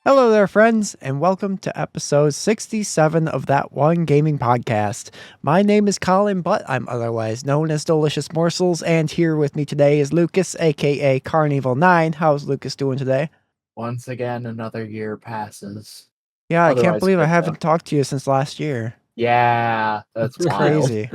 Hello there, friends, and welcome to episode 67 of That One Gaming Podcast. My name is Colin, but I'm otherwise known as Delicious Morsels, and here with me today is Lucas, aka Carnival9. How's Lucas doing today? Once again, another year passes. Yeah, I can't believe I haven't talked to you since last year. Yeah, that's crazy.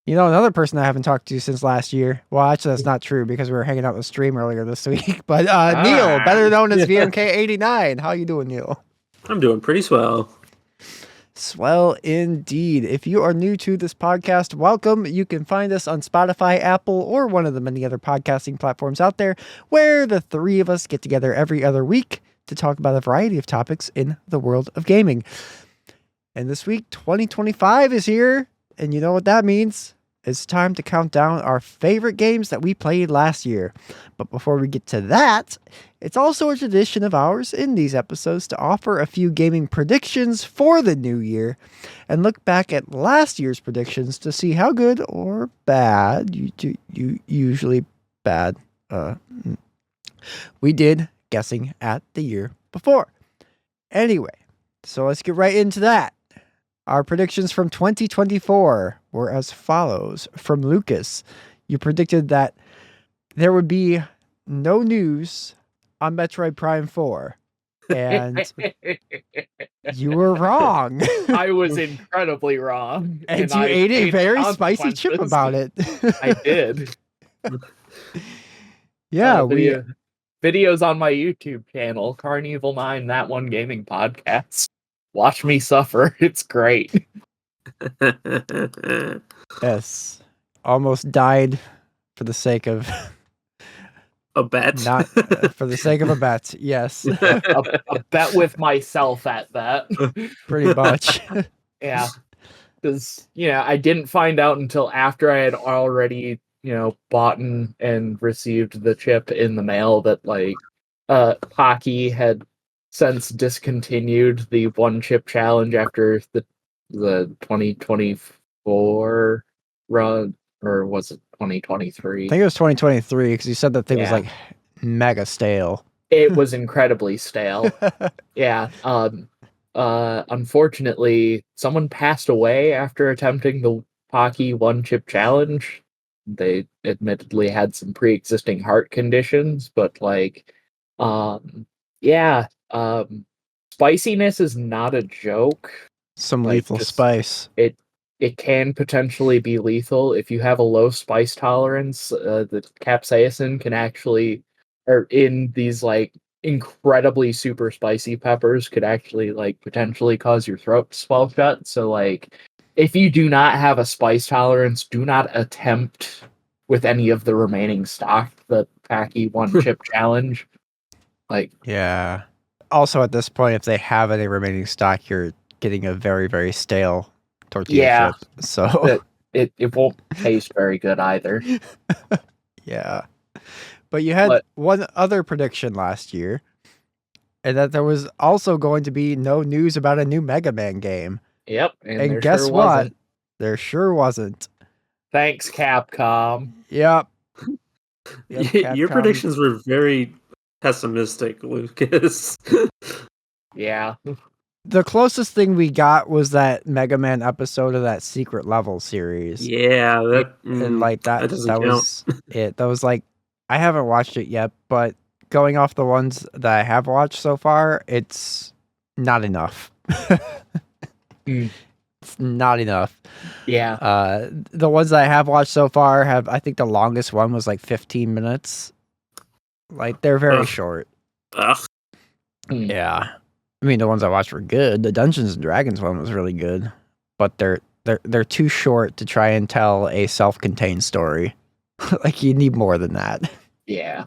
You know, another person I haven't talked to since last year. Well, actually, that's not true because we were hanging out in the stream earlier this week. But Neal, better known as VMK89. How you doing, Neal? I'm doing pretty swell. Swell indeed. If you are new to this podcast, welcome. You can find us on Spotify, Apple, or one of the many other podcasting platforms out there where the three of us get together every other week to talk about a variety of topics in the world of gaming. And this week, 2025 is here. And you know what that means? It's time to count down our favorite games that we played last year. But before we get to that, it's also a tradition of ours in these episodes to offer a few gaming predictions for the new year and look back at last year's predictions to see how good or bad, usually bad, we did guessing at the year before. Anyway, so let's get right into that. Our predictions from 2024 were as follows. From Lucas, you predicted that there would be no news on Metroid Prime 4. And you were wrong. I was incredibly wrong. And you ate a very spicy chip about it. I did. Yeah, videos on my YouTube channel, Carnival9, That One Gaming Podcast. Watch me suffer. It's great. Yes. Almost died for the sake of a bet. Not for the sake of a bet. Yes. a bet with myself at that. Pretty much. Yeah. Because, I didn't find out until after I had already, bought and received the chip in the mail that, Pocky had since discontinued the one chip challenge after the 2024 run, or was it 2023? I think it was 2023 because you said that thing was mega stale. It was incredibly stale. Yeah. Unfortunately, someone passed away after attempting the Pocky one chip challenge. They admittedly had some pre-existing heart conditions, but spiciness is not a joke. Some lethal spice. It can potentially be lethal if you have a low spice tolerance. The capsaicin can actually, or in these incredibly super spicy peppers, could actually potentially cause your throat to swell shut. So if you do not have a spice tolerance, do not attempt with any of the remaining stock the Packy one chip challenge. Yeah. Also, at this point, if they have any remaining stock, you're getting a very, very stale tortilla chip. So it won't taste very good either. Yeah. But you had one other prediction last year, and that there was also going to be no news about a new Mega Man game. Yep. And guess what? Wasn't. There sure wasn't. Thanks, Capcom. Yep. Your predictions were very pessimistic, Lucas. Yeah. The closest thing we got was that Mega Man episode of that Secret Level series. Yeah, that was it. That was I haven't watched it yet, but going off the ones that I have watched so far, it's not enough. It's not enough. Yeah. The ones that I have watched so far I think the longest one was 15 minutes. They're very short. Ugh. Yeah. I mean, the ones I watched were good. The Dungeons and Dragons one was really good, but they're too short to try and tell a self-contained story. You need more than that. Yeah.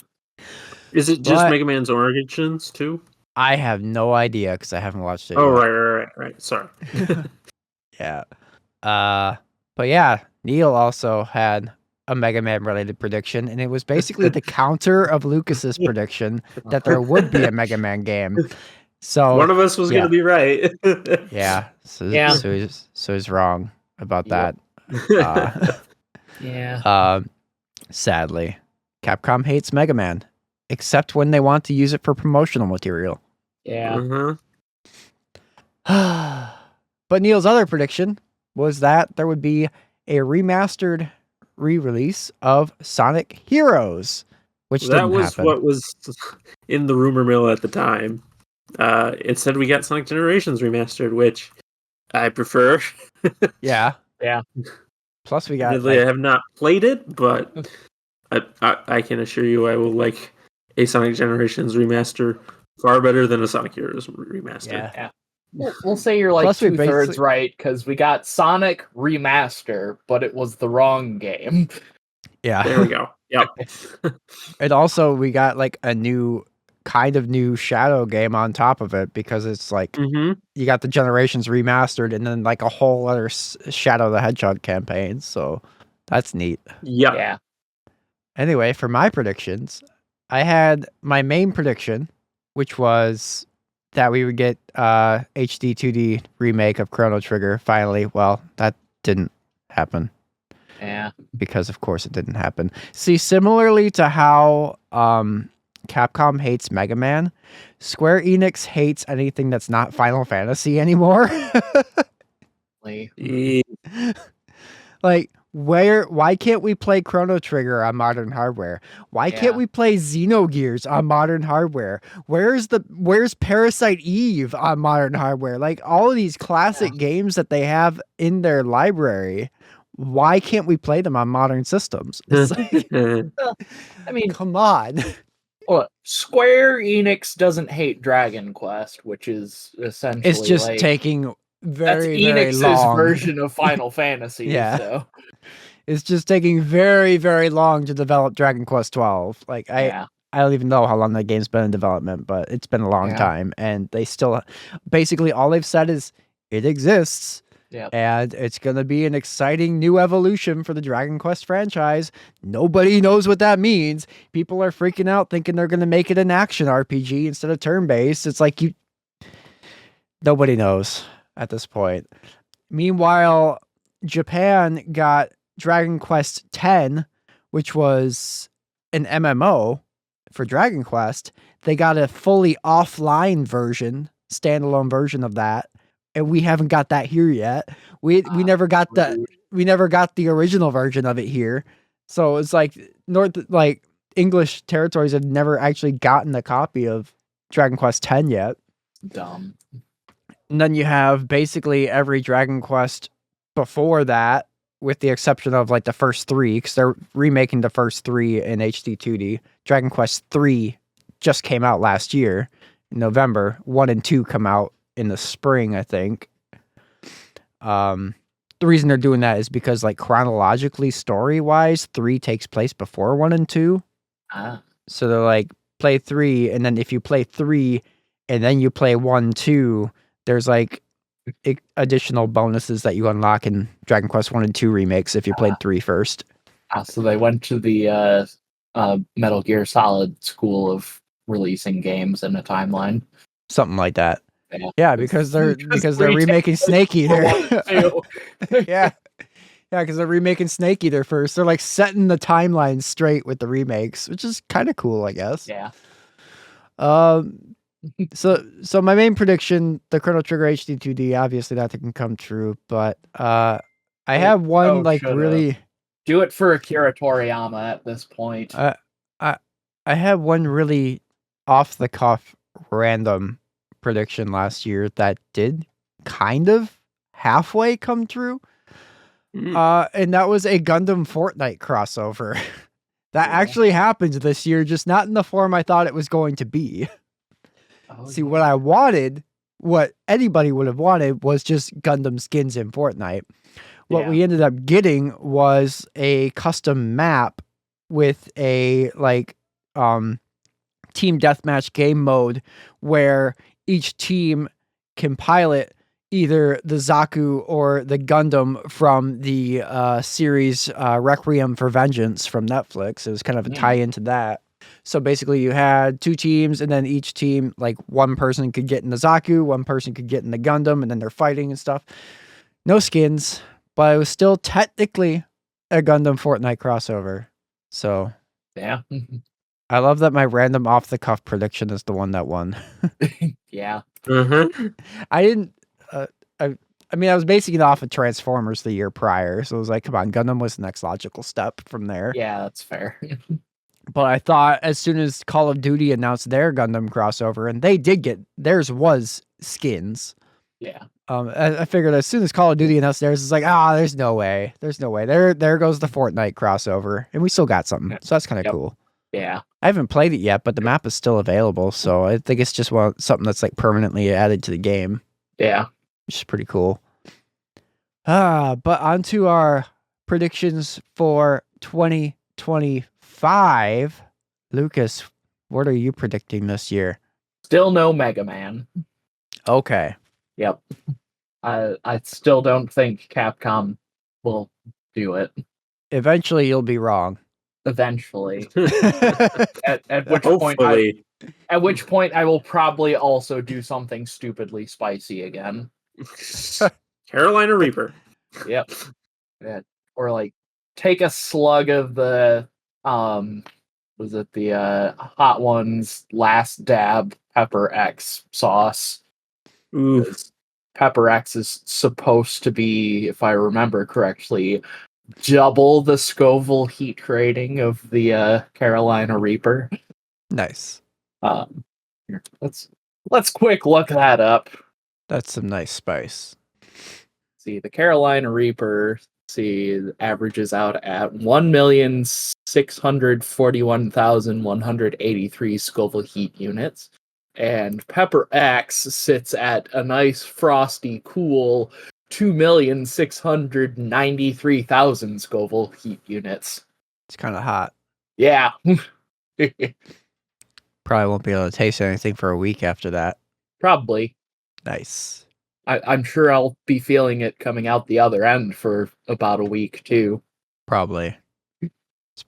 Is it just Mega Man's Origins too? I have no idea because I haven't watched it yet. Right. Sorry. Yeah. But yeah, Neal also had a Mega Man related prediction, and it was basically the counter of Lucas's prediction that there would be a Mega Man game. So One of us was going to be right. yeah. So Yeah. he's wrong about Yep. that. Yeah. Sadly, Capcom hates Mega Man, except when they want to use it for promotional material. Yeah. Uh-huh. But Neal's other prediction was that there would be a remastered re-release of Sonic Heroes, which That didn't was happen. what was in the rumor mill at the time. Instead, we got Sonic Generations remastered, which I prefer. Yeah. Yeah. Plus, we got Admittedly, I have not played it, but I can assure you I will like a Sonic Generations remaster far better than a Sonic Heroes remaster. Yeah. We'll say you're like Plus, we 2/3 right, because we got Sonic Remaster, but it was the wrong game. Yeah. There we go. Yep. And also, we got like a new Shadow game on top of it, because it's like Mm-hmm. you got the Generations remastered and then like a whole other Shadow the Hedgehog campaign. So that's neat. Yep. Yeah. Anyway, for my predictions, I had my main prediction, which was that we would get HD 2D remake of Chrono Trigger finally. Well, that didn't happen. Yeah. Because of course it didn't happen. See, similarly to how Capcom hates Mega Man, Square Enix hates anything that's not Final Fantasy anymore. Like, why can't we play Chrono Trigger on modern hardware? Why can't we play Xenogears on modern hardware? Where's Parasite Eve on modern hardware? Like, all of these classic games that they have in their library, why can't we play them on modern systems? It's like, I mean, come on. Well, Square Enix doesn't hate Dragon Quest, which is essentially It's just like, taking that's very Enix's long. version of Final Fantasy. Yeah. So. It's just taking very, very long to develop Dragon Quest 12. Like, I don't even know how long that game's been in development, but it's been a long time, and they still basically all they've said is it exists. Yep. And it's going to be an exciting new evolution for the Dragon Quest franchise. Nobody knows what that means. People are freaking out thinking they're going to make it an action RPG instead of turn-based. It's like nobody knows at this point. Meanwhile, Japan got Dragon Quest X, which was an MMO for Dragon Quest. They got a fully offline version, standalone version of that. And we haven't got that here yet. We never got the original version of it here. So it's like English territories have never actually gotten a copy of Dragon Quest X yet. Dumb. And then you have basically every Dragon Quest before that, with the exception of like the first three, because they're remaking the first three in HD 2D. Dragon Quest 3 just came out last year in November. 1 and 2 come out in the spring, I think. The reason they're doing that is because, like, chronologically, story-wise, 3 takes place before 1 and 2. So they're like, play 3, and then if you play 3 and then you play 1, 2, there's like additional bonuses that you unlock in Dragon Quest 1 and 2 remakes if you played 3 first. So they went to the Metal Gear Solid school of releasing games in a timeline. Something like that. Yeah, because they're remaking Snake Eater. Yeah, because they're remaking Snake Eater first. They're like setting the timeline straight with the remakes, which is kind of cool, I guess. Yeah. So my main prediction, the Chrono Trigger HD 2D, obviously that can come true, but I have one really. Do it for Akira Toriyama at this point. I had one really off the cuff random prediction last year that did kind of halfway come true. And that was a Gundam Fortnite crossover. That actually happened this year, just not in the form I thought it was going to be. See, what I wanted, what anybody would have wanted, was just Gundam skins in Fortnite. What we ended up getting was a custom map with a team deathmatch game mode where each team can pilot either the Zaku or the Gundam from the series Requiem for Vengeance from Netflix. It was kind of a tie into that. So basically you had two teams, and then each team, like one person could get in the Zaku, one person could get in the Gundam, and then they're fighting and stuff. No skins, but it was still technically a Gundam Fortnite crossover. So Yeah. I love that my random off the cuff prediction is the one that won. Yeah. I didn't. I mean, I was basing it off of Transformers the year prior, so it was like, come on, Gundam was the next logical step from there. Yeah, that's fair. But I thought as soon as Call of Duty announced their Gundam crossover, and they did get theirs was skins. Yeah. I figured as soon as Call of Duty announced theirs, it's like, there's no way. There's no way. There goes the Fortnite crossover, and we still got something, so that's kind of cool. Yeah. I haven't played it yet, but the map is still available, so I think it's just something that's like permanently added to the game. Yeah. Which is pretty cool. But on to our predictions for 2025. Lucas, what are you predicting this year? Still no Mega Man. Okay. Yep. I still don't think Capcom will do it. Eventually you'll be wrong. Eventually. At which point I will probably also do something stupidly spicy again. Carolina Reaper. Yep. Yeah. Or like take a slug of the was it the Hot Ones Last Dab Pepper X sauce. Ooh. Pepper X is supposed to be, if I remember correctly, double the Scoville heat rating of the Carolina Reaper. Nice. Let's quick look that up. That's some nice spice. See, the Carolina Reaper, averages out at 1,641,183 Scoville heat units. And Pepper X sits at a nice, frosty, cool 2,693,000 Scoville heat units. It's kind of hot. Yeah. Probably won't be able to taste anything for a week after that. Probably. Nice. I'm sure I'll be feeling it coming out the other end for about a week, too. Probably.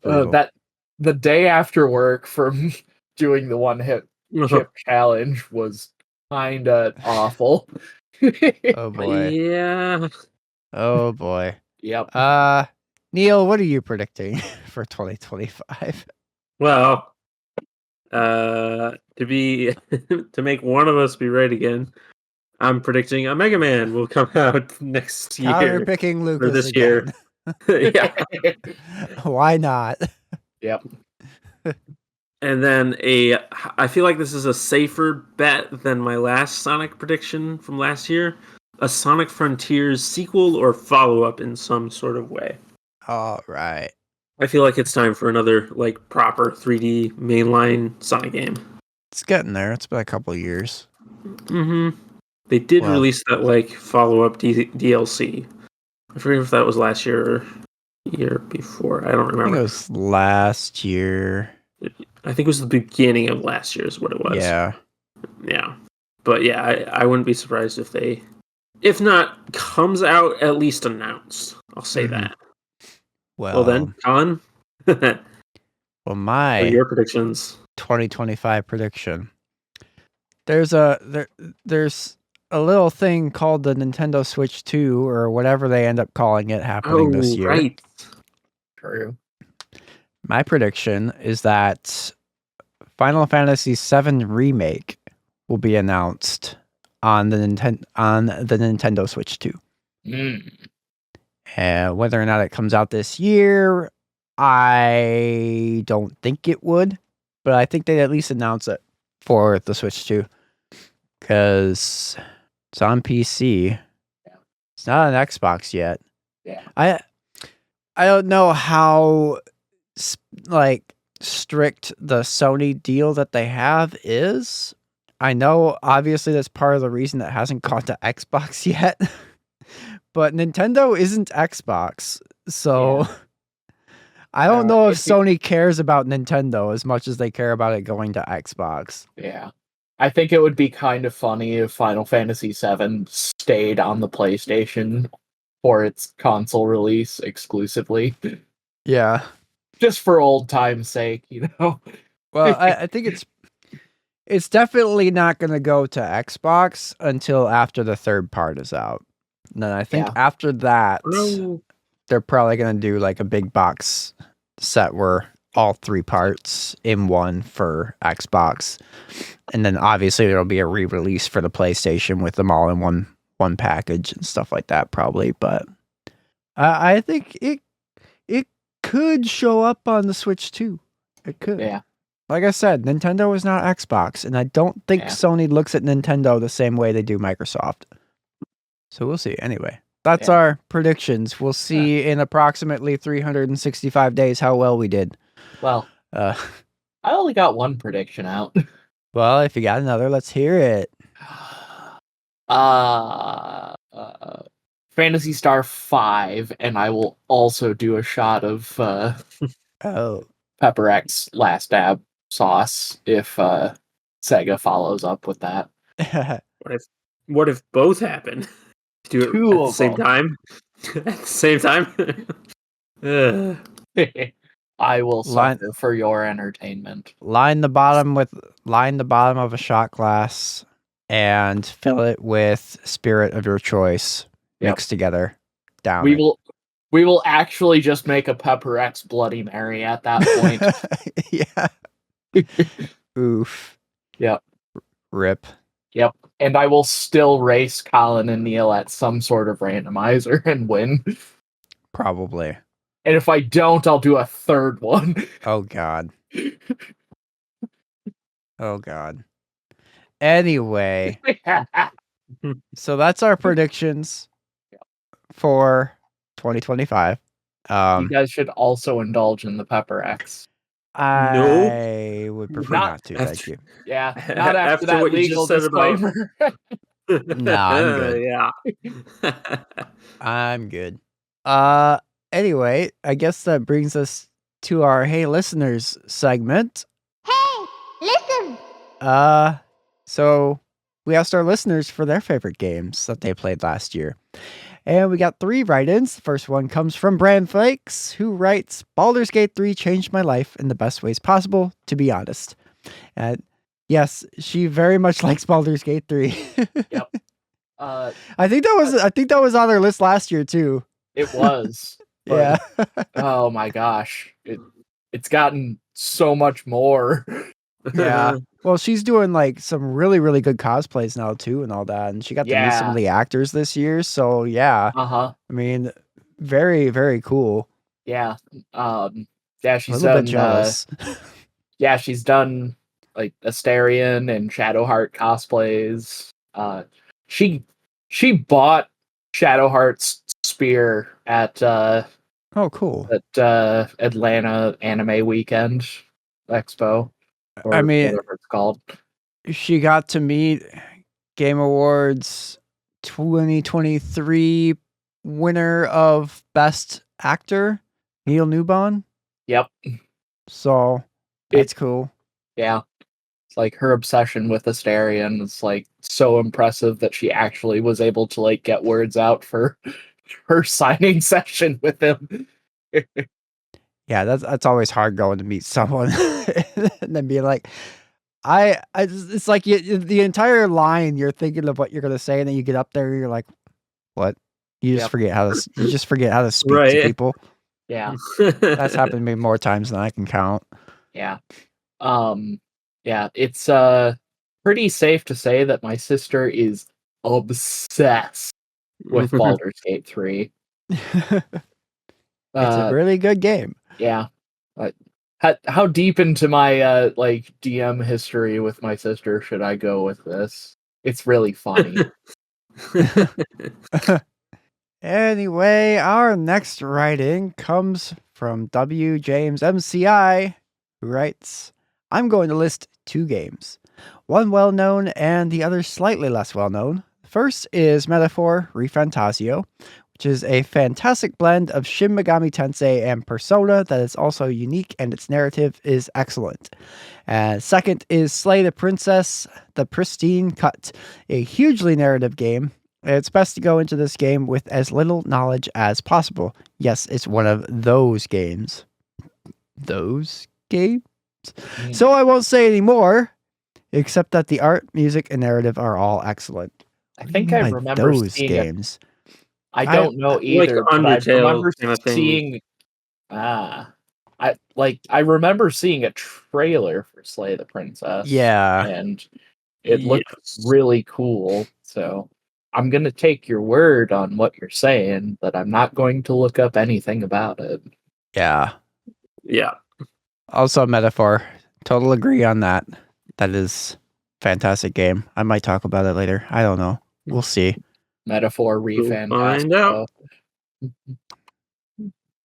The day after work from doing the one-hit chip challenge was kinda awful. Oh boy. Yeah. Oh boy. Yep. Neal, what are you predicting for 2025? Well, to make one of us be right again, I'm predicting a Mega Man will come out next year. Counter picking Lucas or this again. year. Yeah. Why not? Yep. And then I feel like this is a safer bet than my last Sonic prediction from last year. A Sonic Frontiers sequel or follow-up in some sort of way. All right. I feel like it's time for another like proper 3D mainline Sonic game. It's getting there. It's been a couple of years. Mm-hmm. They did release that like follow-up DLC. I forget if that was last year or year before. I don't remember. I think it was last year. I think it was the beginning of last year is what it was. Yeah. Yeah. But yeah, I wouldn't be surprised if they, if not comes out, at least announced. I'll say that. Well then, Colin. Well, my what are your predictions? 2025 prediction. There's a little thing called the Nintendo Switch 2 or whatever they end up calling it happening this year. Right. True. My prediction is that Final Fantasy VII Remake will be announced on the Nintendo Switch 2. Whether or not it comes out this year, I don't think it would, but I think they'd at least announce it for the Switch 2 because it's on PC. Yeah. It's not on Xbox yet. Yeah. I don't know how strict the Sony deal that they have is. I know obviously that's part of the reason that hasn't gone to Xbox yet. But Nintendo isn't Xbox, so I don't know if Sony cares about Nintendo as much as they care about it going to Xbox. Yeah. I think it would be kind of funny if Final Fantasy VII stayed on the PlayStation for its console release exclusively. Yeah. Just for old time's sake, Well, I think it's definitely not going to go to Xbox until after the third part is out. And then I think Yeah. after that, No. they're probably going to do like a big box set where all 3 parts in one for Xbox. And then obviously there'll be a re-release for the PlayStation with them all in one package and stuff like that probably. But I think it could show up on the Switch too. It could. Yeah. Like I said, Nintendo is not Xbox, and I don't think Sony looks at Nintendo the same way they do Microsoft. So we'll see. Anyway, that's our predictions. We'll see in approximately 365 days how well we did. Well, I only got one prediction out. Well, if you got another, let's hear it. Phantasy Star 5, and I will also do a shot of Pepper X Last Dab sauce if Sega follows up with that. What if both happen? Do it Two at the of same them. time? At the same time? I will suffer for your entertainment. Line the bottom of a shot glass and fill it with spirit of your choice mixed together. Down. We will actually just make a Pepper X Bloody Mary at that point. Yeah. Oof. Yep. Rip. Yep. And I will still race Colin and Neal at some sort of randomizer and win. Probably. And if I don't, I'll do a third one. Oh, God. Oh, God. Anyway. So that's our predictions for 2025. You guys should also indulge in the Pepper X. I would prefer not to, thank you. Yeah, not after that what you legal just said disclaimer. No, I'm good. Yeah. I'm good. Anyway, I guess that brings us to our Hey Listeners segment. Hey, listen! So we asked our listeners for their favorite games that they played last year. And we got 3 write-ins. The first one comes from Bran Flakes, who writes, Baldur's Gate 3 changed my life in the best ways possible, to be honest. And yes, she very much likes Baldur's Gate 3. Yep. I think that was on our list last year too. It was. Yeah. Oh my gosh. It's gotten so much more. Yeah. Well, she's doing like some really, really good cosplays now too and all that. And she got to meet some of the actors this year. So yeah. Uh-huh. I mean, very, very cool. Yeah. Yeah, she's a little bit jealous. Yeah, she's done like Asterion and Shadowheart cosplays. She bought Shadowheart's spear at oh, cool. At Atlanta Anime Weekend Expo. Or I mean, whatever it's called. She got to meet Game Awards 2023 winner of Best Actor, Neal Newbon. Yep. So that's cool. Yeah. It's like her obsession with Asterion is like so impressive that she actually was able to like get words out for her signing session with him. Yeah, that's always hard going to meet someone and then being like, it's like the entire line you're thinking of what you're gonna say, and then you get up there and you're like, what? You just forget how to speak to people. Yeah. That's happened to me more times than I can count. Yeah. Yeah, it's pretty safe to say that my sister is obsessed with Baldur's Gate 3. It's a really good game. Yeah. How deep into my like DM history with my sister should I go with this? It's really funny. Anyway, our next writing comes from W. James MCI, who writes, I'm going to list 2 games. One well-known and the other slightly less well-known. The first is Metaphor ReFantasio, which which is a fantastic blend of Shin Megami Tensei and Persona that is also unique and its narrative is excellent. Second is Slay the Princess, The Pristine Cut, a hugely narrative game. It's best to go into this game with as little knowledge as possible. Yes, it's one of those games. Those games? So I won't say any more, except that the art, music, and narrative are all excellent. I What do think you I mean by remember those seeing games. I don't know Like either, but I Undertale remember kind of thing. seeing I remember seeing a trailer for Slay the Princess. Yeah. And it looked Yes. really cool. So I'm gonna take your word on what you're saying, but I'm not going to look up anything about it. Yeah. Yeah. Also, Metaphor. Total agree on that. That is fantastic game. I might talk about it later. I don't know. We'll see. Metaphor We'll find Fantastico.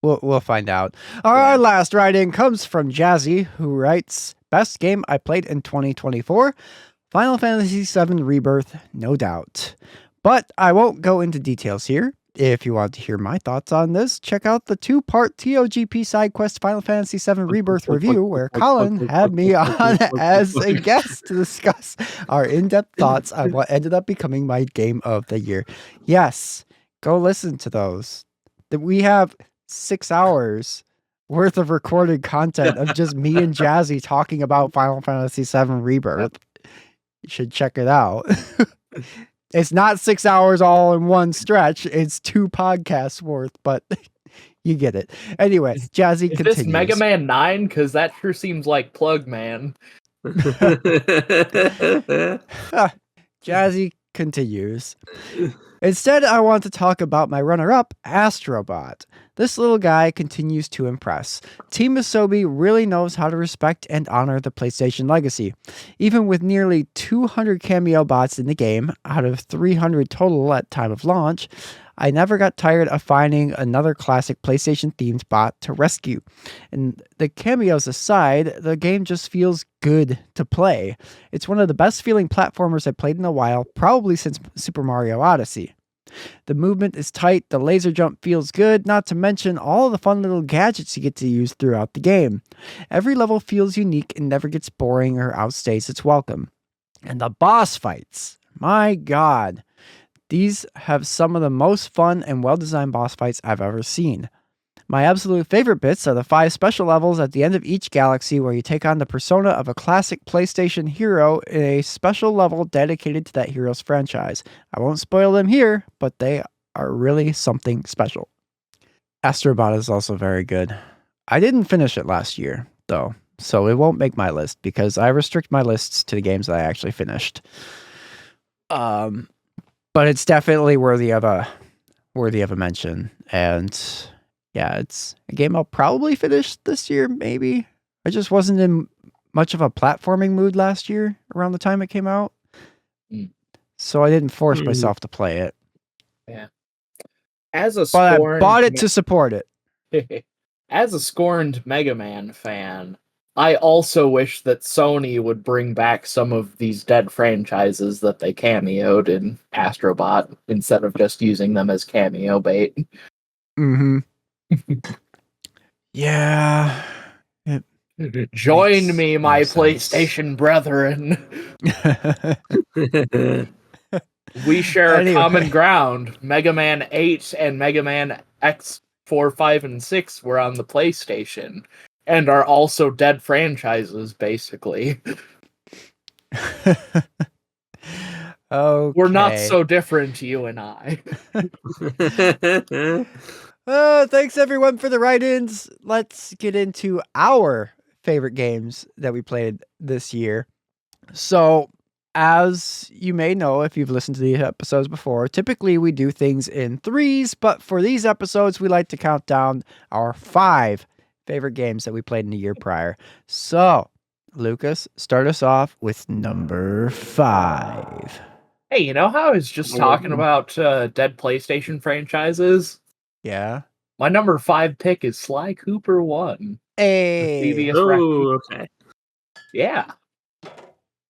out. We'll find out. Our last write-in comes from Jazzy, who writes, "Best game I played in 2024, Final Fantasy VII Rebirth, no doubt. But I won't go into details here. If you want to hear my thoughts on this, check out the 2-part TOGP side quest Final Fantasy VII Rebirth review, where Colin had me on as a guest to discuss our in-depth thoughts on what ended up becoming my game of the year. Yes, go listen to those. We have 6 hours worth of recorded content of just me and Jazzy talking about Final Fantasy VII Rebirth. You should check it out. It's not 6 hours all in one stretch. It's 2 podcasts worth, but you get it. Anyway, Jazzy Is continues. this Mega Man 9? Because that sure seems like Plug Man. Jazzy continues. Instead, I want to talk about my runner-up, Astrobot. This little guy continues to impress. Team Asobi really knows how to respect and honor the PlayStation legacy. Even with nearly 200 cameo bots in the game, out of 300 total at time of launch, I never got tired of finding another classic PlayStation-themed bot to rescue. And the cameos aside, the game just feels good to play. It's one of the best feeling platformers I've played in a while, probably since Super Mario Odyssey. The movement is tight, the laser jump feels good, not to mention all the fun little gadgets you get to use throughout the game. Every level feels unique and never gets boring or outstays its welcome. And the boss fights, my god. These have some of the most fun and well-designed boss fights I've ever seen. My absolute favorite bits are the 5 special levels at the end of each galaxy where you take on the persona of a classic PlayStation hero in a special level dedicated to that hero's franchise. I won't spoil them here, but they are really something special. Astrobot is also very good. I didn't finish it last year, though, so it won't make my list because I restrict my lists to the games that I actually finished. But it's definitely worthy of a mention, and yeah, it's a game I'll probably finish this year, maybe. I just wasn't in much of a platforming mood last year around the time it came out, so I didn't force myself to play it. Yeah. As a But I scorned bought it to support it. As a scorned Mega Man fan, I also wish that Sony would bring back some of these dead franchises that they cameoed in Astrobot instead of just using them as cameo bait. Mm-hmm. Yeah. Join me, my sense. PlayStation brethren. We share Anyway. a common ground. Mega Man 8 and Mega Man X4, 5, and 6 were on the PlayStation and are also dead franchises, basically. Okay. We're not so different, you and I. Thanks everyone for the write-ins. Let's get into our favorite games that we played this year. So, as you may know, if you've listened to these episodes before, typically we do things in threes, but for these episodes, we like to count down our 5 favorite games that we played in the year prior. So, Lucas, start us off with number 5. Hey, you know how I was just talking about dead PlayStation franchises? Yeah. My number 5 pick is Sly Cooper 1. Hey. Okay. Yeah.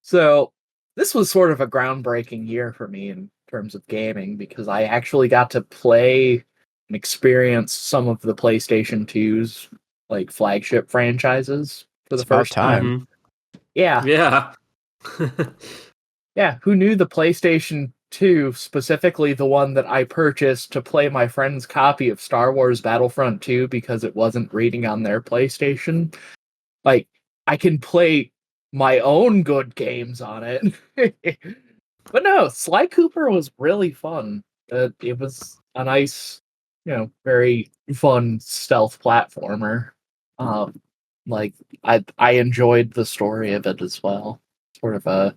So, this was sort of a groundbreaking year for me in terms of gaming because I actually got to play and experience some of the PlayStation 2's like flagship franchises for It's the about first time. Mhm. Yeah, Yeah. yeah. Who knew the PlayStation 2, specifically the one that I purchased to play my friend's copy of Star Wars Battlefront 2 because it wasn't reading on their PlayStation? Like, I can play my own good games on it. But no, Sly Cooper was really fun. It was a nice, very fun stealth platformer. Um, like I enjoyed the story of it as well. Sort of a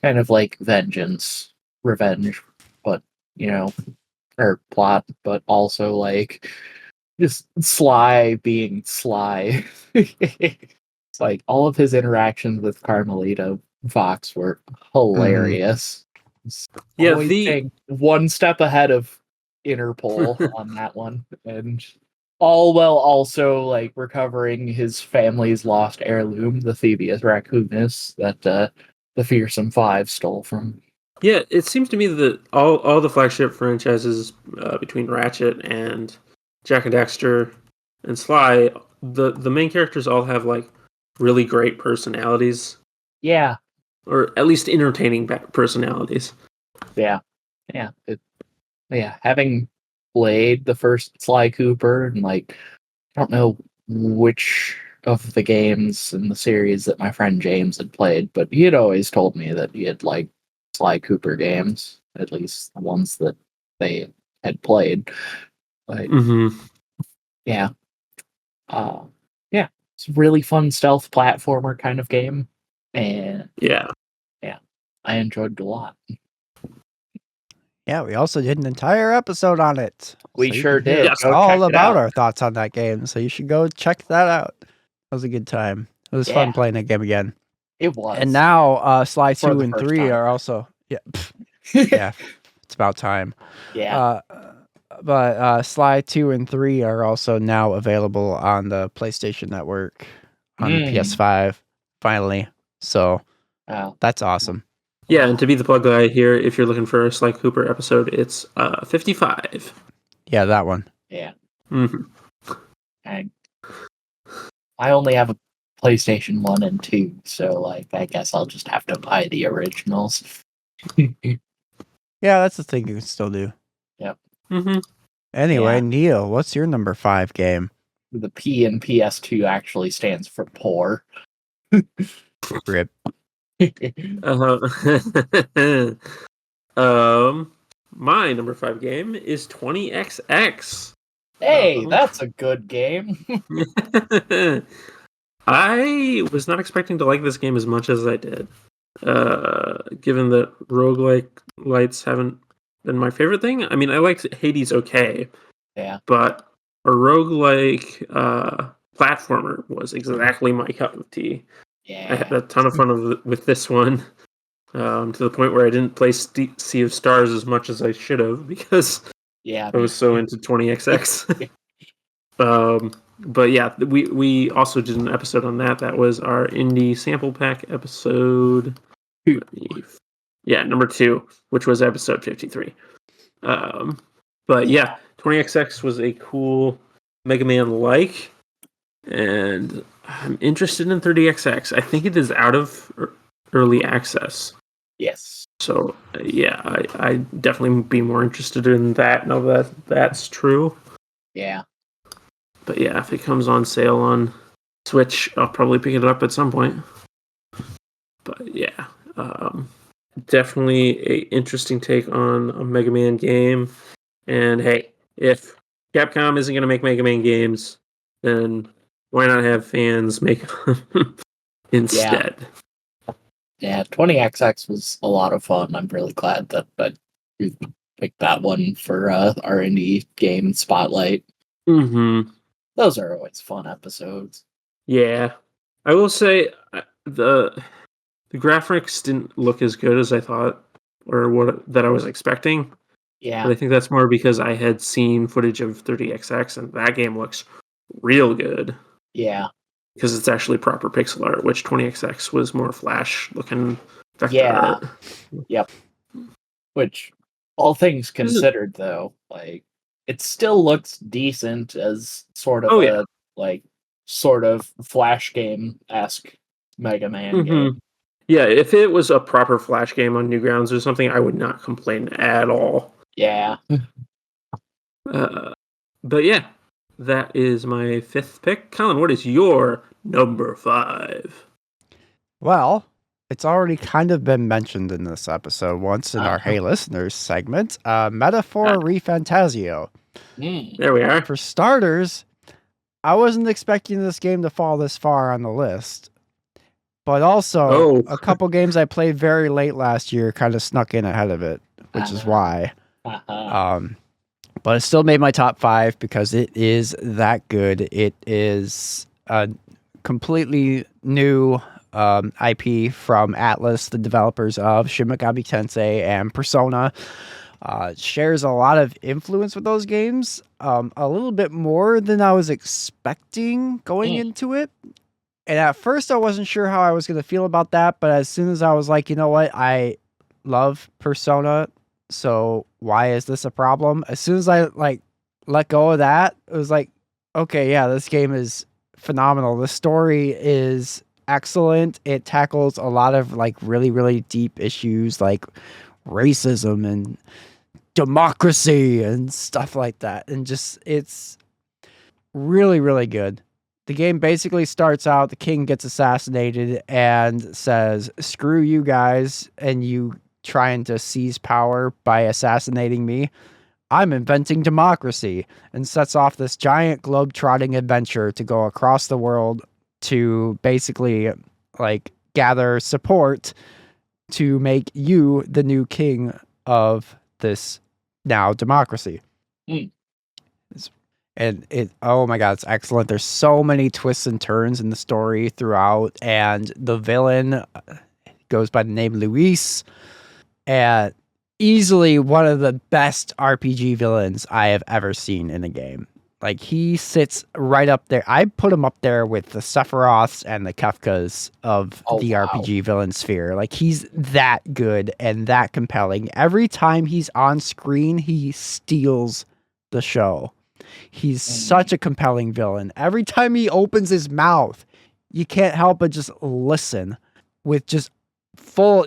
kind of like vengeance, revenge, but or plot, but also like just Sly being Sly. It's like all of his interactions with Carmelita Fox were hilarious. He's Yeah, always staying one step ahead of Interpol on that one, and all while also like recovering his family's lost heirloom, the Thievius raccoonus that the Fearsome Five stole from. Yeah, it seems to me that all the flagship franchises between Ratchet and Jack and Daxter and Sly, the main characters all have like really great personalities, Yeah, or at least entertaining personalities. yeah, yeah. Having played the first Sly Cooper and like I don't know which of the games in the series that my friend James had played, but he had always told me that he had liked Sly Cooper games, at least the ones that they had played. But Hmm. yeah, uh, yeah, it's a really fun stealth platformer kind of game, and Yeah. yeah, I enjoyed it a lot. Yeah, we also did an entire episode on it. We you sure can hear did. Yes. Go all check it about out. our thoughts on that game. So you should go check that out. That was a good time. It was Yeah. fun playing that game again. It was. And now Sly For 2 the and first 3 time. are also yeah, it's about time. Yeah. But Sly 2 and 3 are also now available on the PlayStation Network on PS5 finally. So Wow. that's awesome. Yeah, and to be the plug guy here, if you're looking for a Sly Cooper episode, it's 55. Yeah, that one. Yeah. Hmm. I only have a PlayStation 1 and 2, so like I guess I'll just have to buy the originals. Yeah, that's the thing you can still do. Yep. Hmm. Anyway, Yeah. Neal, what's your number 5 game? The P in PS2 actually stands for poor. Rip. My number 5 game is 20XX. Hey, that's a good game. I was not expecting to like this game as much as I did. Given that roguelike lights haven't been my favorite thing. I mean, I liked Hades okay, Yeah. but a roguelike platformer was exactly my cup of tea. I had Yeah. a ton of fun with this one, to the point where I didn't play Sea of Stars as much as I should have because Yeah. I was so into 20XX. But yeah, we also did an episode on that. That was our indie sample pack episode. Yeah, number 2, which was episode 53. But yeah, 20XX was a cool Mega Man like, and I'm interested in 30XX. I think it is out of early access. Yes. So yeah, I definitely would be more interested in that now that that's true. Yeah. But yeah, if it comes on sale on Switch, I'll probably pick it up at some point. But yeah, definitely a interesting take on a Mega Man game. And hey, if Capcom isn't going to make Mega Man games, then why not have fans make them instead? Yeah, 20XX was a lot of fun. I'm really glad that we picked that one for our indie game spotlight. Mm-hmm. Those are always fun episodes. Yeah, I will say the graphics didn't look as good as I thought or that I was expecting. Yeah. But I think that's more because I had seen footage of 30XX and that game looks real good. Yeah. Because it's actually proper pixel art, which 20XX was more flash looking vector art. Yep. Which, all things considered, though, like it still looks decent as sort of Oh, a yeah. like sort of Flash game-esque Mega Man game. Yeah, if it was a proper Flash game on Newgrounds or something, I would not complain at all. Yeah. But yeah, that is my 5th pick. Colin, what is your number 5? Well, it's already kind of been mentioned in this episode once in our Hey Listeners segment. Metaphor Refantasio. There we are. For starters, I wasn't expecting this game to fall this far on the list. But also, a couple games I played very late last year kind of snuck in ahead of it, which is why. But it still made my top 5 because it is that good. It is a completely new IP from Atlas, the developers of Shin Megami Tensei and Persona. Shares a lot of influence with those games, a little bit more than I was expecting going into it. And at first I wasn't sure how I was going to feel about that, but as soon as I was like, you know what, I love Persona, so why is this a problem? As soon as I let go of that, it was like, okay, yeah, this game is phenomenal. The story is excellent. It tackles a lot of really, really deep issues like racism and democracy and stuff like that. And just, it's really, really good. The game basically starts out, the king gets assassinated and says, screw you guys, and you trying to seize power by assassinating me. I'm inventing democracy, and sets off this giant globe-trotting adventure to go across the world to basically gather support to make you the new king of this now democracy. And oh my god, it's excellent. There's so many twists and turns in the story throughout, and the villain goes by the name Luis, and easily one of the best RPG villains I have ever seen in a game. He sits right up there. I put him up there with the Sephiroths and the Kefkas of the RPG villain sphere. He's that good and that compelling. Every time he's on screen, he steals the show. He's such a compelling villain. Every time he opens his mouth, you can't help but just listen with just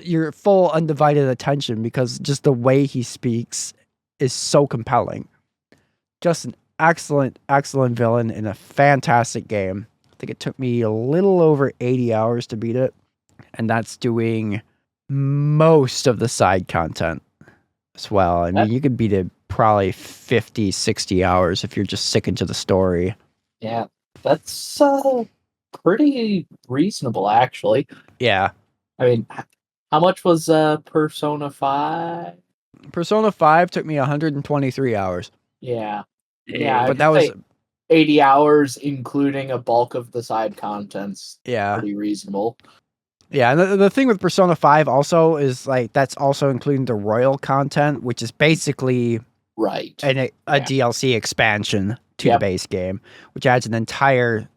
your full undivided attention, because just the way he speaks is so compelling. Just an excellent, excellent villain in a fantastic game. I think it took me a little over 80 hours to beat it, and that's doing most of the side content as well. I mean, you could beat it probably 50, 60 hours if you're just sticking to the story. Yeah, that's pretty reasonable, actually. Yeah. I mean, how much was Persona 5? Persona 5 took me 123 hours. Yeah. Yeah, but that was 80 hours, including a bulk of the side contents. Yeah. Pretty reasonable. Yeah, and the thing with Persona 5 also is that's also including the royal content, which is basically a DLC expansion to the base game, which adds an entire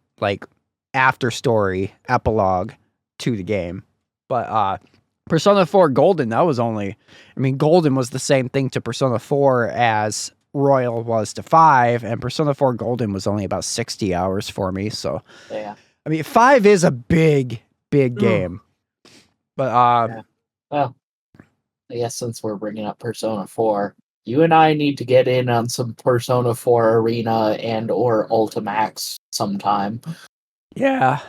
after story epilogue to the game. But Persona 4 Golden, Golden was the same thing to Persona 4 as Royal was to 5, and Persona 4 Golden was only about 60 hours for me. So yeah, 5 is a big game. But well, I guess since we're bringing up Persona 4, you and I need to get in on some Persona 4 Arena and or Ultimax sometime. Yeah.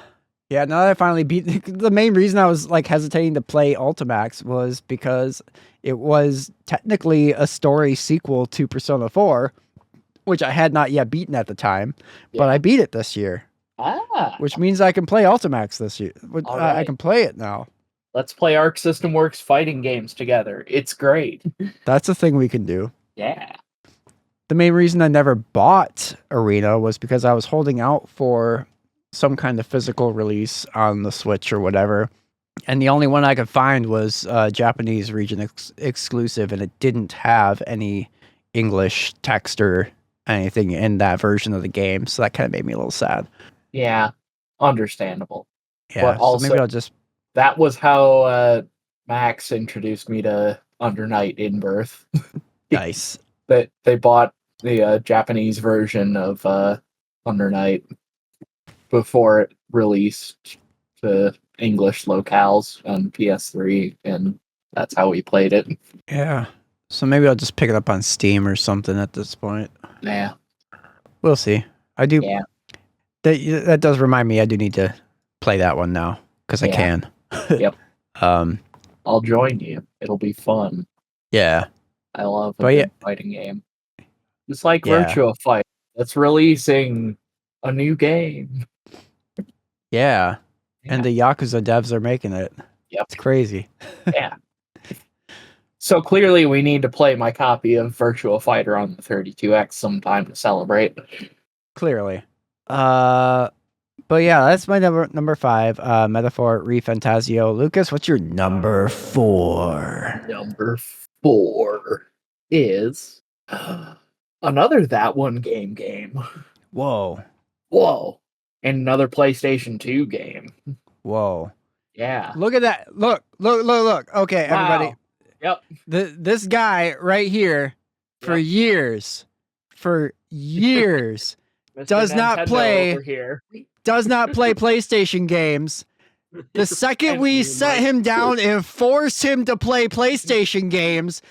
Yeah, now that I finally beat... The main reason I was hesitating to play Ultimax was because it was technically a story sequel to Persona 4, which I had not yet beaten at the time, but I beat it this year. Which means I can play Ultimax this year. I can play it now. Let's play Arc System Works fighting games together. It's great. That's a thing we can do. Yeah. The main reason I never bought Arena was because I was holding out for some kind of physical release on the Switch or whatever. And the only one I could find was Japanese region exclusive, and it didn't have any English text or anything in that version of the game. So that kind of made me a little sad. Yeah, understandable. Yeah, but also, so maybe I'll just... That was how Max introduced me to Under Night in Birth. Nice. That they bought the Japanese version of Thunder Knight before it released to English locales on PS3, and that's how we played it. Yeah. So maybe I'll just pick it up on Steam or something at this point. Yeah. We'll see. I do. Yeah. That does remind me I do need to play that one now because I Yeah. can. Yep. Um. I'll join you. It'll be fun. Yeah. I love a But good fighting game. It's like Yeah. Virtua Fight that's releasing a new game. Yeah. Yeah. And the Yakuza devs are making it. Yep. It's crazy. Yeah. So clearly we need to play my copy of Virtua Fighter on the 32X sometime to celebrate. Clearly. But yeah, that's my number 5. Metaphor Refantasio. Lucas, what's your number 4? Number 4 is another That One game. Whoa. Whoa. And another PlayStation 2 game. Whoa. Yeah. Look at that. Look. Okay, everybody. Wow. Yep. This guy right here for years Mr. does not Nintendo play over here. PlayStation games. The second we set him down and force him to play PlayStation games,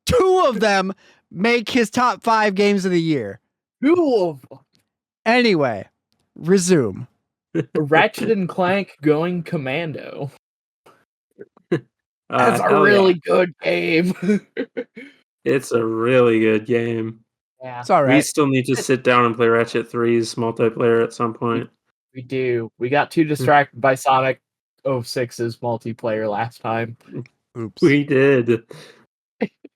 2 of them make his top 5 games of the year. 2 of them. Anyway, resume. Ratchet and Clank Going Commando. That's a hell really yeah. good game. It's a really good game. Yeah, It's all We right. still need to sit down and play Ratchet 3's multiplayer at some point. we do. We got too distracted by Sonic 06's multiplayer last time. Oops. We did.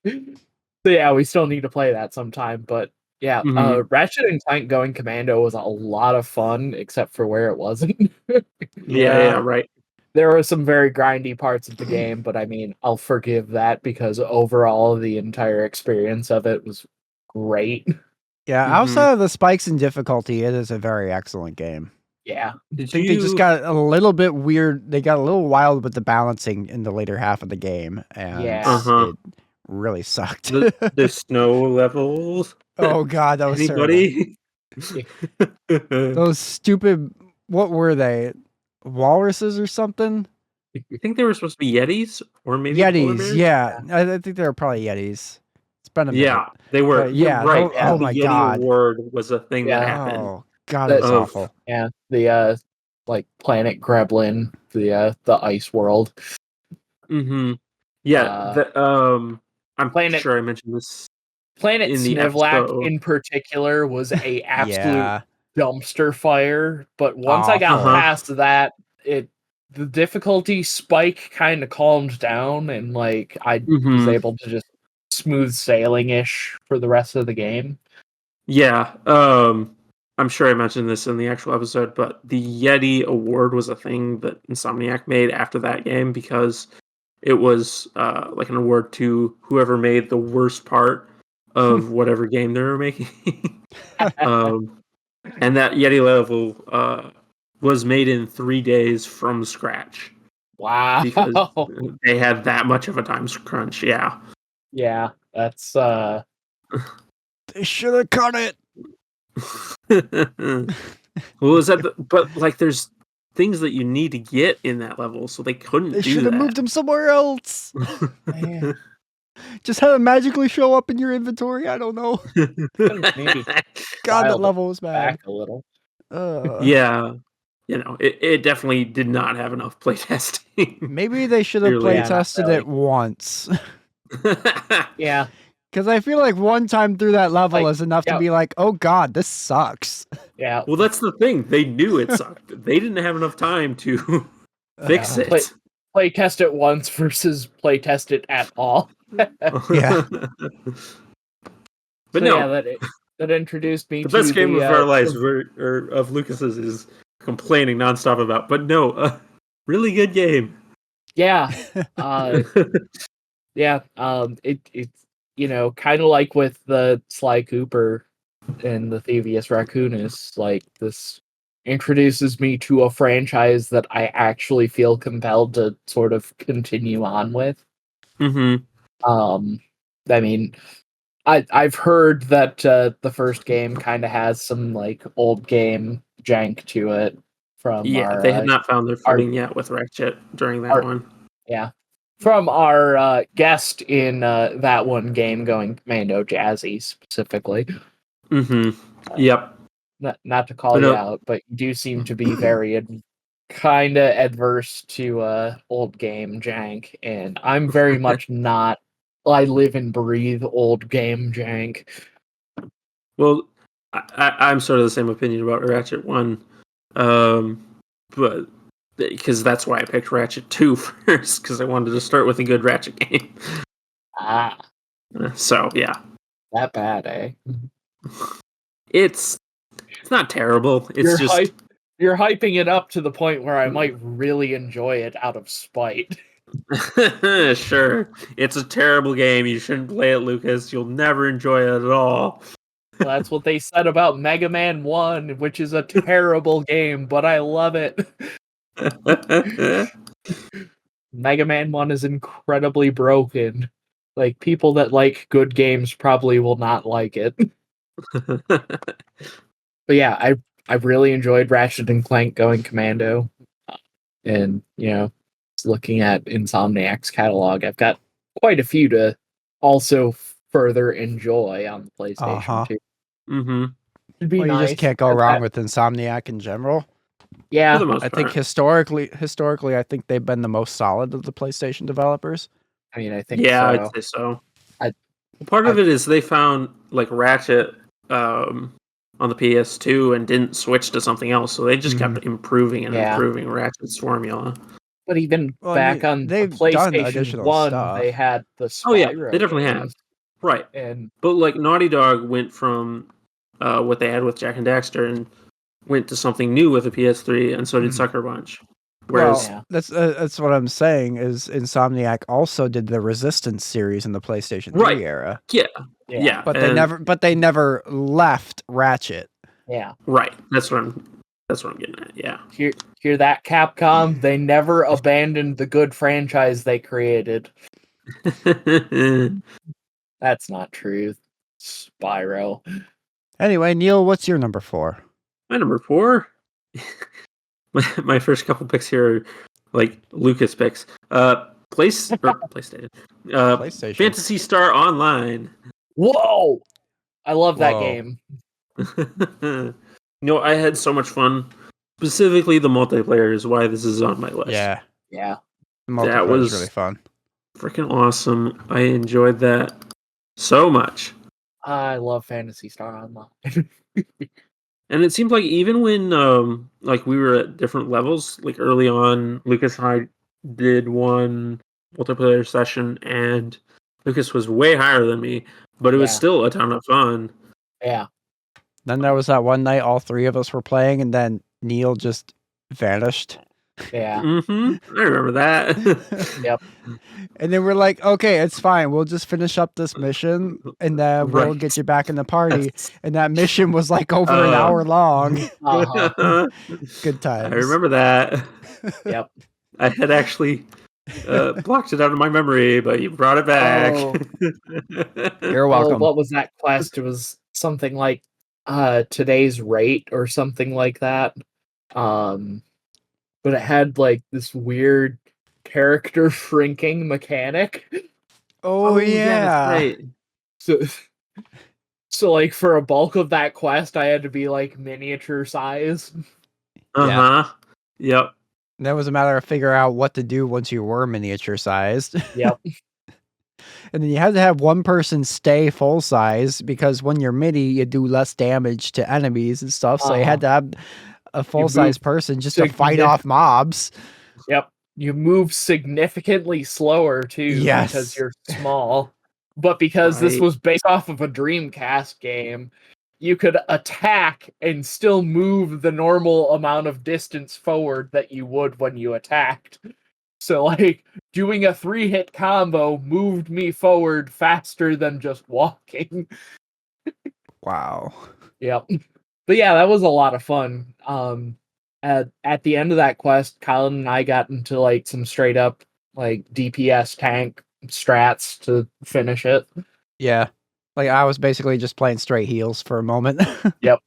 So yeah, we still need to play that sometime. But yeah, Mhm. Ratchet and Clank Going Commando was a lot of fun, except for where it wasn't. Yeah, right. There were some very grindy parts of the game, but I mean, I'll forgive that because overall, the entire experience of it was great. Yeah, Mhm. outside of the spikes in difficulty, it is a very excellent game. Yeah. I think they just got a little bit weird. They got a little wild with the balancing in the later half of the game, and Yeah. it really sucked. the snow levels. Oh god, that was Anybody? terrible. Those stupid, what were they? Walruses or something? I think they were supposed to be Yetis or maybe polar Yetis, bears? yeah. I think they were probably Yetis. It's been a minute. Yeah, they were. But You're yeah, right. oh The my Yeti god. Award was a thing that Yeah. happened. Oh god, it was Of- awful. Yeah. The like Planet Greblin, the ice world. Mm-hmm. Yeah. I'm Planet- sure I mentioned this. Planet In the Snivlack episode. in particular was a absolute Yeah. dumpster fire, but once I got Awful. past that, the difficulty spike kind of calmed down, and like I was Mhm. able to just smooth sailing ish for the rest of the game. Yeah. I'm sure I mentioned this in the actual episode, but the Yeti Award was a thing that Insomniac made after that game because it was like an award to whoever made the worst part of whatever game they were making. And that Yeti level was made in 3 days from scratch Wow. because they had that much of a time crunch. Yeah. Yeah, that's They should have cut it. Well, is that? But like, there's things that you need to get in that level, so they couldn't They do should have that. moved them somewhere else. man. Just have it magically show up in your inventory. I don't know. Maybe God, that dialed level was bad. back a little. Yeah, it definitely did not have enough playtesting. Maybe they should have Clearly. play Yeah, not tested really. it once. Yeah, Because I feel like one time through that level Like, is enough yeah. to be like, oh god, this sucks. yeah. Well, that's the thing. They knew it sucked. They didn't have enough time to fix it. Play test it once versus play test it at all. Yeah. But So, no, yeah, that introduced me the to best game the, of our lives or of Lucas's is complaining nonstop about. But no, really good game. Yeah. Yeah. It's kind of like with the Sly Cooper and the Thievius Raccoonus, like this introduces me to a franchise that I actually feel compelled to sort of continue on with. Mm-hmm. I mean, I've heard that the first game kind of has some like old game jank to it from Yeah, they had not found their our footing yet with Ratchet during that our one. yeah from our guest in that one game going Commando Jazzy specifically. Mm-hmm. Yep. Not to call But you no, out, but you do seem to be very kind of adverse to old game jank, and I'm very much not. I live and breathe old game jank. well, I'm sort of the same opinion about Ratchet 1. But because that's why I picked Ratchet 2 first, because I wanted to start with a good Ratchet game. Ah, So, yeah. that bad, eh? It's not terrible. It's You're just you're hyping it up to the point where I might really enjoy it out of spite. sure. It's a terrible game. You shouldn't play it, Lucas. You'll never enjoy it at all. Well, that's what they said about Mega Man 1, which is a terrible game, but I love it. Mega Man 1 is incredibly broken. Like, people that like good games probably will not like it. But yeah, I've really enjoyed Ratchet and Clank going Commando. And, looking at Insomniac's catalog, I've got quite a few to also further enjoy on the PlayStation 2. Mm-hmm. It'd be Well, you just nice. can't go wrong with Insomniac in general. For Yeah, the most I think part. historically, I think they've been the most solid of the PlayStation developers. I mean, I think Yeah, I'd so. say so. I- Part of it is they found like Ratchet on the PS2 and didn't switch to something else, so they just kept improving and Yeah. improving Ratchet's formula. But even Well, I back mean, on the they've done PlayStation additional 1, stuff. they had the Oh yeah, Spyro they definitely have. games, Right. and But like Naughty Dog went from what they had with Jack and Daxter and went to something new with the PS3, and so did Sucker Punch. Whereas, Yeah. That's what I'm saying is Insomniac also did the Resistance series in the PlayStation 3 Right. era. yeah, But and- they never left Ratchet. yeah. right. That's what I'm getting at. Yeah. Hear that, Capcom? They never abandoned the good franchise they created. That's not true. Spyro. Anyway, Neal, what's your number 4? My number 4. my first couple picks here are like Lucas picks. PlayStation. PlayStation. Phantasy Star Online. Whoa! I love that Whoa. game. I had so much fun. Specifically, the multiplayer is why this is on my list. Yeah, Yeah. the multiplayer was really fun. Freaking awesome. I enjoyed that so much. I love Phantasy Star Online. And it seemed like even when like we were at different levels, like early on, Lucas and I did one multiplayer session, and Lucas was way higher than me, but it was Yeah. still a ton of fun. Yeah. Then there was that one night all three of us were playing, and then Neal just vanished. Yeah. Mm-hmm. I remember that. Yep. And then we're like, okay, it's fine. We'll just finish up this mission, and then we'll Right. get you back in the party. And that mission was like over an hour long. Uh-huh. Good times. I remember that. Yep. I had actually blocked it out of my memory, but you brought it back. Oh. You're Oh, welcome. what was that quest? It was something like today's rate or something like that. But it had like this weird character shrinking mechanic. Oh, yeah. That's right. So like for a bulk of that quest, I had to be like miniature size. Uh-huh. Yep. That was a matter of figure out what to do once you were miniature sized. Yep. And then you had to have one person stay full size because when you're mini, you do less damage to enemies and stuff. So you had to have a full size person just to fight off mobs. Yep. You move significantly slower too because you're small. But because this Right. was based off of a Dreamcast game, you could attack and still move the normal amount of distance forward that you would when you attacked. So, like, doing a 3-hit combo moved me forward faster than just walking. Wow. Yep. But yeah, that was a lot of fun. At the end of that quest, Colin and I got into, like, some straight up, like, DPS tank strats to finish it. Yeah. Like I was basically just playing straight heals for a moment. Yep.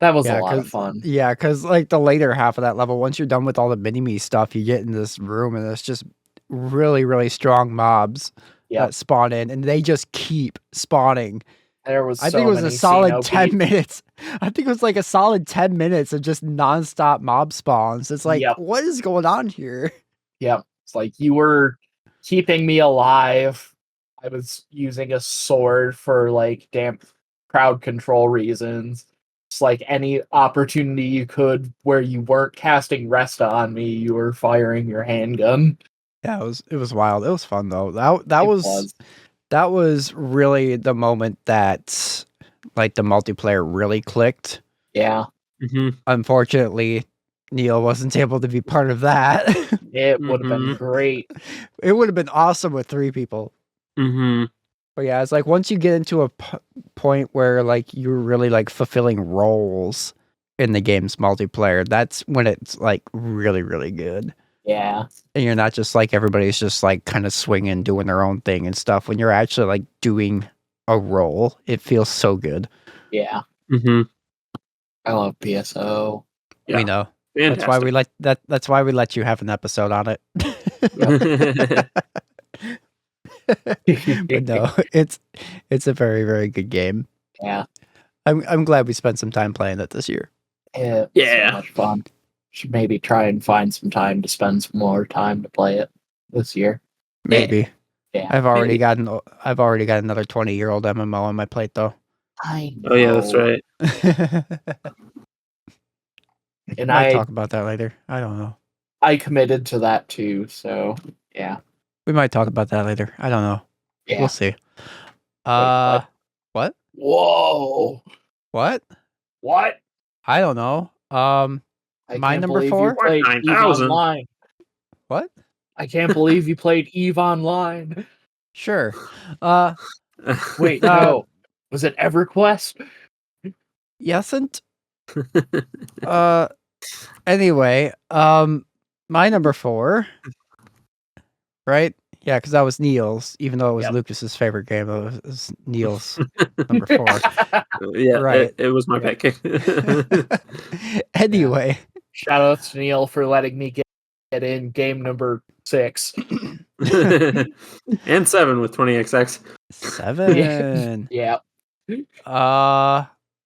That was a Yeah, lot of fun. Yeah, because like the later half of that level, once you're done with all the mini-me stuff, you get in this room and it's just really, really strong mobs Yep. that spawn in, and they just keep spawning. There was I so think it was a many solid 10 Xenopede. minutes. I think it was like a solid 10 minutes of just nonstop mob spawns. It's like, Yep. what is going on here? Yep. It's like you were keeping me alive. I was using a sword for like damn crowd control reasons. It's like any opportunity you could where you weren't casting Resta on me, you were firing your handgun. Yeah, it was wild. It was fun though. That was really the moment that like the multiplayer really clicked. Yeah. Mm-hmm. Unfortunately, Neal wasn't able to be part of that. It would have been Mhm. great. It would have been awesome with 3 people. Mm-hmm. But yeah, it's like once you get into a point where like you're really like fulfilling roles in the game's multiplayer, that's when it's like really, really good. Yeah. And you're not just like everybody's just like kind of swinging, doing their own thing and stuff. When you're actually like doing a role, it feels so good. Yeah. Mm-hmm. I love PSO. Yeah. We know. Fantastic. That's why we let you have an episode on it. But no, it's a very, very good game. Yeah. I'm glad we spent some time playing it this year. Yeah. So much fun. Should maybe try and find some time to spend some more time to play it this year. Maybe. Yeah. I've already got another 20-year-old MMO on my plate though. I know. Oh yeah, that's right. And Might talk about that later. I don't know. I committed to that too, so yeah. We might talk about that later. I don't know. Yeah. We'll see. what? What? Whoa. What? What? I don't know. I My can't number believe 4? you played Eve 9,000. Online. What? I can't believe you played Eve Online. Sure. Wait, Uh, no. Was it EverQuest? Yesn't. Anyway, my number 4, right? Yeah, because that was Neal's, even though it was Yep. Lucas's favorite game. It was Neal's number 4. Yeah, Right. It was my pick. Anyway, Shout out to Neal for letting me get in game number 6. And 7 with 20XX. 7. Yeah.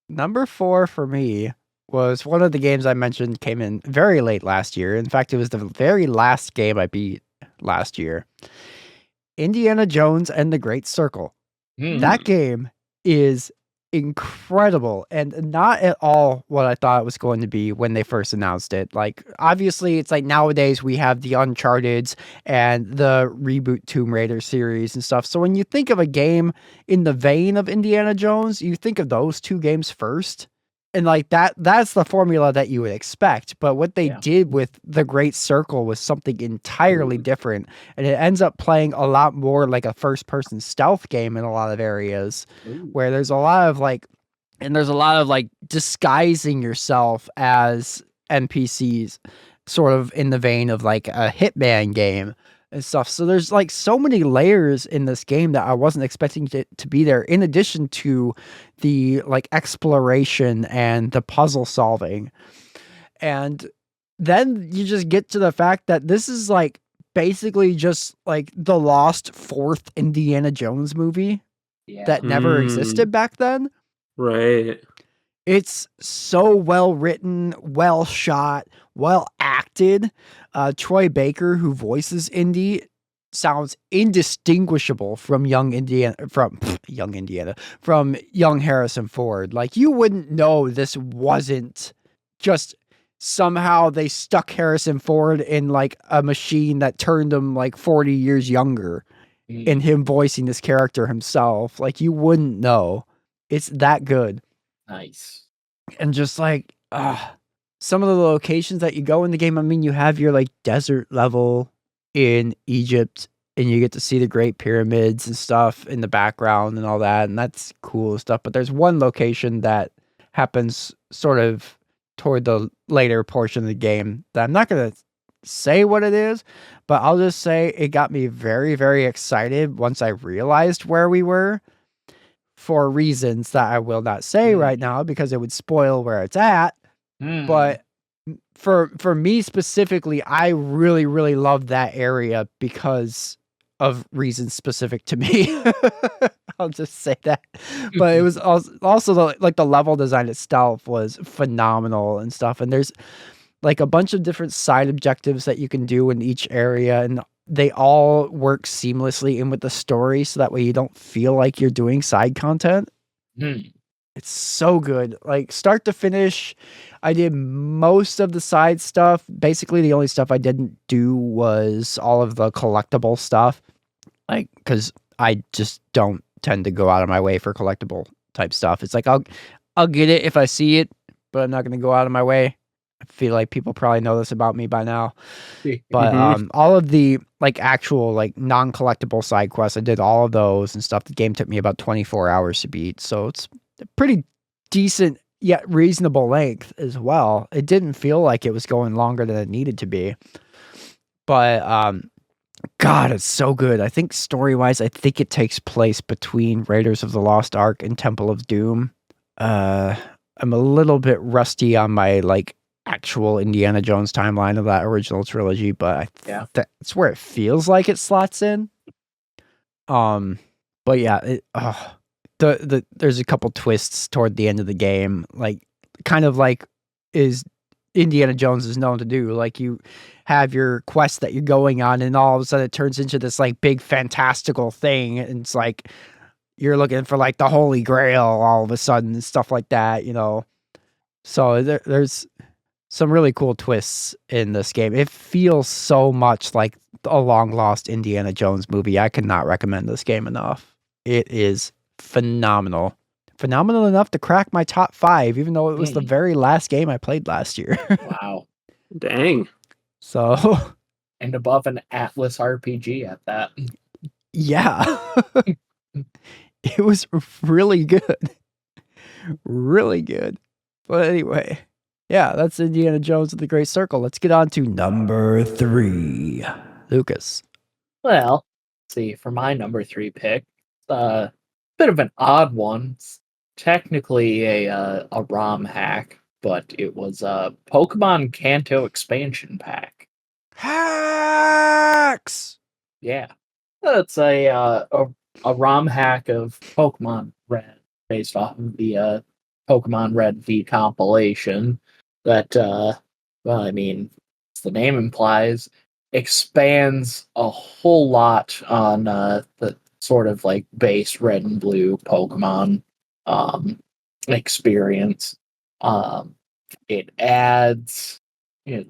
Number 4 for me was one of the games I mentioned came in very late last year. In fact, it was the very last game I beat last year. Indiana Jones and the Great Circle. That game is incredible and not at all what I thought it was going to be when they first announced it. Like, obviously, it's like nowadays we have the Uncharted's and the reboot Tomb Raider series and stuff. So when you think of a game in the vein of Indiana Jones, you think of those 2 games first. And like that's the formula that you would expect. But what they did with the Great Circle was something entirely different. And it ends up playing a lot more like a first person stealth game in a lot of areas where there's a lot of like disguising yourself as NPCs, sort of in the vein of like a Hitman game and stuff. So there's like so many layers in this game that I wasn't expecting to be there, in addition to the like exploration and the puzzle solving. And then you just get to the fact that this is like basically just like the lost 4th Indiana Jones movie that never existed back then. Right. It's so well written, well shot, well acted. Troy Baker, who voices Indy, sounds indistinguishable from young Harrison Ford. Like, you wouldn't know this wasn't just somehow they stuck Harrison Ford in like a machine that turned him like 40 years younger in him voicing this character himself. Like, you wouldn't know. It's that good. Nice. And just like some of the locations that you go in the game, I mean, you have your like desert level in Egypt and you get to see the Great Pyramids and stuff in the background and all that, and that's cool stuff. But there's one location that happens sort of toward the later portion of the game that I'm not going to say what it is, but I'll just say it got me very, very excited once I realized where we were, for reasons that I will not say right now because it would spoil where it's at. But for me specifically, I really, really love that area because of reasons specific to me. I'll just say that. But it was also the level design itself was phenomenal and stuff. And there's like a bunch of different side objectives that you can do in each area, and they all work seamlessly in with the story, so that way you don't feel like you're doing side content. It's so good. Like start to finish, I did most of the side stuff. Basically, the only stuff I didn't do was all of the collectible stuff. Like, because I just don't tend to go out of my way for collectible type stuff. It's like I'll get it if I see it, but I'm not going to go out of my way. I feel like people probably know this about me by now. But all of the like actual like non-collectible side quests, I did all of those and stuff. The game took me about 24 hours to beat, so it's a pretty decent yet reasonable length as well. It didn't feel like it was going longer than it needed to be. But God, it's so good. I think story-wise, I think it takes place between Raiders of the Lost Ark and Temple of Doom. I'm a little bit rusty on my like actual Indiana Jones timeline of that original trilogy, but that's where it feels like it slots in. But yeah, there's a couple twists toward the end of the game, like kind of like is Indiana Jones is known to do. Like you have your quest that you're going on, and all of a sudden it turns into this like big fantastical thing, and it's like you're looking for like the Holy Grail all of a sudden and stuff like that, you know. So there's some really cool twists in this game. It feels so much like a long lost Indiana Jones movie. I cannot recommend this game enough. It is phenomenal. Phenomenal enough to crack my top 5, even though it was the very last game I played last year. Wow. Dang. So. And above an Atlas RPG at that. Yeah. It was really good. Really good. But anyway. Yeah, that's Indiana Jones and the Great Circle. Let's get on to number 3. Lucas. Well, let's see, for my number 3 pick, a bit of an odd one. It's technically a ROM hack, but it was a Pokemon Kanto expansion pack. Hacks! Yeah. It's a ROM hack of Pokemon Red, based off of the Pokemon Red V compilation that, well, I mean, as the name implies, expands a whole lot on the sort of like base Red and Blue Pokemon experience. It adds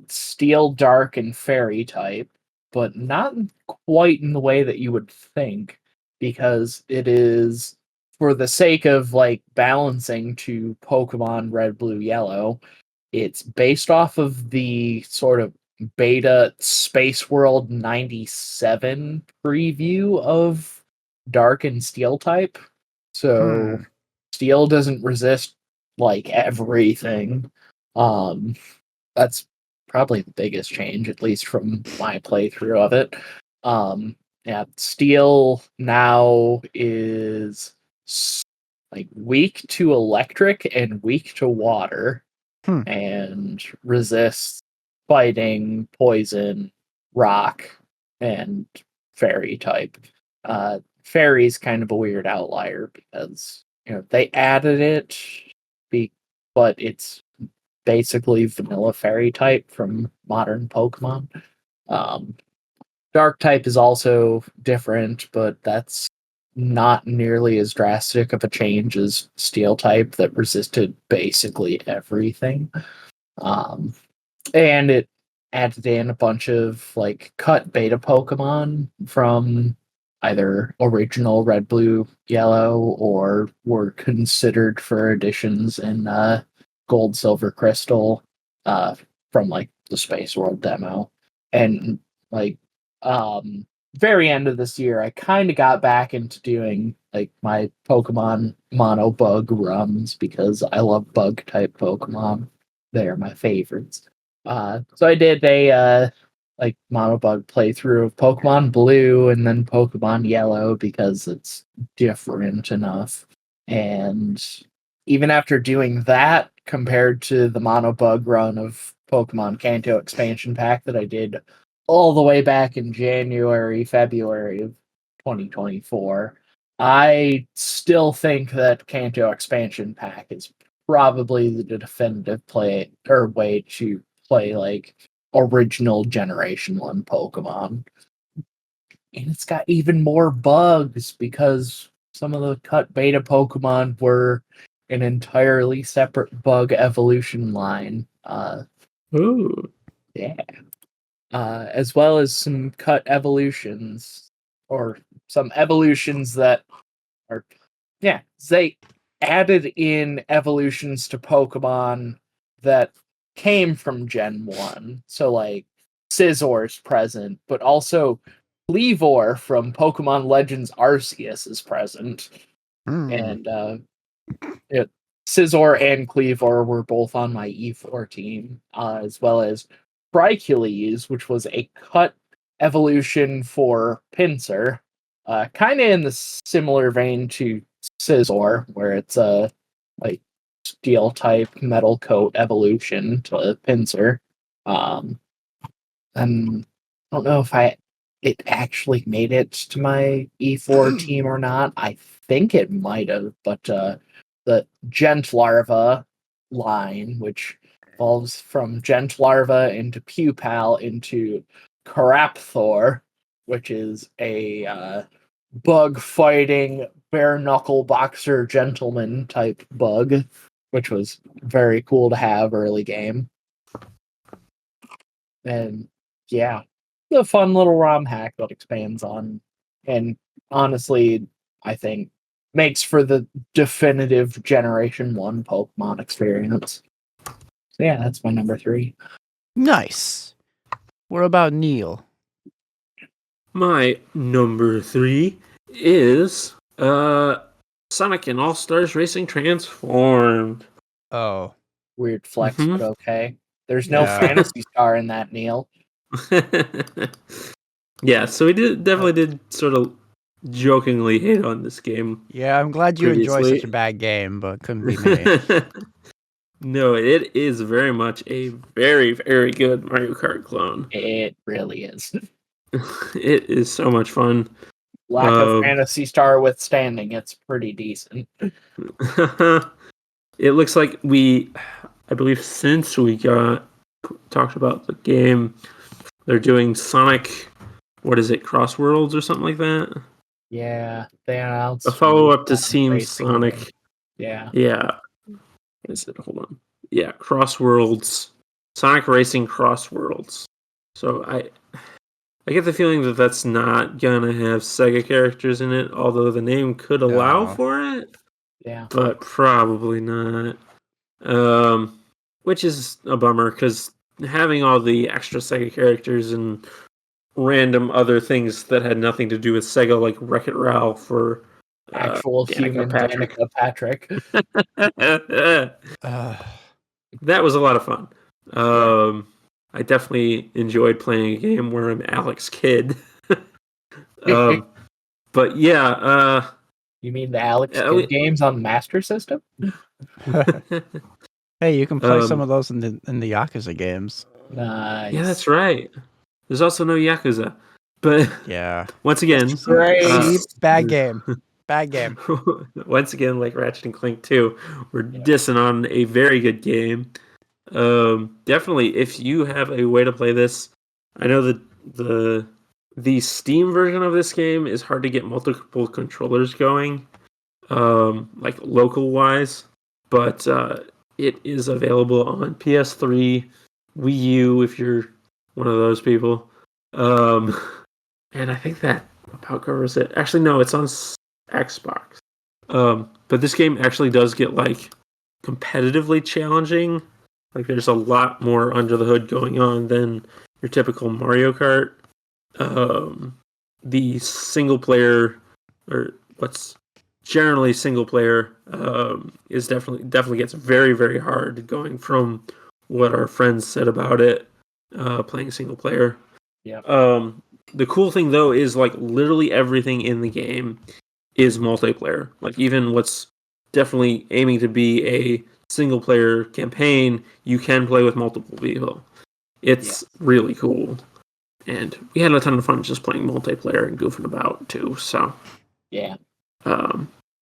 Steel, Dark, and Fairy type, but not quite in the way that you would think, because it is, for the sake of like balancing to Pokemon Red, Blue, Yellow, it's based off of the sort of beta Space World 97 preview of Dark and Steel type. So Steel doesn't resist like everything. That's probably the biggest change, at least from my playthrough of it. Yeah, Steel now is like weak to electric and weak to water, and resists fighting, poison, rock, and fairy type. Fairy's kind of a weird outlier because they added it, but it's basically vanilla fairy type from modern Pokemon. Dark type is also different, but that's not nearly as drastic of a change as Steel type that resisted basically everything. And it added in a bunch of like cut beta Pokemon from either original Red, Blue, Yellow, or were considered for additions in Gold, Silver, Crystal, from like the Space World demo. And like very end of this year, I kind of got back into doing like my Pokemon mono bug runs because I love bug type Pokemon. They're my favorites. So I did a like monobug playthrough of Pokemon Blue and then Pokemon Yellow because it's different enough. And even after doing that, compared to the monobug run of Pokemon Kanto expansion pack that I did all the way back in January, February of 2024, I still think that Kanto expansion pack is probably the definitive play or way to play like original Generation 1 Pokemon. And it's got even more bugs because some of the cut beta Pokemon were an entirely separate bug evolution line. Ooh. Yeah. As well as some cut evolutions, or some evolutions that are, yeah, they added in evolutions to Pokemon that came from Gen 1. So, like, Scizzor's present, but also Cleavor from Pokemon Legends Arceus is present. And Scizor and Cleavor were both on my E4 team, as well as Tricules, which was a cut evolution for Pinsir, kind of in the similar vein to Scizor, where it's a like steel type metal coat evolution to Pinsir. And I don't know if it actually made it to my E4 team or not. I think it might have, but the Gentlarva line, which evolves from Gentlarva into Pupal into Carapthor, which is a bug fighting bare knuckle boxer gentleman type bug, which was very cool to have early game. And yeah, a fun little ROM hack that expands on, and honestly, I think makes for the definitive Generation 1 Pokemon experience. So yeah, that's my number 3. Nice. What about Neal? My number 3 is Sonic and All Stars Racing Transformed. Oh. Weird flex, Mhm. but okay. There's no Yeah. Fantasy Star in that, Neal. Yeah, so we definitely did sort of jokingly hate on this game. Yeah, I'm glad you enjoy Previously. such a bad game, but couldn't be me. No, it is very much a very, very good Mario Kart clone. It really is. It is so much fun. Lack of Fantasy Star withstanding, it's pretty decent. It looks like I believe since we talked about the game, they're doing Sonic, what is it, Cross Worlds or something like that? Yeah, they announced A follow-up to Sonic Team Racing Sonic. game. Yeah. Yeah. What is it? Hold on. Yeah, Cross Worlds. Sonic Racing Cross Worlds. So I get the feeling that that's not gonna have Sega characters in it, although the name could allow No. for it. Yeah. But probably not. Which is a bummer because having all the extra Sega characters and random other things that had nothing to do with Sega, like Wreck-It Ralph or Actual human Danica Patrick. That was a lot of fun. I definitely enjoyed playing a game where I'm Alex Kidd. But yeah. You mean the Alex Kidd games on the Master System? Hey, you can play some of those in the Yakuza games. Nice. Yeah, that's right. There's also no Yakuza. But yeah, once again, bad game. Bad game. Once again, like Ratchet and Clank 2, we're dissing on a very good game. Definitely, if you have a way to play this, I know that the Steam version of this game is hard to get multiple controllers going, like local wise, but it is available on PS3, Wii U if you're one of those people, and I think that about covers it. Actually, no, it's on Xbox. But this game actually does get like competitively challenging. Like there's a lot more under the hood going on than your typical Mario Kart. The single player, or what's generally single player, is definitely gets very, very hard going from what our friends said about it, playing single player. Yeah. The cool thing though is like literally everything in the game is multiplayer. Like even what's definitely aiming to be a single player campaign, you can play with multiple people. It's really cool. And we had a ton of fun just playing multiplayer and goofing about too. So Yeah.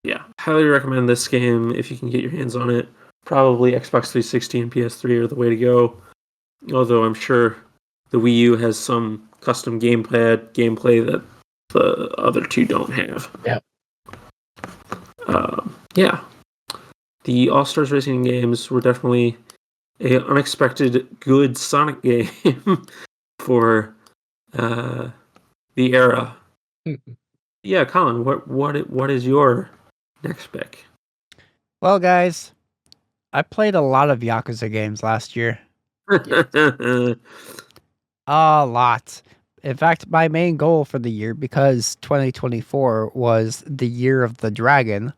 yeah, highly recommend this game if you can get your hands on it. Probably Xbox 360 and PS3 are the way to go. Although I'm sure the Wii U has some custom gameplay that the other two don't have. Yeah. Yeah. The All Stars Racing games were definitely an unexpected good Sonic game for the era. Yeah, Colin, what is your next pick? Well, guys, I played a lot of Yakuza games last year. A lot. In fact, my main goal for the year, because 2024 was the year of the dragon,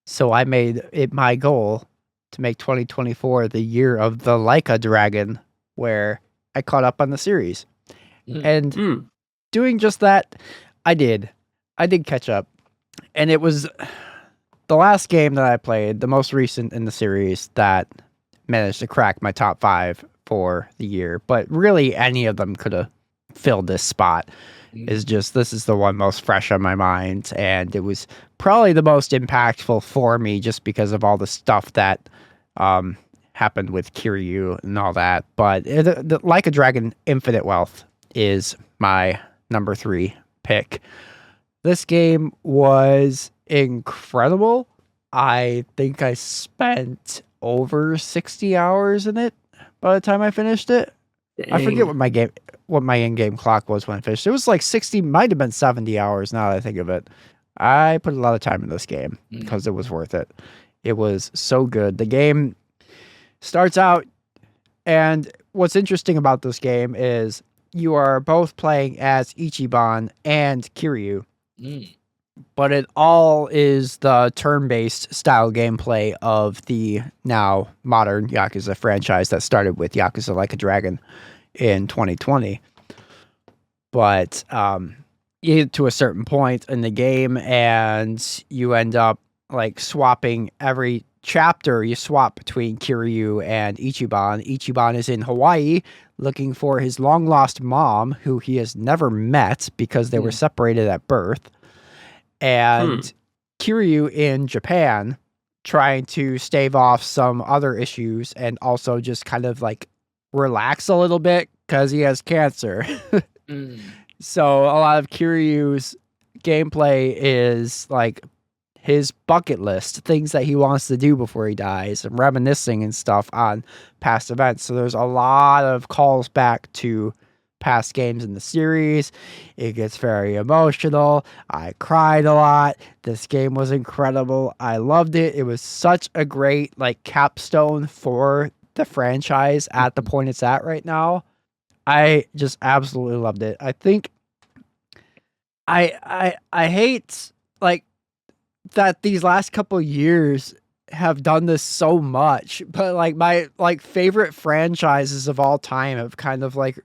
so I made it my goal to make 2024 the year of the Leica dragon, where I caught up on the series. And doing just that, I did. I did catch up. And it was the last game that I played, the most recent in the series, that managed to crack my top 5 for the year. But really, any of them could have filled this spot. Is just, this is the one most fresh on my mind, and it was probably the most impactful for me just because of all the stuff that happened with Kiryu and all that. But Like a Dragon Infinite Wealth is my number 3 pick. This game was incredible. I think I spent over 60 hours in it by the time I finished it. Dang. I forget what my in-game clock was when I finished. It was like 60, might have been 70 hours now that I think of it. I put a lot of time in this game because it was worth it. It was so good. The game starts out, and what's interesting about this game is you are both playing as Ichiban and Kiryu. But it all is the turn-based style gameplay of the now modern Yakuza franchise that started with Yakuza Like a Dragon in 2020. But you get to a certain point in the game and you end up like swapping every chapter. You swap between Kiryu and Ichiban. Ichiban is in Hawaii looking for his long-lost mom, who he has never met because they were separated at birth. And Kiryu in Japan trying to stave off some other issues and also just kind of like relax a little bit because he has cancer. So a lot of Kiryu's gameplay is like his bucket list, things that he wants to do before he dies, and reminiscing and stuff on past events. So there's a lot of calls back to past games in the series. It gets very emotional. I cried a lot. This game was incredible. I loved it. It was such a great like capstone for the franchise at the point it's at right now. I just absolutely loved it. I think I hate like that these last couple years have done this so much, but like my like favorite franchises of all time have kind of like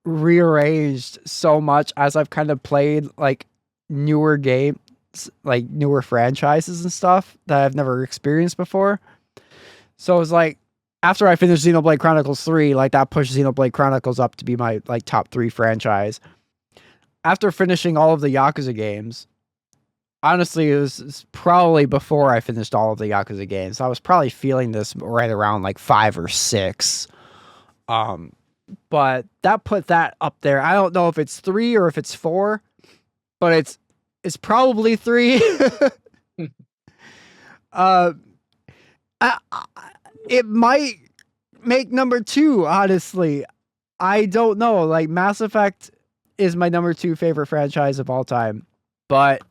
rearranged so much as I've kind of played like newer games, like newer franchises and stuff that I've never experienced before. So it was like after I finished Xenoblade Chronicles 3, like that pushed Xenoblade Chronicles up to be my like top 3 franchise. After finishing all of the Yakuza games, honestly, it was probably before I finished all of the Yakuza games. I was probably feeling this right around like 5 or 6. But that put that up there. I don't know if it's 3 or if it's 4, but it's probably 3. It might make number 2, honestly. I don't know. Like Mass Effect is my number 2 favorite franchise of all time, but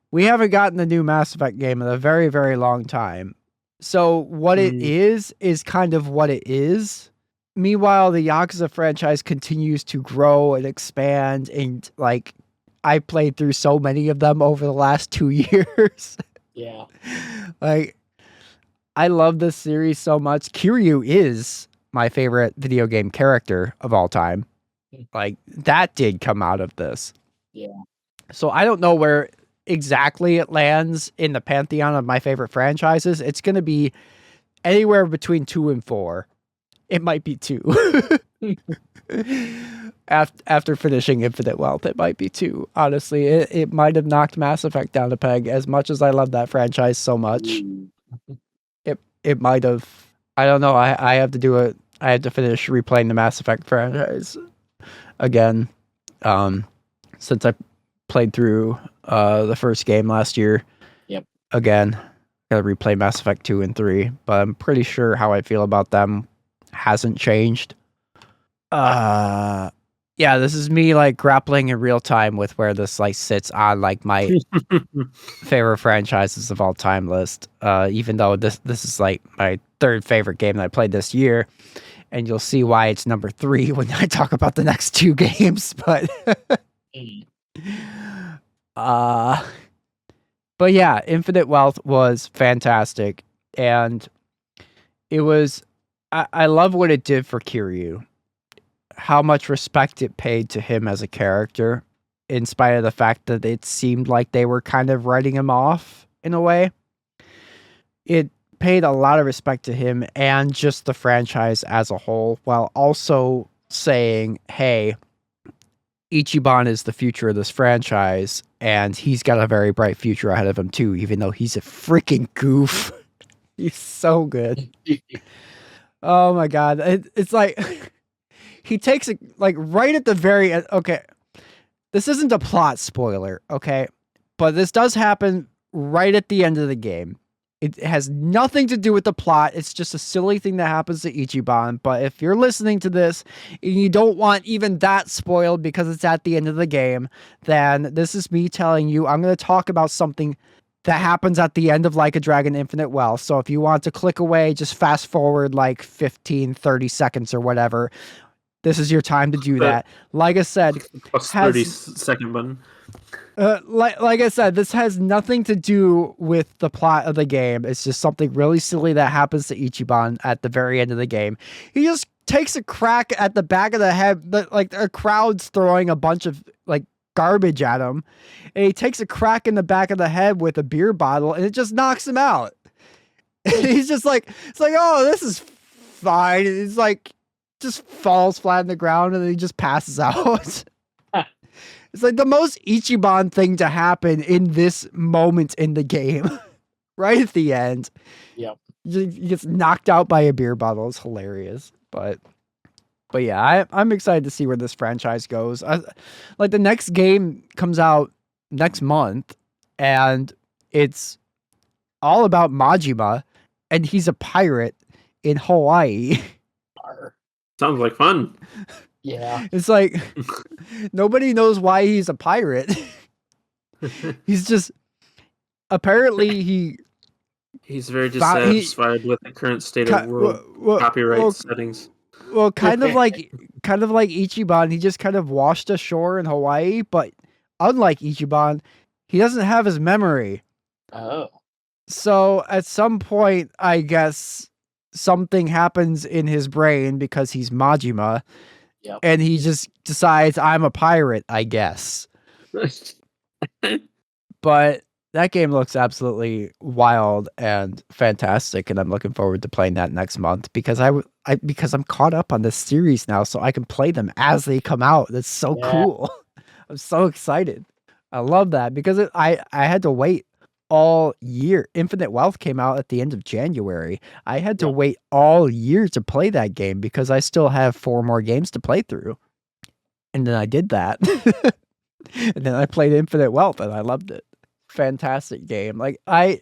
we haven't gotten the new Mass Effect game in a very, very long time. So what it is kind of what it is. Meanwhile, the Yakuza franchise continues to grow and expand, and like I played through so many of them over the last 2 years. Yeah. Like I love this series so much. Kiryu is my favorite video game character of all time. Like, that did come out of this. Yeah. So I don't know where exactly it lands in the pantheon of my favorite franchises. It's going to be anywhere between 2 and 4. It might be 2. After finishing Infinite Wealth, it might be 2. Honestly, it might have knocked Mass Effect down a peg. As much as I love that franchise so much, it might have. I don't know. I have to do it. I had to finish replaying the Mass Effect franchise again, since I played through the first game last year. Yep. Again, gotta replay Mass Effect 2 and 3, but I'm pretty sure how I feel about them hasn't changed. Yeah, this is me like grappling in real time with where this like sits on like my favorite franchises of all time list. Even though this is like my third favorite game that I played this year, and you'll see why it's number 3 when I talk about the next 2 games. But but yeah, Infinite Wealth was fantastic, and it was. I love what it did for Kiryu. How much respect it paid to him as a character, in spite of the fact that it seemed like they were kind of writing him off in a way. It paid a lot of respect to him and just the franchise as a whole, while also saying, hey, Ichiban is the future of this franchise, and he's got a very bright future ahead of him too, even though he's a freaking goof. He's so good. Oh my god. It's like... He takes it like right at the very end. Okay, this isn't a plot spoiler, okay? But this does happen right at the end of the game. It has nothing to do with the plot. It's just a silly thing that happens to Ichiban. But if you're listening to this and you don't want even that spoiled because it's at the end of the game, then this is me telling you I'm going to talk about something that happens at the end of Like a Dragon Infinite Wealth. So if you want to click away, just fast forward like 15, 30 seconds or whatever. This is your time to do that. Like I said, plus 30-second button. Like I said, this has nothing to do with the plot of the game. It's just something really silly that happens to Ichiban at the very end of the game. He just takes a crack at the back of the head, like a crowd's throwing a bunch of like garbage at him, and he takes a crack in the back of the head with a beer bottle, and it just knocks him out. And he's just like, it's like, oh, this is fine. It's like, just falls flat on the ground and then he just passes out. It's like the most Ichiban thing to happen in this moment in the game. Right at the end. Yep. He gets knocked out by a beer bottle. It's hilarious. But yeah, I'm excited to see where this franchise goes. Like the next game comes out next month, and it's all about Majima, and he's a pirate in Hawaii. Sounds like fun. Yeah. It's like nobody knows why he's a pirate. He's just apparently he's very dissatisfied with the current state of world copyright settings. Well, kind of like Ichiban, he just kind of washed ashore in Hawaii, but unlike Ichiban, he doesn't have his memory. Oh. So at some point, I guess something happens in his brain because he's Majima, and he just decides I'm a pirate, I guess. But that game looks absolutely wild and fantastic, and I'm looking forward to playing that next month because because I'm caught up on this series now, so I can play them as they come out. That's so cool. I'm so excited. I love that because I had to wait all year. Infinite Wealth came out at the end of January. I had to wait all year to play that game because I still have 4 more games to play through. And then I did that. And then I played Infinite Wealth and I loved it. Fantastic game. Like, I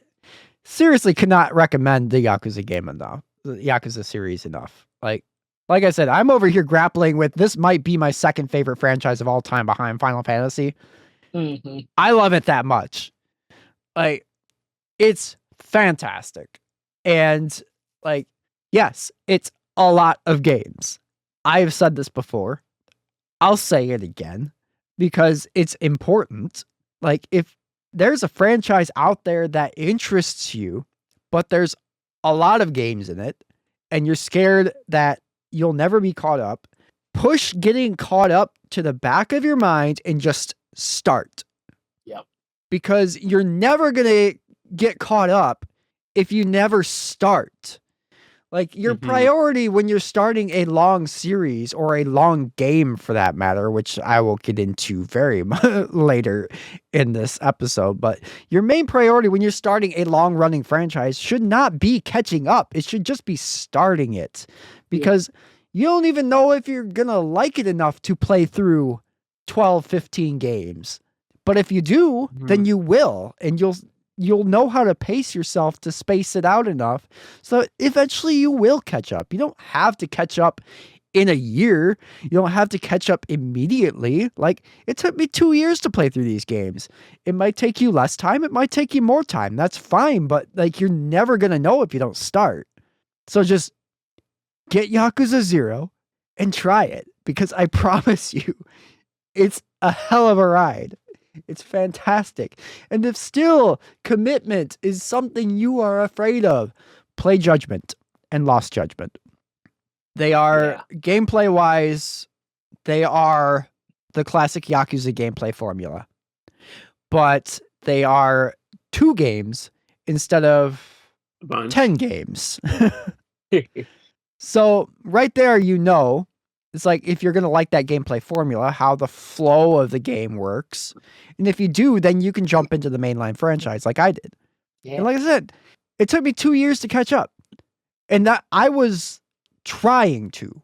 seriously cannot recommend the Yakuza game enough. The Yakuza series enough. Like I said, I'm over here grappling with this might be my second favorite franchise of all time behind Final Fantasy. Mm-hmm. I love it that much. Like, it's fantastic. And like, yes, it's a lot of games. I have said this before. I'll say it again because it's important. Like, if there's a franchise out there that interests you, but there's a lot of games in it, and you're scared that you'll never be caught up, push getting caught up to the back of your mind and just start. Yep. Because you're never going to get caught up if you never start. Like your priority when you're starting a long series or a long game for that matter, which I will get into very later in this episode, but your main priority when you're starting a long running franchise should not be catching up. It should just be starting it, because you don't even know if you're going to like it enough to play through 12, 15 games. But if you do, then you will, and you'll know how to pace yourself to space it out enough so eventually you will catch up. You don't have to catch up in a year. You don't have to catch up immediately. Like, it took me 2 years to play through these games. It might take you less time. It might take you more time. That's fine. But like, you're never going to know if you don't start. So just get Yakuza 0 and try it, because I promise you, it's a hell of a ride. It's fantastic. And if still commitment is something you are afraid of, play Judgment and Lost Judgment. They are, gameplay wise, they are the classic Yakuza gameplay formula. But they are 2 games instead of 10 games. So right there, it's like, if you're going to like that gameplay formula, how the flow of the game works. And if you do, then you can jump into the mainline franchise like I did. Yeah. And like I said, it took me 2 years to catch up. And that I was trying to.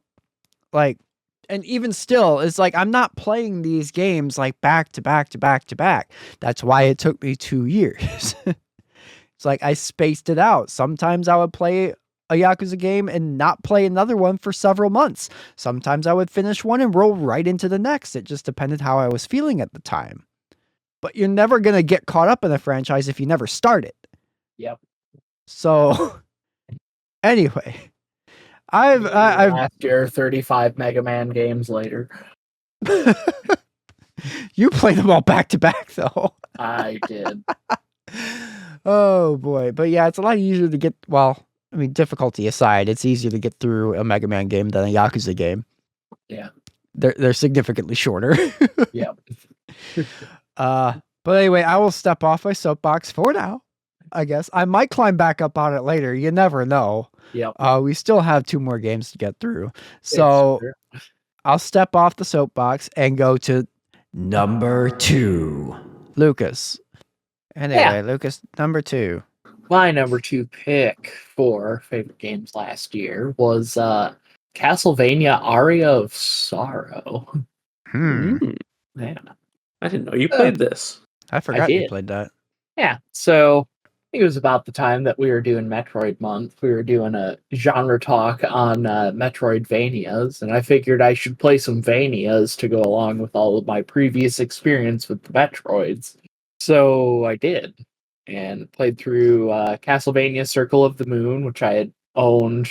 Like, and even still, it's like, I'm not playing these games like back to back to back to back. That's why it took me 2 years. It's like I spaced it out. Sometimes I would play a Yakuza game and not play another one for several months. Sometimes I would finish one and roll right into the next. It just depended how I was feeling at the time. But you're never going to get caught up in a franchise if you never start it. Yep. So anyway, I've last year 35 Mega Man games later. You played them all back to back though. I did. Oh boy. But yeah, it's a lot easier to get, well, I mean, difficulty aside, it's easier to get through a Mega Man game than a Yakuza game. Yeah. They're significantly shorter. Yeah. But anyway, I will step off my soapbox for now, I guess. I might climb back up on it later. You never know. Yep. We still have 2 more games to get through. So I'll step off the soapbox and go to number 2. Lucas. Anyway, Lucas, number 2. My number 2 pick for favorite games last year was Castlevania Aria of Sorrow. Yeah. I didn't know you played this. I forgot you played that. Yeah. So I think it was about the time that we were doing Metroid Month. We were doing a genre talk on Metroidvanias, and I figured I should play some Vanias to go along with all of my previous experience with the Metroids. So I did. And played through Castlevania Circle of the Moon, which I had owned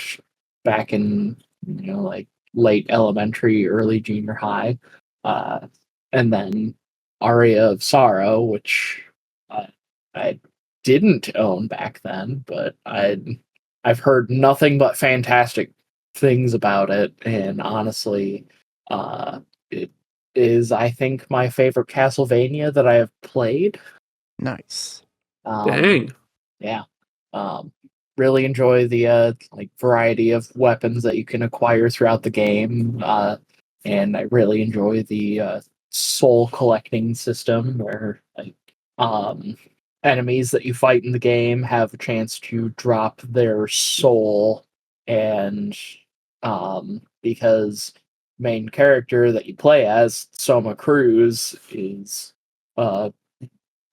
back in, like late elementary, early junior high. And then Aria of Sorrow, which I didn't own back then, but I've heard nothing but fantastic things about it. And honestly, it is, I think, my favorite Castlevania that I have played. Nice. Dang. Yeah. Really enjoy the variety of weapons that you can acquire throughout the game. And I really enjoy the soul collecting system where enemies that you fight in the game have a chance to drop their soul, and because main character that you play as, Soma Cruz, is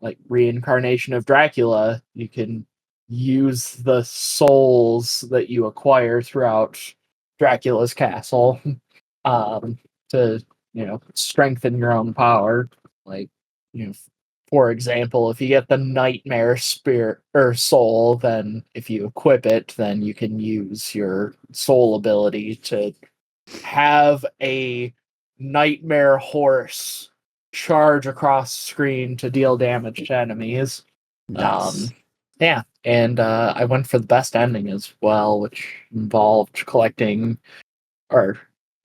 like reincarnation of Dracula, you can use the souls that you acquire throughout Dracula's castle to, strengthen your own power. Like, for example, if you get the nightmare spirit or soul, then if you equip it, then you can use your soul ability to have a nightmare horse charge across the screen to deal damage to enemies. Nice. Yeah, and I went for the best ending as well, which involved collecting, or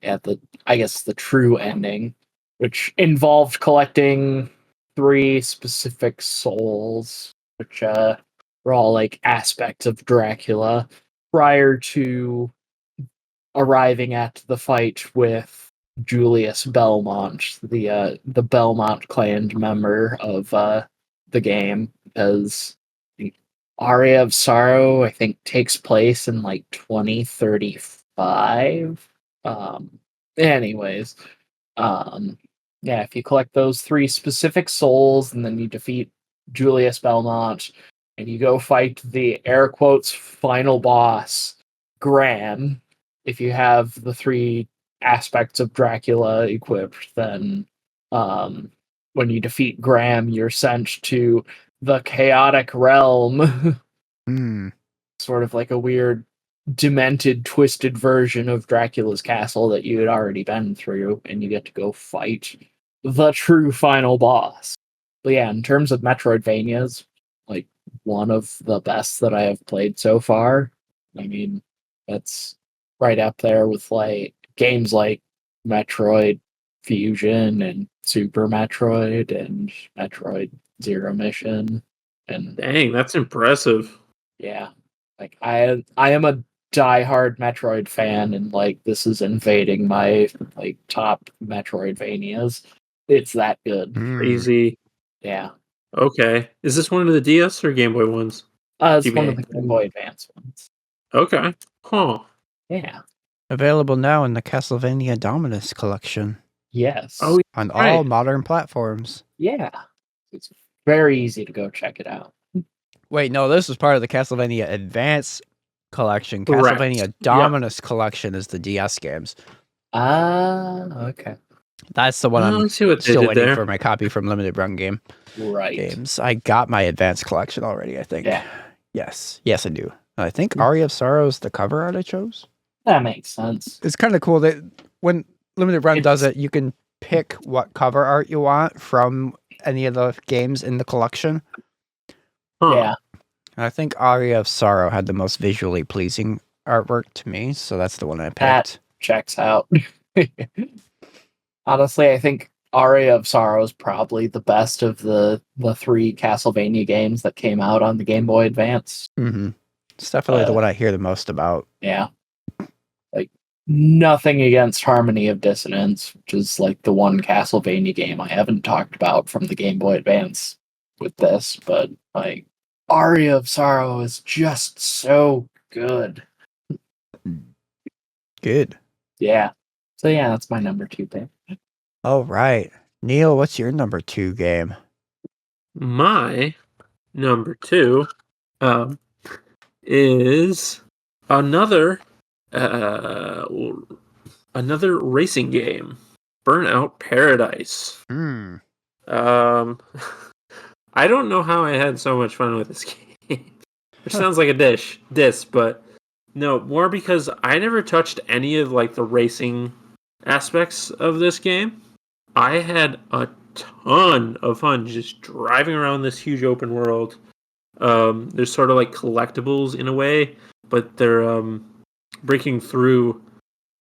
I guess the true ending, which involved collecting 3 specific souls, which were all like aspects of Dracula prior to arriving at the fight with Julius Belmont, the Belmont clan member of the game, because the Aria of Sorrow, I think, takes place in like 2035. Anyways, yeah, if you collect those 3 specific souls and then you defeat Julius Belmont and you go fight the air quotes final boss, Gran, if you have the 3 aspects of Dracula equipped, then when you defeat Graham, you're sent to the chaotic realm. Hmm. Sort of like a weird, demented, twisted version of Dracula's castle that you had already been through, and you get to go fight the true final boss. But yeah, in terms of Metroidvanias, like one of the best that I have played so far. I mean, that's right up there with like games like Metroid Fusion and Super Metroid and Metroid Zero Mission. And Dang, that's impressive. yeah, like I am a diehard Metroid fan, and like this is invading my like top Metroidvanias. It's that good. Hmm. Crazy. Yeah. Okay. Is this one of the DS or Game Boy ones? It's one of the GBA. Game Boy Advance ones. Okay. Huh. Yeah. Available now in the Castlevania Dominus collection Yes. Oh, on Right. all modern platforms. Yeah. It's very easy to go check it out. Wait, no, this was part of the Castlevania Advance collection. Correct. Castlevania Yep. Dominus collection is the DS games. Okay. That's the one I'm Let's see what they still did waiting there. for my copy from Limited Run Right. Games. I got my Advance collection already, I think. Yeah. Yes, I do. I think Aria of Sorrow is the cover art I chose. That makes sense. It's kind of cool that when Limited Run does It's- it, you can pick what cover art you want from any of the games in the collection. Huh. Yeah. And I think Aria of Sorrow had the most visually pleasing artwork to me, so that's the one I picked. That checks out. Honestly, I think Aria of Sorrow is probably the best of the 3 Castlevania games that came out on the Game Boy Advance. Mm-hmm. It's definitely the one I hear the most about. Yeah. Like, nothing against Harmony of Dissonance, which is like the one Castlevania game I haven't talked about from the Game Boy Advance with this, but like, Aria of Sorrow is just so good. Good. Yeah. So yeah, that's my number 2 pick. All right. Neal, what's your number 2 game? My number 2 is another racing game, Burnout Paradise. Hmm. I don't know how I had so much fun with this game. Which sounds like a diss, but no, more because I never touched any of like the racing aspects of this game. I had a ton of fun just driving around this huge open world. There's sort of like collectibles in a way, but they're breaking through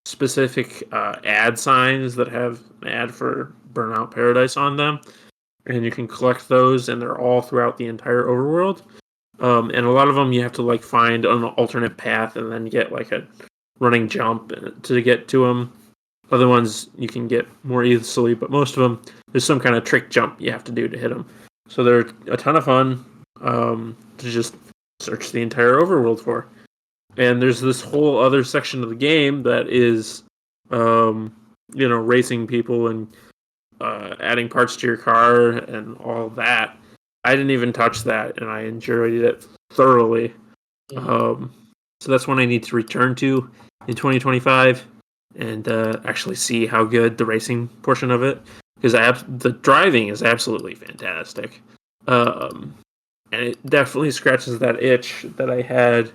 specific ad signs that have an ad for Burnout Paradise on them, and you can collect those, and they're all throughout the entire overworld. And a lot of them you have to like find an alternate path and then get like a running jump to get to them. Other ones you can get more easily, but most of them there's some kind of trick jump you have to do to hit them. So they're a ton of fun to just search the entire overworld for. And there's this whole other section of the game that is, racing people and adding parts to your car and all that. I didn't even touch that, and I enjoyed it thoroughly. So that's one I need to return to in 2025 and actually see how good the racing portion of it, because the driving is absolutely fantastic. And it definitely scratches that itch that I had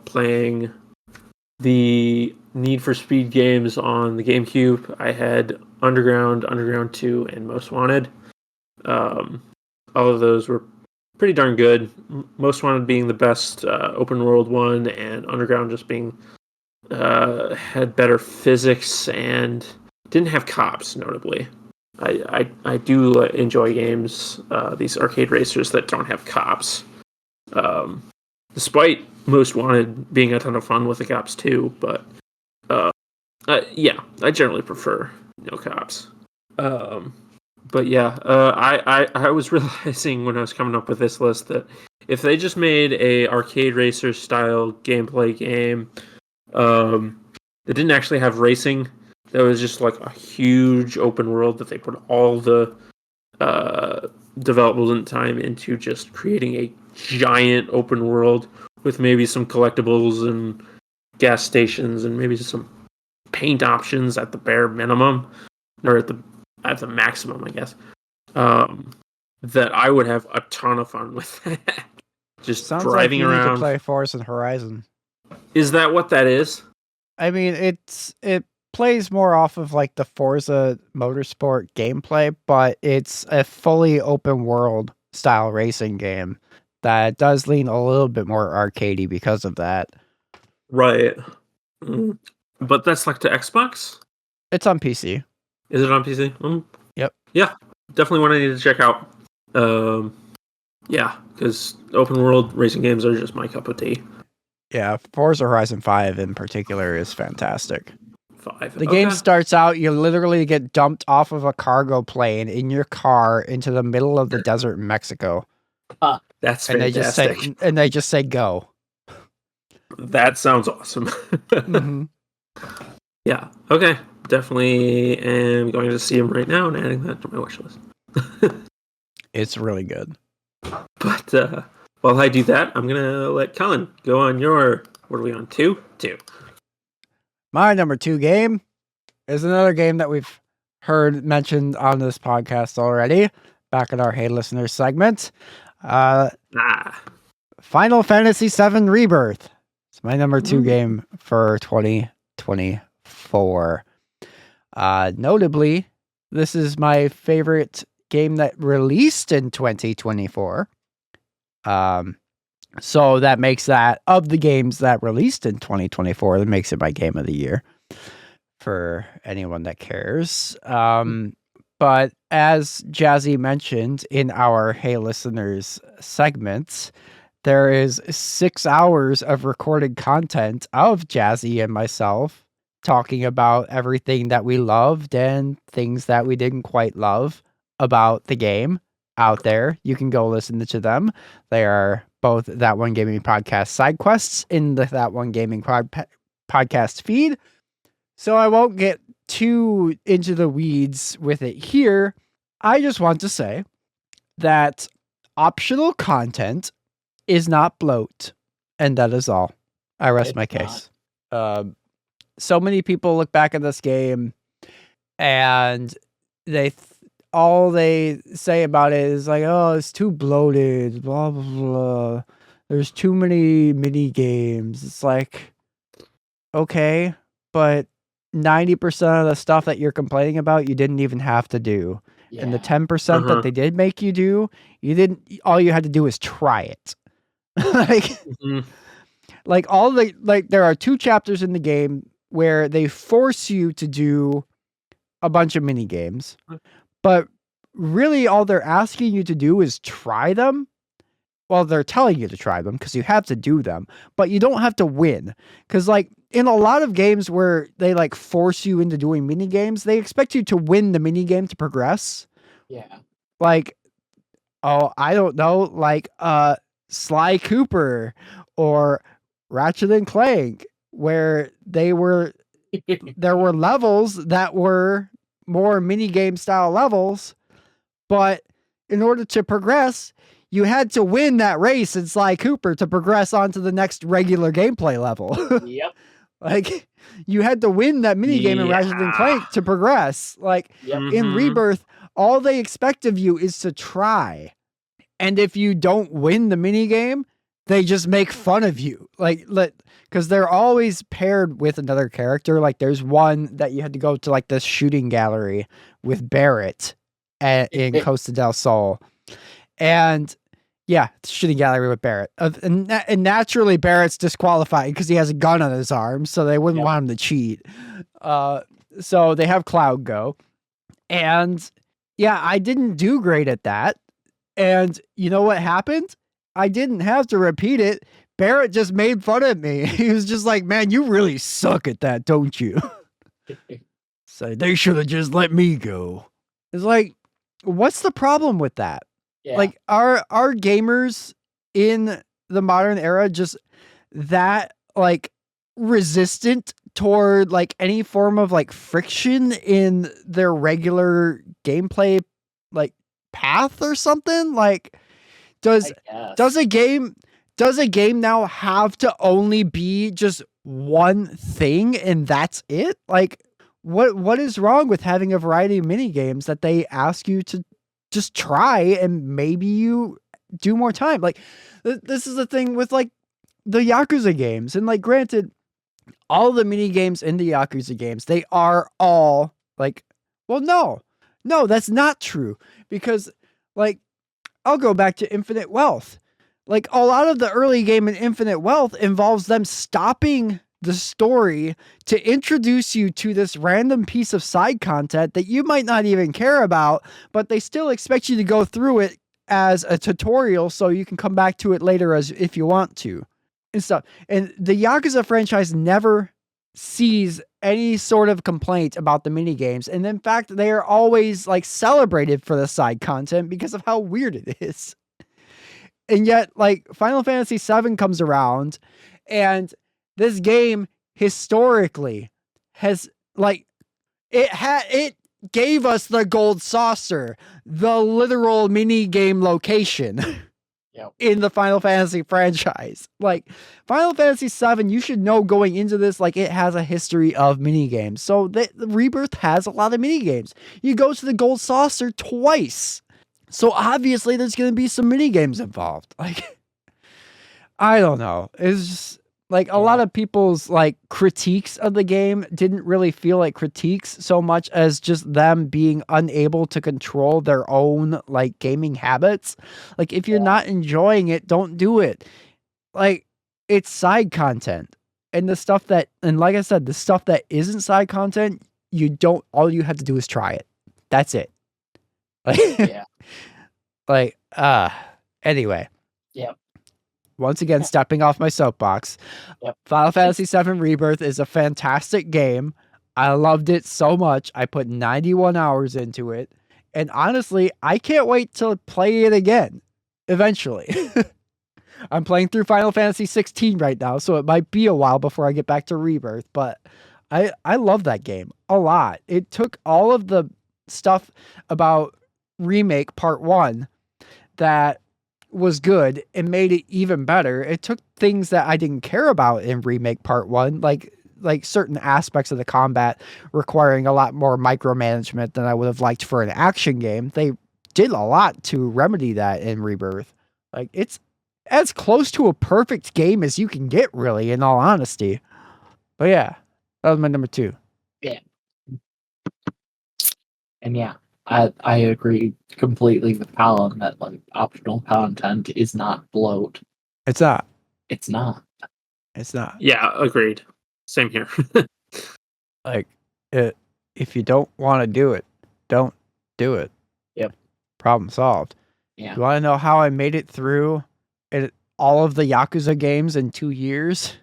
playing the Need for Speed games on the GameCube. I had Underground, Underground 2, and Most Wanted. All of those were pretty darn good. Most Wanted being the best open world one, and Underground just being had better physics and didn't have cops, notably. I do enjoy games, these arcade racers that don't have cops. Despite Most Wanted being a ton of fun with the cops too, but yeah, I generally prefer no cops. But yeah, I was realizing when I was coming up with this list that if they just made a arcade racer style gameplay game, that didn't actually have racing, that was just like a huge open world that they put all the development time into just creating a giant open world with maybe some collectibles and gas stations and maybe some paint options at the bare minimum, or at the maximum, I guess. That I would have a ton of fun with that. Just Sounds driving like you around. need to play Forza Horizon. Is that what that is? I mean, it plays more off of like the Forza Motorsport gameplay, but it's a fully open world style racing game that does lean a little bit more arcadey because of that. Right. But that's like to Xbox? It's on PC. Is it on PC? Yep. Yeah, definitely one I need to check out. Yeah, because open world racing games are just my cup of tea. Yeah, Forza Horizon 5 in particular is fantastic. 5. The game starts out, you literally get dumped off of a cargo plane in your car into the middle of the desert in Mexico. That's and fantastic. they just say go. That sounds awesome. Mm-hmm. Yeah. Okay. Definitely am going to see him right now and adding that to my wish list. It's really good. But while I do that, I'm gonna let Colin go on your. What are we on? 2? 2. My number 2 game is another game that we've heard mentioned on this podcast already, back in our Hey Listeners segment. Final Fantasy VII Rebirth. It's my number 2 game for 2024. Notably, this is my favorite game that released in 2024. So that makes that, of the games that released in 2024, that makes it my game of the year for anyone that cares. But as Jazzy mentioned in our Hey Listeners segments, there is 6 hours of recorded content of Jazzy and myself talking about everything that we loved and things that we didn't quite love about the game out there. You can go listen to them. They are both That One Gaming Podcast side quests in the That One Gaming podcast feed. So I won't get too into the weeds with it here. I just want to say that optional content is not bloat, and that is all. I rest my case. So many people look back at this game and all they say about it is like, oh, it's too bloated, blah, blah, blah. There's too many mini games. It's like, okay, but 90% of the stuff that you're complaining about, you didn't even have to do. Yeah. And the 10% that they did make you do, all you had to do is try it. There are 2 chapters in the game where they force you to do a bunch of mini games, but really all they're asking you to do is try them. Well, they're telling you to try them because you have to do them, but you don't have to win. Because in a lot of games where they force you into doing mini games, they expect you to win the mini game to progress. Yeah. I don't know, Sly Cooper or Ratchet and Clank, where there were levels that were more mini game style levels, but in order to progress, you had to win that race in Sly Cooper to progress onto the next regular gameplay level. Yep. You had to win that mini game in Ratchet and Clank to progress. In Rebirth, all they expect of you is to try. And if you don't win the mini game, they just make fun of you. Because they're always paired with another character. There's one that you had to go to this shooting gallery with Barrett in Costa del Sol. And Yeah, it's shooting gallery with Barrett. And naturally, Barrett's disqualified because he has a gun on his arm, so they wouldn't want him to cheat. So they have Cloud go. And yeah, I didn't do great at that. And you know what happened? I didn't have to repeat it. Barrett just made fun of me. He was just like, man, you really suck at that, don't you? So they should have just let me go. It's like, what's the problem with that? Yeah. Like, are gamers in the modern era just that like resistant toward like any form of like friction in their regular gameplay like path or something? Like, does a game now have to only be just one thing and that's it? Like, what is wrong with having a variety of mini games that they ask you to just try and maybe you do more time? Like, this is the thing with like the Yakuza games, and like, granted, all the mini games in the Yakuza games, they are all like, well, no, that's not true, because like, I'll go back to Infinite Wealth. Like, a lot of the early game in Infinite Wealth involves them stopping the story to introduce you to this random piece of side content that you might not even care about, but they still expect you to go through it as a tutorial so you can come back to it later as if you want to and stuff. And the Yakuza franchise never sees any sort of complaint about the mini games, and in fact, they are always like celebrated for the side content because of how weird it is. And yet, like, Final Fantasy VII comes around, and this game historically has like it gave us the gold saucer, the literal mini game location. In the Final Fantasy franchise. Like, Final Fantasy VII, you should know going into this, like, it has a history of mini games. So the Rebirth has a lot of mini games. You go to the gold saucer twice. So obviously there's going to be some mini games involved. Like, I don't know. It's just like a lot of people's like critiques of the game didn't really feel like critiques so much as just them being unable to control their own like gaming habits. Like, if you're not enjoying it, don't do it. Like, it's side content. And the stuff that, and like I said, the stuff that isn't side content, all you have to do is try it. That's it. Like, like, anyway. Yep. Once again, stepping off my soapbox. Yep. Final Fantasy VII Rebirth is a fantastic game. I loved it so much. I put 91 hours into it. And honestly, I can't wait to play it again. Eventually. I'm playing through Final Fantasy 16 right now, so it might be a while before I get back to Rebirth. But I love that game a lot. It took all of the stuff about Remake Part 1 that was good and made it even better. It took things that I didn't care about in Remake Part 1, like certain aspects of the combat requiring a lot more micromanagement than I would have liked for an action game. They did a lot to remedy that in Rebirth. Like, it's as close to a perfect game as you can get, really, in all honesty. But yeah, that was my number 2. Yeah. And yeah, I agree completely with Colin that like optional content is not bloat. It's not. It's not. It's not. Yeah, agreed. Same here. Like, if you don't want to do it, don't do it. Yep. Problem solved. Yeah. You want to know how I made it through all of the Yakuza games in 2 years?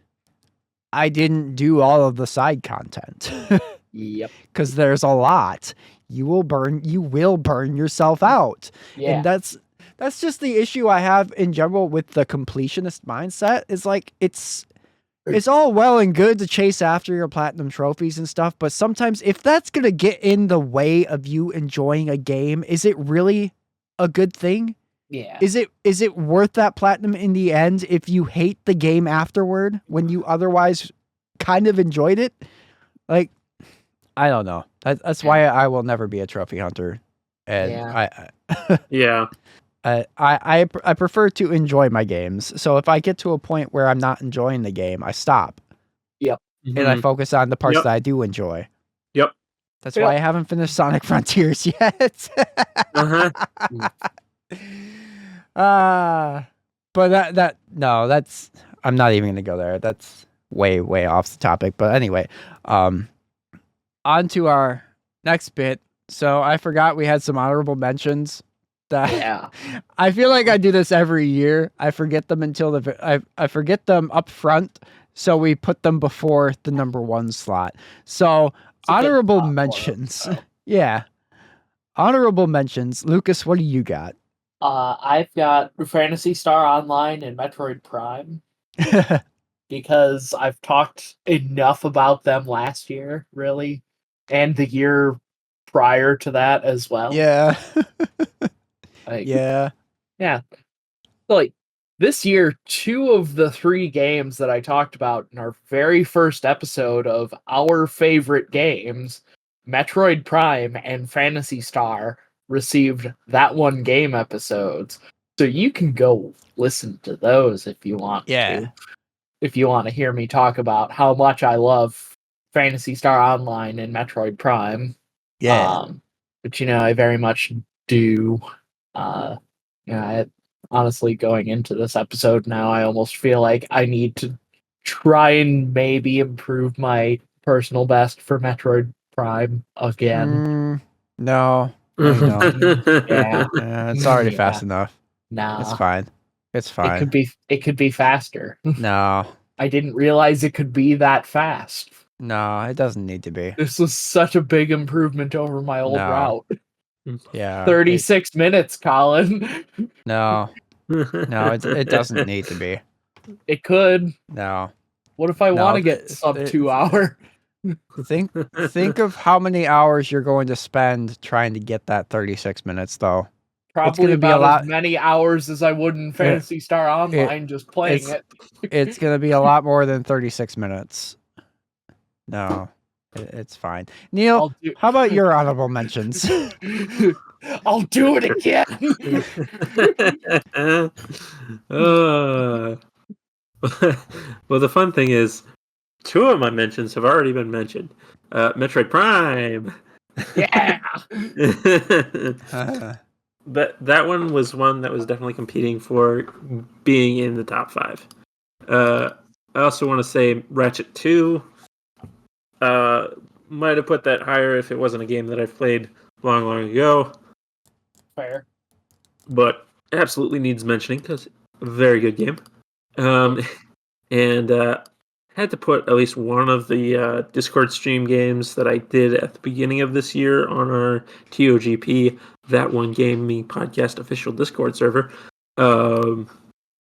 I didn't do all of the side content. Yep. Because there's a lot. You will burn yourself out. Yeah. And that's just the issue I have in general with the completionist mindset. Is like, it's all well and good to chase after your platinum trophies and stuff, but sometimes if that's going to get in the way of you enjoying a game, is it really a good thing? Yeah. Is it worth that platinum in the end if you hate the game afterward when you otherwise kind of enjoyed it? Like, I don't know. That's why I will never be a trophy hunter. And Yeah. I prefer to enjoy my games. So if I get to a point where I'm not enjoying the game, I stop. Yep. And I focus on the parts that I do enjoy. Yep. That's why I haven't finished Sonic Frontiers yet. Uh-huh. But that's I'm not even gonna go there. That's way off the topic. But anyway, on to our next bit. So I forgot we had some honorable mentions that Yeah. I feel like I do this every year. I forget them until I forget them up front, so we put them before the number 1 slot. So It's a good honorable spot for 'em, mentions. so. Yeah. Honorable mentions. Lucas, what do you got? I've got Phantasy Star Online and Metroid Prime because I've talked enough about them last year, really, and the year prior to that as well. Yeah. Like, Yeah. yeah. So, like, this year, 2 of the 3 games that I talked about in our very first episode of our favorite games, Metroid Prime and Phantasy Star, received that one game episodes. So you can go listen to those if you want Yeah. to. If you want to hear me talk about how much I love Phantasy Star Online and Metroid Prime. Yeah. But I very much do. Honestly, going into this episode now, I almost feel like I need to try and maybe improve my personal best for Metroid Prime again. No, you don't. Yeah. It's already Yeah. fast enough. Nah. It's fine. It's It fine. could be faster. No, I didn't realize it could be that fast. no, it doesn't need to be. This was such a big improvement over my old No. route. Yeah. 36 minutes, Colin. No, it doesn't need to be. It could. No. What if I No, want to get sub 2 hour? Think of how many hours you're going to spend trying to get that 36 minutes, though. Probably gonna be a about lot- as many hours as I would in Phantasy Star Online just playing it's- it. It's going to be a lot more than 36 minutes. No, it's fine. Neil, I'll do- how about your honorable mentions? I'll do it again. Well, the fun thing is, 2 of my mentions have already been mentioned. Metroid Prime. Yeah. That one was one that was definitely competing for being in the top 5. I also want to say Ratchet 2. Might have put that higher if it wasn't a game that I've played long ago. Fair. But absolutely needs mentioning because very good game. And had to put at least one of the Discord stream games that I did at the beginning of this year on our TOGP, That One Game Me podcast official Discord server,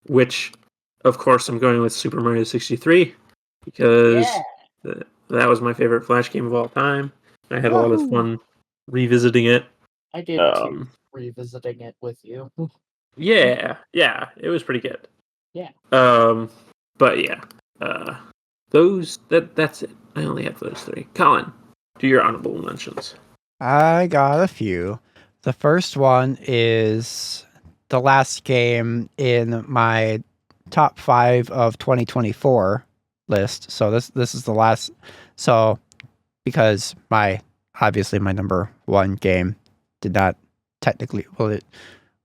which, of course, I'm going with Super Mario 63 because that was my favorite Flash game of all time. I had a lot of fun revisiting it. I did too, revisiting it with you. Yeah, it was pretty good. Yeah. But yeah, that's it. I only have those 3. Colin, do your honorable mentions. I got a few. The first one is the last game in my top 5 of 2024 list. So this is the last. So because obviously my number 1 game did not technically.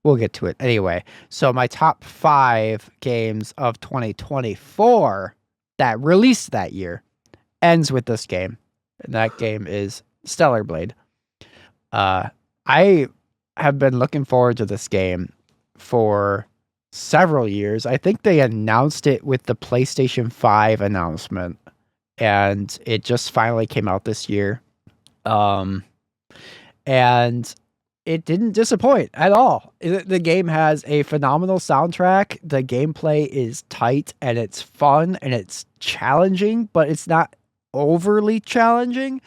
We'll get to it anyway. So my top 5 games of 2024 that released that year ends with this game, and that game is Stellar Blade. I have been looking forward to this game for several years. I think they announced it with the PlayStation 5 announcement, and it just finally came out this year. And it didn't disappoint at all. The game has a phenomenal soundtrack. The gameplay is tight and it's fun and it's challenging, but it's not overly challenging.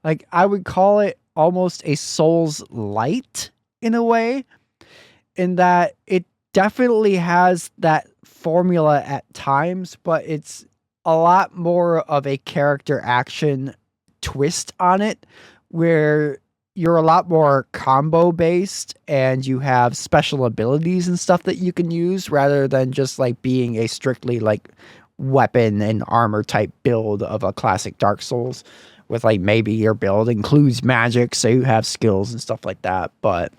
Like, I would call it almost a Souls light in a way, in that it definitely has that formula at times, but it's a lot more of a character action twist on it, where you're a lot more combo based and you have special abilities and stuff that you can use rather than just like being a strictly like weapon and armor type build of a classic Dark Souls, with like maybe your build includes magic, so you have skills and stuff like that. But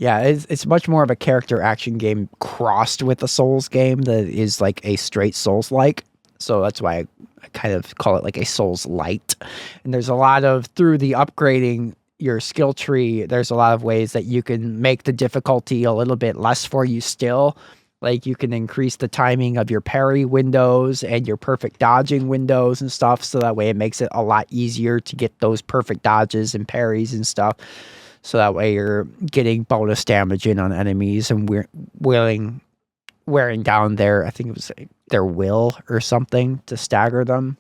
Yeah, it's much more of a character action game crossed with a Souls game that is like a straight Souls like. So that's why I kind of call it like a Souls light. And there's a lot of through the upgrading your skill tree, there's a lot of ways that you can make the difficulty a little bit less for you still. Like you can increase the timing of your parry windows and your perfect dodging windows and stuff. So that way it makes it a lot easier to get those perfect dodges and parries and stuff. So that way you're getting bonus damage in on enemies and wearing down their, I think it was their will or something to stagger them.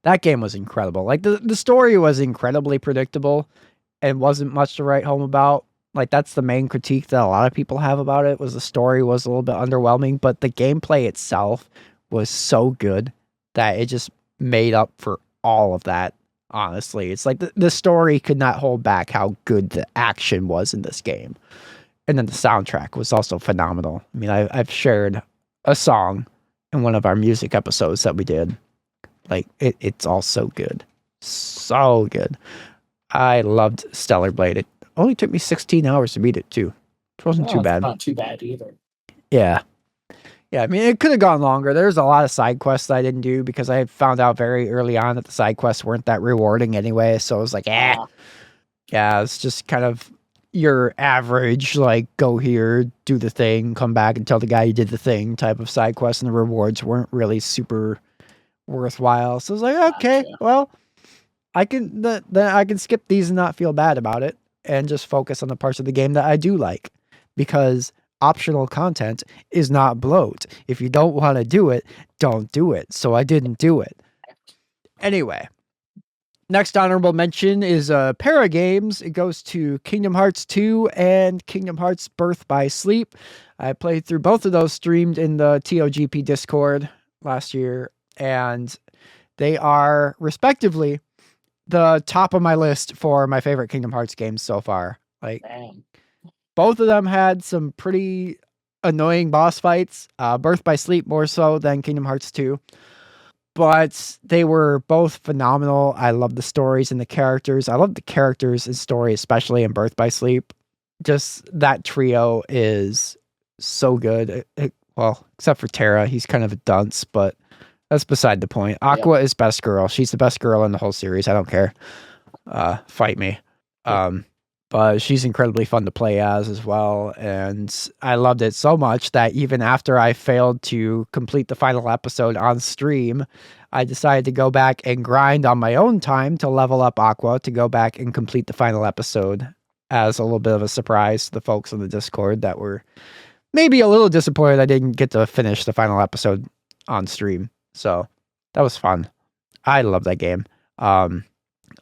That game was incredible. Like the story was incredibly predictable and wasn't much to write home about. Like that's the main critique that a lot of people have about it was the story was a little bit underwhelming, but the gameplay itself was so good that it just made up for all of that. Honestly, it's like the story could not hold back how good the action was in this game. And then the soundtrack was also phenomenal. I mean, I've shared a song in one of our music episodes that we did. Like, it's all so good. So good. I loved Stellar Blade. It only took me 16 hours to beat it, too. It wasn't too bad. Not too bad either. Yeah. Yeah, I mean, it could have gone longer. There's a lot of side quests that I didn't do because I had found out very early on that the side quests weren't that rewarding anyway. So I was like, yeah, it's just kind of your average, like, go here, do the thing, come back and tell the guy you did the thing type of side quest, and the rewards weren't really super worthwhile. So I was like, okay, well, I can then I can skip these and not feel bad about it and just focus on the parts of the game that I do like because optional content is not bloat. If you don't want to do it, don't do it. So I didn't do it. Anyway, next honorable mention is Para Games. It goes to Kingdom Hearts 2 and Kingdom Hearts Birth by Sleep. I played through both of those streamed in the TOGP Discord last year, and they are respectively the top of my list for my favorite Kingdom Hearts games so far. Like, both of them had some pretty annoying boss fights. Birth by Sleep more so than Kingdom Hearts 2. But they were both phenomenal. I love the stories and the characters. I love the characters and story, especially in Birth by Sleep. Just that trio is so good. Well, except for Terra. He's kind of a dunce, but that's beside the point. Aqua is best girl. She's the best girl in the whole series. I don't care. Fight me. But she's incredibly fun to play as well. And I loved it so much that even after I failed to complete the final episode on stream, I decided to go back and grind on my own time to level up Aqua to go back and complete the final episode as a little bit of a surprise to the folks on the Discord that were maybe a little disappointed I didn't get to finish the final episode on stream. So that was fun. I love that game.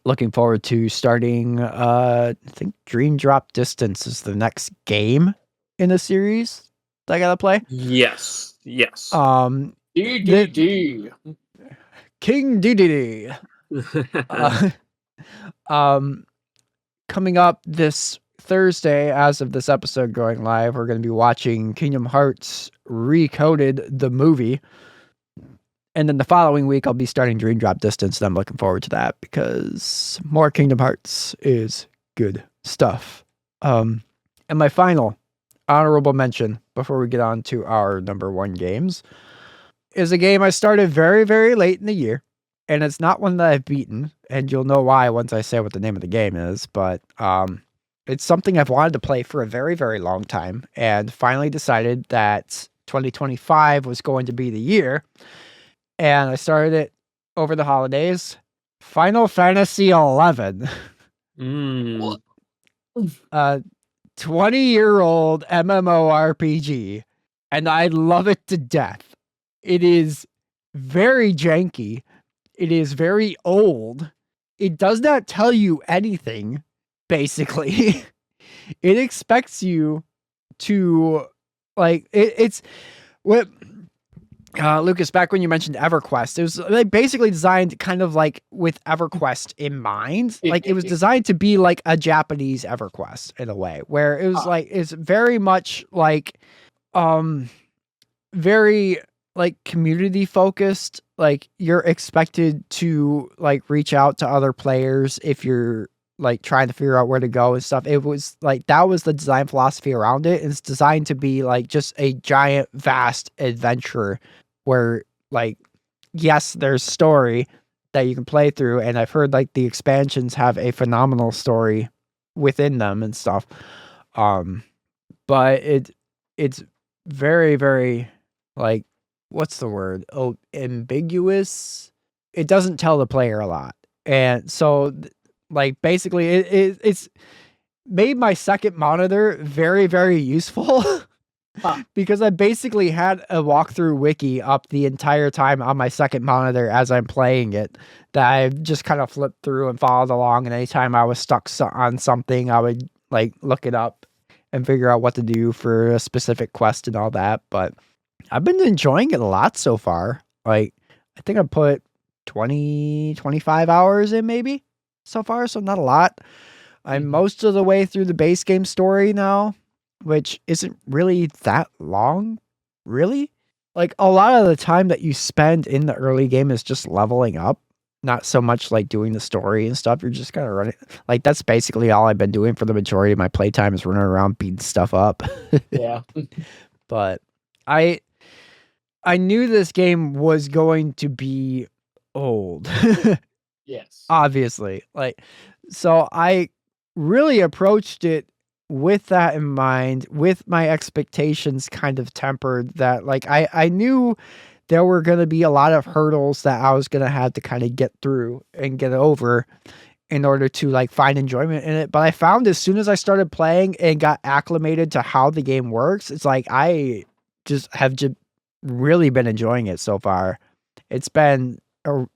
Looking forward to starting, I think Dream Drop Distance is the next game in the series that I gotta play. Yes. DDD. King DDD. Coming up this Thursday, as of this episode going live, we're going to be watching Kingdom Hearts Recoded, the movie. And then the following week, I'll be starting Dream Drop Distance, and I'm looking forward to that because more Kingdom Hearts is good stuff. And my final honorable mention before we get on to our number one games is a game I started very, very late in the year. And it's not one that I've beaten, and you'll know why once I say what the name of the game is, but it's something I've wanted to play for a very, very long time, and finally decided that 2025 was going to be the year. And I started it over the holidays. Final Fantasy XI. 20-year-old MMORPG. And I love it to death. It is very janky. It is very old. It does not tell you anything, basically. It expects you to, like, it's what... Lucas, back when you mentioned EverQuest, it was like basically designed kind of like with EverQuest in mind. Like it was designed to be like a Japanese EverQuest in a way, where it was like it's very much like very like community focused. Like you're expected to like reach out to other players if you're like trying to figure out where to go and stuff. It was like that was the design philosophy around it. It's designed to be like just a giant, vast adventure where like yes, there's story that you can play through, and I've heard like the expansions have a phenomenal story within them and stuff. But it's very, very like what's the word? Oh, ambiguous. It doesn't tell the player a lot. And so like basically it's made my second monitor very, very useful. Because I basically had a walkthrough wiki up the entire time on my second monitor as I'm playing it, that I just kind of flipped through and followed along. And anytime I was stuck on something, I would like look it up and figure out what to do for a specific quest and all that. But I've been enjoying it a lot so far. Like I think I put 20, 25 hours in maybe so far. So not a lot. I'm most of the way through the base game story now, which isn't really that long, really. Like a lot of the time that you spend in the early game is just leveling up, not so much like doing the story and stuff. You're just kind of running. Like that's basically all I've been doing for the majority of my playtime is running around beating stuff up. Yeah. But I knew this game was going to be old. Yes. Obviously. Like so I really approached it with that in mind, with my expectations kind of tempered, that like I knew there were going to be a lot of hurdles that I was going to have to kind of get through and get over in order to like find enjoyment in it. But I found as soon as I started playing and got acclimated to how the game works, it's like I just have just really been enjoying it so far. It's been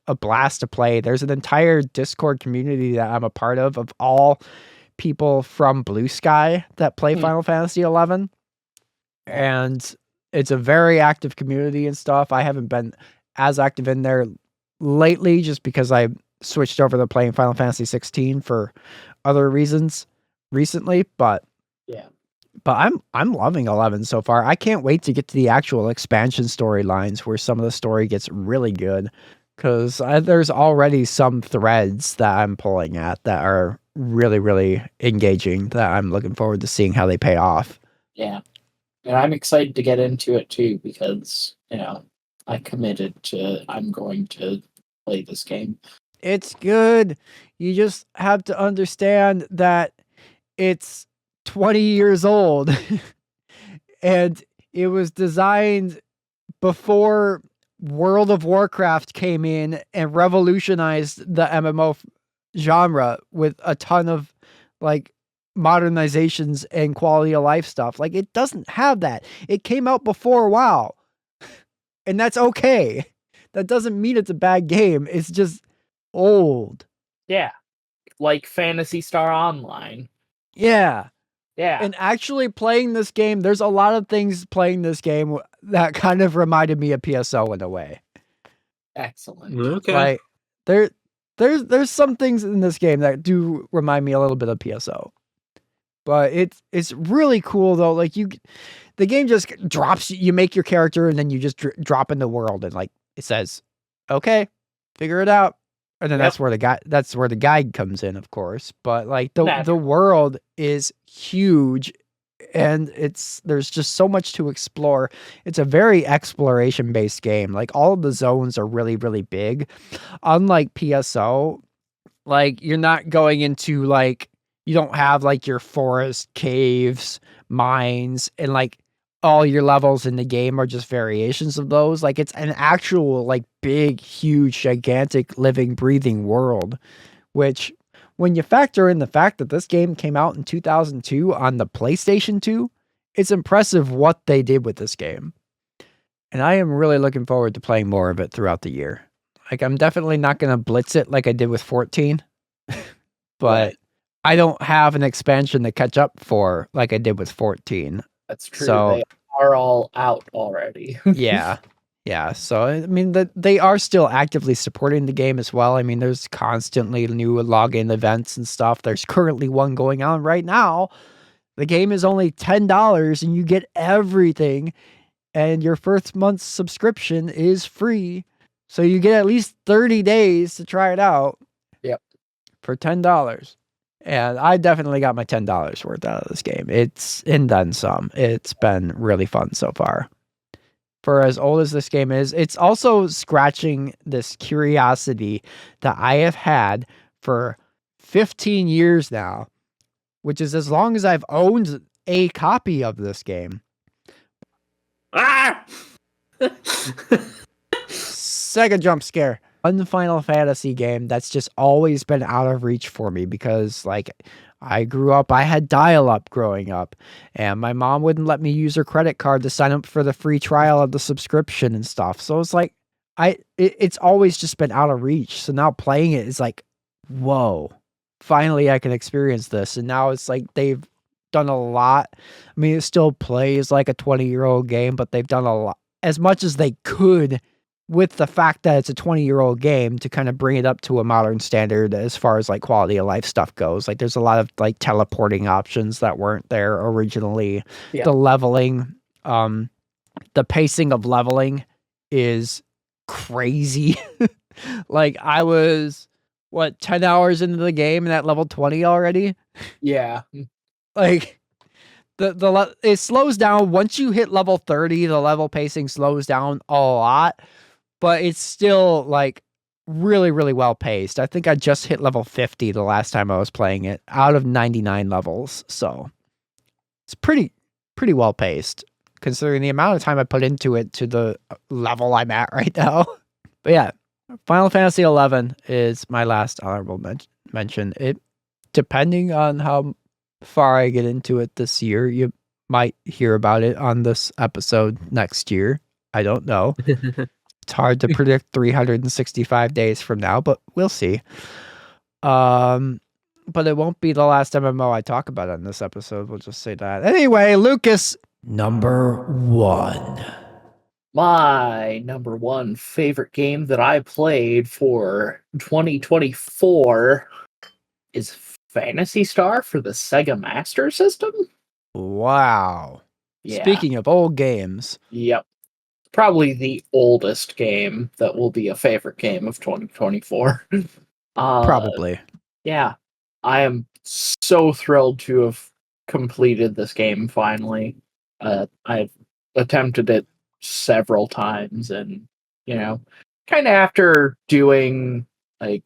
a blast to play. There's an entire Discord community that I'm a part of all people from Blue Sky that play Final Fantasy 11, and it's a very active community and stuff. I haven't been as active in there lately just because I switched over to playing Final Fantasy 16 for other reasons recently, but yeah. But I'm loving 11 so far. I can't wait to get to the actual expansion storylines where some of the story gets really good, because there's already some threads that I'm pulling at that are really, really engaging, that I'm looking forward to seeing how they pay off. Yeah. And I'm excited to get into it too, because, I committed to, I'm going to play this game. It's good. You just have to understand that it's 20 years old and it was designed before World of Warcraft came in and revolutionized the MMO genre with a ton of like modernizations and quality of life stuff. Like it doesn't have that. It came out before WoW. And that's okay. That doesn't mean it's a bad game. It's just old. Yeah. Like Phantasy Star Online. Yeah. Yeah. And actually playing this game, there's a lot of things playing this game that kind of reminded me of PSO in a way. Excellent. Okay. Like there's some things in this game that do remind me a little bit of PSO. But it's really cool though. Like the game just drops, you make your character and then you just drop in the world and like it says, "Okay, figure it out." And then that's where the guide comes in, of course. But like the world is huge and there's just so much to explore. It's a very exploration based game. Like all of the zones are really, really big. Unlike PSO, like you're not going into like, you don't have like your forest, caves, mines, and like all your levels in the game are just variations of those. Like it's an actual like big, huge, gigantic living, breathing world, which when you factor in the fact that this game came out in 2002 on the PlayStation 2, it's impressive what they did with this game. And I am really looking forward to playing more of it throughout the year. Like I'm definitely not going to blitz it like I did with 14, but Right. I don't have an expansion to catch up for like I did with 14. That's true. So, they are all out already. Yeah. So, I mean, they are still actively supporting the game as well. I mean, there's constantly new login events and stuff. There's currently one going on right now. The game is only $10 and you get everything. And your first month's subscription is free. So you get at least 30 days to try it out. Yep. For $10. And I definitely got my $10 worth out of this game. It's and then some. It's been really fun so far. For as old as this game is, it's also scratching this curiosity that I have had for 15 years now, which is as long as I've owned a copy of this game. Ah! Sega jump scare. One Final Fantasy game that's just always been out of reach for me because, like, I grew up, I had dial-up growing up, and my mom wouldn't let me use her credit card to sign up for the free trial of the subscription and stuff. So it's like, it's always just been out of reach. So now playing it is like, whoa, finally I can experience this. And now it's like they've done a lot. I mean, it still plays like a 20-year-old game, but they've done a lot, as much as they could with the fact that it's a 20-year-old game to kind of bring it up to a modern standard as far as like quality of life stuff goes. Like there's a lot of like teleporting options that weren't there originally. Yeah. The leveling, the pacing of leveling is crazy. Like I was 10 hours into the game and at level 20 already. Yeah. Like it slows down once you hit level 30. The level pacing slows down a lot, but it's still like really, really well paced. I think I just hit level 50 the last time I was playing it out of 99 levels. So it's pretty well paced considering the amount of time I put into it to the level I'm at right now. But yeah, Final Fantasy 11 is my last honorable mention. It, depending on how far I get into it this year, you might hear about it on this episode next year. I don't know. It's hard to predict 365 days from now, but we'll see. But it won't be the last MMO I talk about on this episode. We'll just say that. Anyway, Lucas, number 1. My number one favorite game that I played for 2024 is Phantasy Star for the Sega Master System. Wow. Yeah. Speaking of old games. Yep. Probably the oldest game that will be a favorite game of 2024. Probably. Yeah. I am so thrilled to have completed this game finally. I've attempted it several times, and kind of after doing like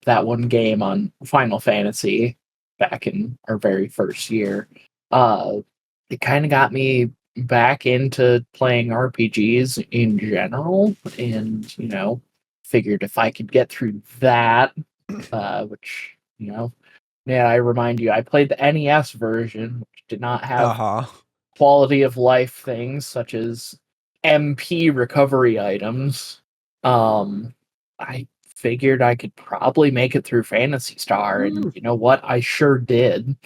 that one game on Final Fantasy back in our very first year, it kind of got me back into playing RPGs in general, and figured if I could get through that, which I remind you, I played the NES version, which did not have quality of life things such as MP recovery items. I figured I could probably make it through Phantasy Star, and you know what? I sure did.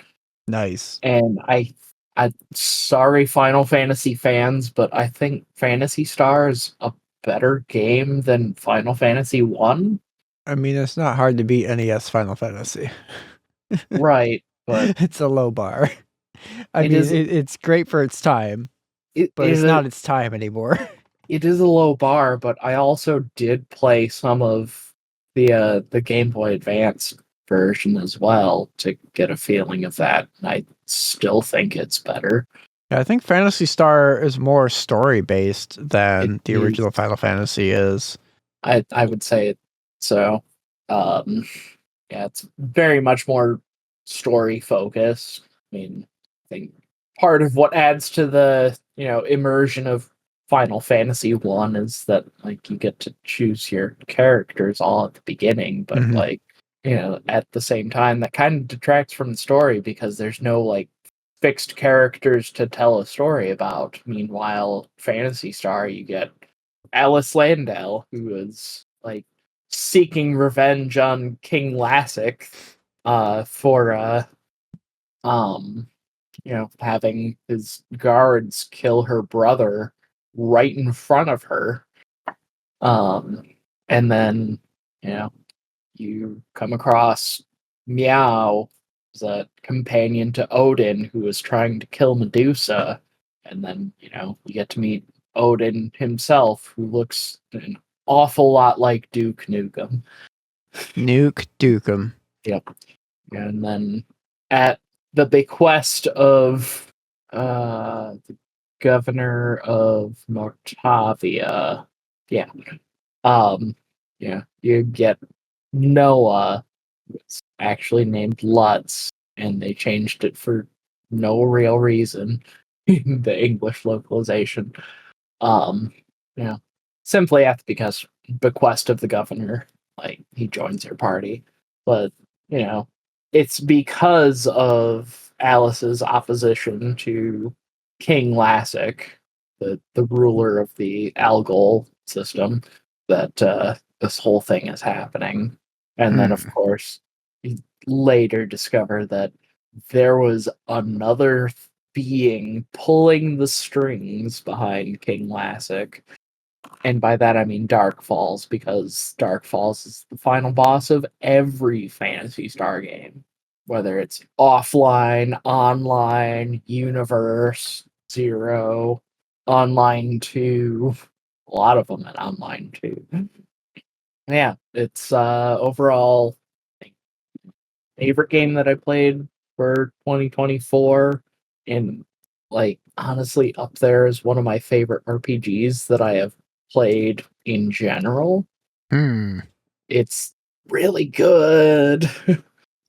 Nice. And I sorry, Final Fantasy fans, but I think Phantasy Star is a better game than Final Fantasy 1. I mean, it's not hard to beat NES Final Fantasy. Right, but it's a low bar. It's great for its time, but it's not its time anymore. It is a low bar, but I also did play some of the Game Boy Advance version as well to get a feeling of that. I still think it's better. Yeah, I think Phantasy Star is more story based than the original Final Fantasy is. I would say so. Yeah, it's very much more story focused. I mean, I think part of what adds to the immersion of Final Fantasy 1 is that like you get to choose your characters all at the beginning, but at the same time that kind of detracts from the story because there's no like fixed characters to tell a story about. Meanwhile, Phantasy Star, you get Alice Landau, who is like seeking revenge on King Lassic for having his guards kill her brother right in front of her. And then you come across Meow as a companion to Odin who is trying to kill Medusa, and then you get to meet Odin himself, who looks an awful lot like Duke Nukem. Nuke Dukem. Yep. And then at the bequest of the governor of Mortavia, yeah, you get Noah. It's actually named Lutz, and they changed it for no real reason in the English localization. Um, yeah, simply at the bequest of the governor, like he joins their party. But you know, it's because of Alice's opposition to King Lassic, the ruler of the Algol system, that this whole thing is happening. And then, of course, you later discover that there was another being pulling the strings behind King Lassic. And by that I mean Dark Falls, because Dark Falls is the final boss of every Phantasy Star game. Whether it's offline, online, universe, zero, online 2, a lot of them in online 2. Yeah, it's overall favorite game that I played for 2024, and like honestly up there is one of my favorite RPGs that I have played in general. It's really good.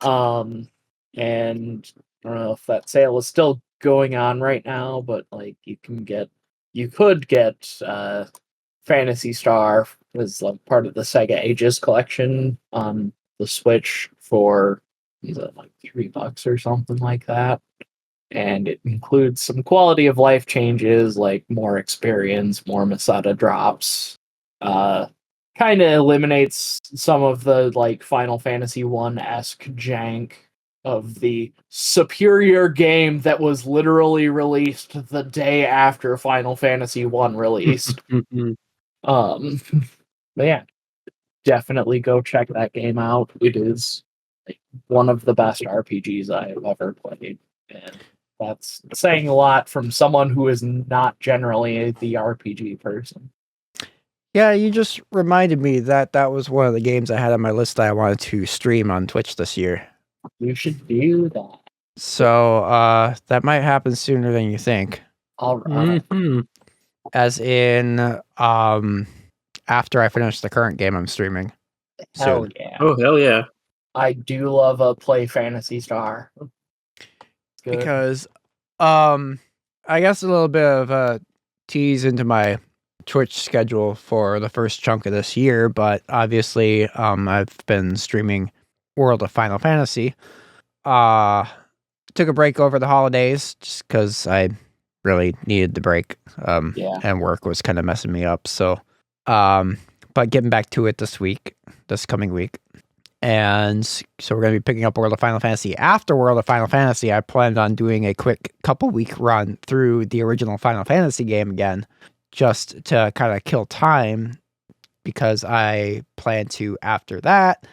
And I don't know if that sale is still going on right now, but like you could get Phantasy Star as like part of the Sega Ages collection on the Switch for, is it like $3 or something like that? And it includes some quality of life changes like more experience, more Masada drops. Kind of eliminates some of the like Final Fantasy 1-esque jank of the superior game that was literally released the day after Final Fantasy 1 released. But yeah, definitely go check that game out. It is like one of the best RPGs I have ever played, and that's saying a lot from someone who is not generally the RPG person. Yeah, you just reminded me that that was one of the games I had on my list that I wanted to stream on Twitch this year. You should do that. So that might happen sooner than you think. All right. As in, after I finish the current game I'm streaming. Hell Soon. yeah. Oh, hell yeah. I do love a play Phantasy Star. Good. Because, I guess a little bit of a tease into my Twitch schedule for the first chunk of this year, but obviously, I've been streaming World of Final Fantasy. Took a break over the holidays just because I really needed the break. And work was kind of messing me up. So, but getting back to it this coming week. And so we're going to be picking up World of Final Fantasy. After World of Final Fantasy, I planned on doing a quick couple week run through the original Final Fantasy game again, just to kind of kill time, because I plan to, after that,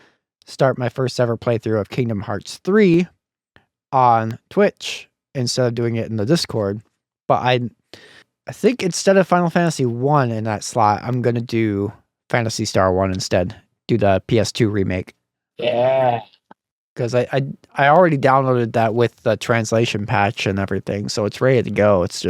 start my first ever playthrough of Kingdom Hearts 3 on Twitch instead of doing it in the Discord. But I think instead of Final Fantasy 1 in that slot, I'm going to do Phantasy Star 1 instead. Do the PS2 remake. Yeah. Because I already downloaded that with the translation patch and everything, so it's ready to go. It's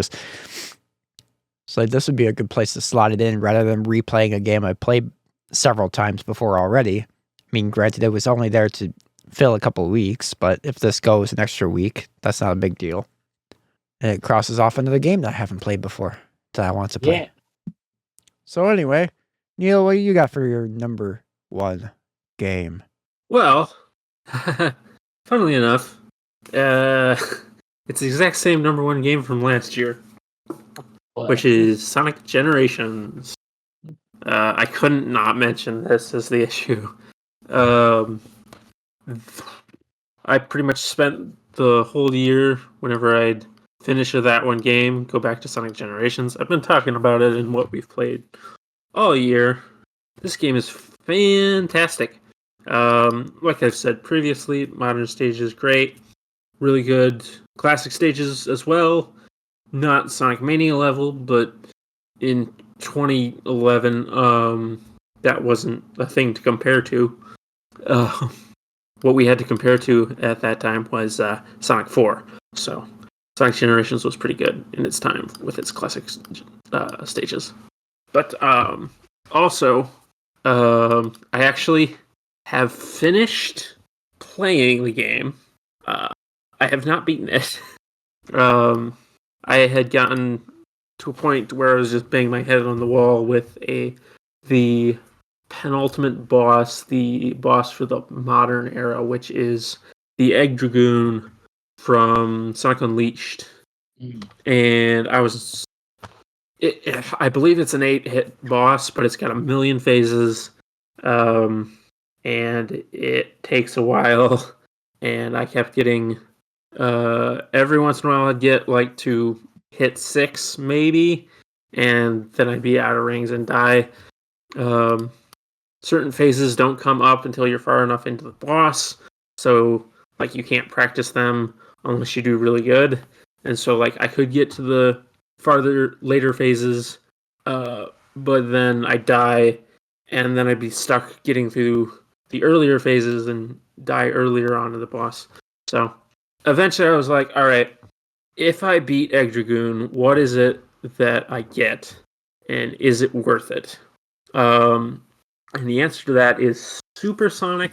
like this would be a good place to slot it in rather than replaying a game I played several times before already. I mean, granted, it was only there to fill a couple of weeks, but if this goes an extra week, that's not a big deal. And it crosses off into the game that I haven't played before that I want to play. Yeah. So anyway, Neal, what do you got for your number 1 game? Well, funnily enough, it's the exact same number 1 game from last year, which is Sonic Generations. I couldn't not mention this as the issue. I pretty much spent the whole year, whenever I'd finish that one game, go back to Sonic Generations. I've been talking about it in what we've played all year. This game is fantastic. Like I've said previously, modern stage is great. Really good classic stages as well. Not Sonic Mania level, but in 2011, that wasn't a thing to compare to. what we had to compare to at that time was Sonic 4. So Sonic Generations was pretty good in its time with its classic stages. But also, I actually have finished playing the game. I have not beaten it. I had gotten to a point where I was just banging my head on the wall with the penultimate boss, the boss for the modern era, which is the Egg Dragoon from Sonic Unleashed. And I believe it's an 8-hit boss, but it's got a million phases, and it takes a while. And I kept getting every once in a while I'd get like to hit 6 maybe, and then I'd be out of rings and die. Certain phases don't come up until you're far enough into the boss, so like you can't practice them unless you do really good. And so like I could get to the farther later phases, but then I'd die, and then I'd be stuck getting through the earlier phases and die earlier on to the boss. So eventually I was like, all right, if I beat Egg Dragoon, what is it that I get? And is it worth it? And the answer to that is Super Sonic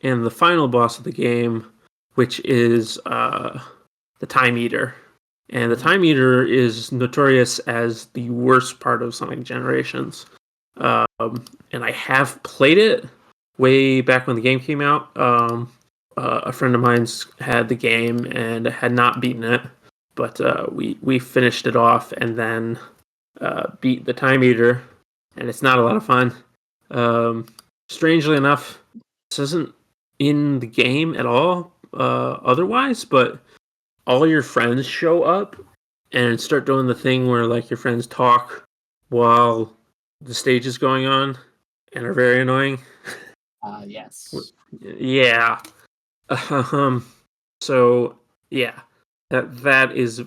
and the final boss of the game, which is the Time Eater. And the Time Eater is notorious as the worst part of Sonic Generations. And I have played it way back when the game came out. A friend of mine's had the game and had not beaten it, but we finished it off and then beat the Time Eater, and it's not a lot of fun. Strangely enough, this isn't in the game at all otherwise, but all your friends show up and start doing the thing where like your friends talk while the stage is going on and are very annoying. Yes. Yeah. So yeah, that is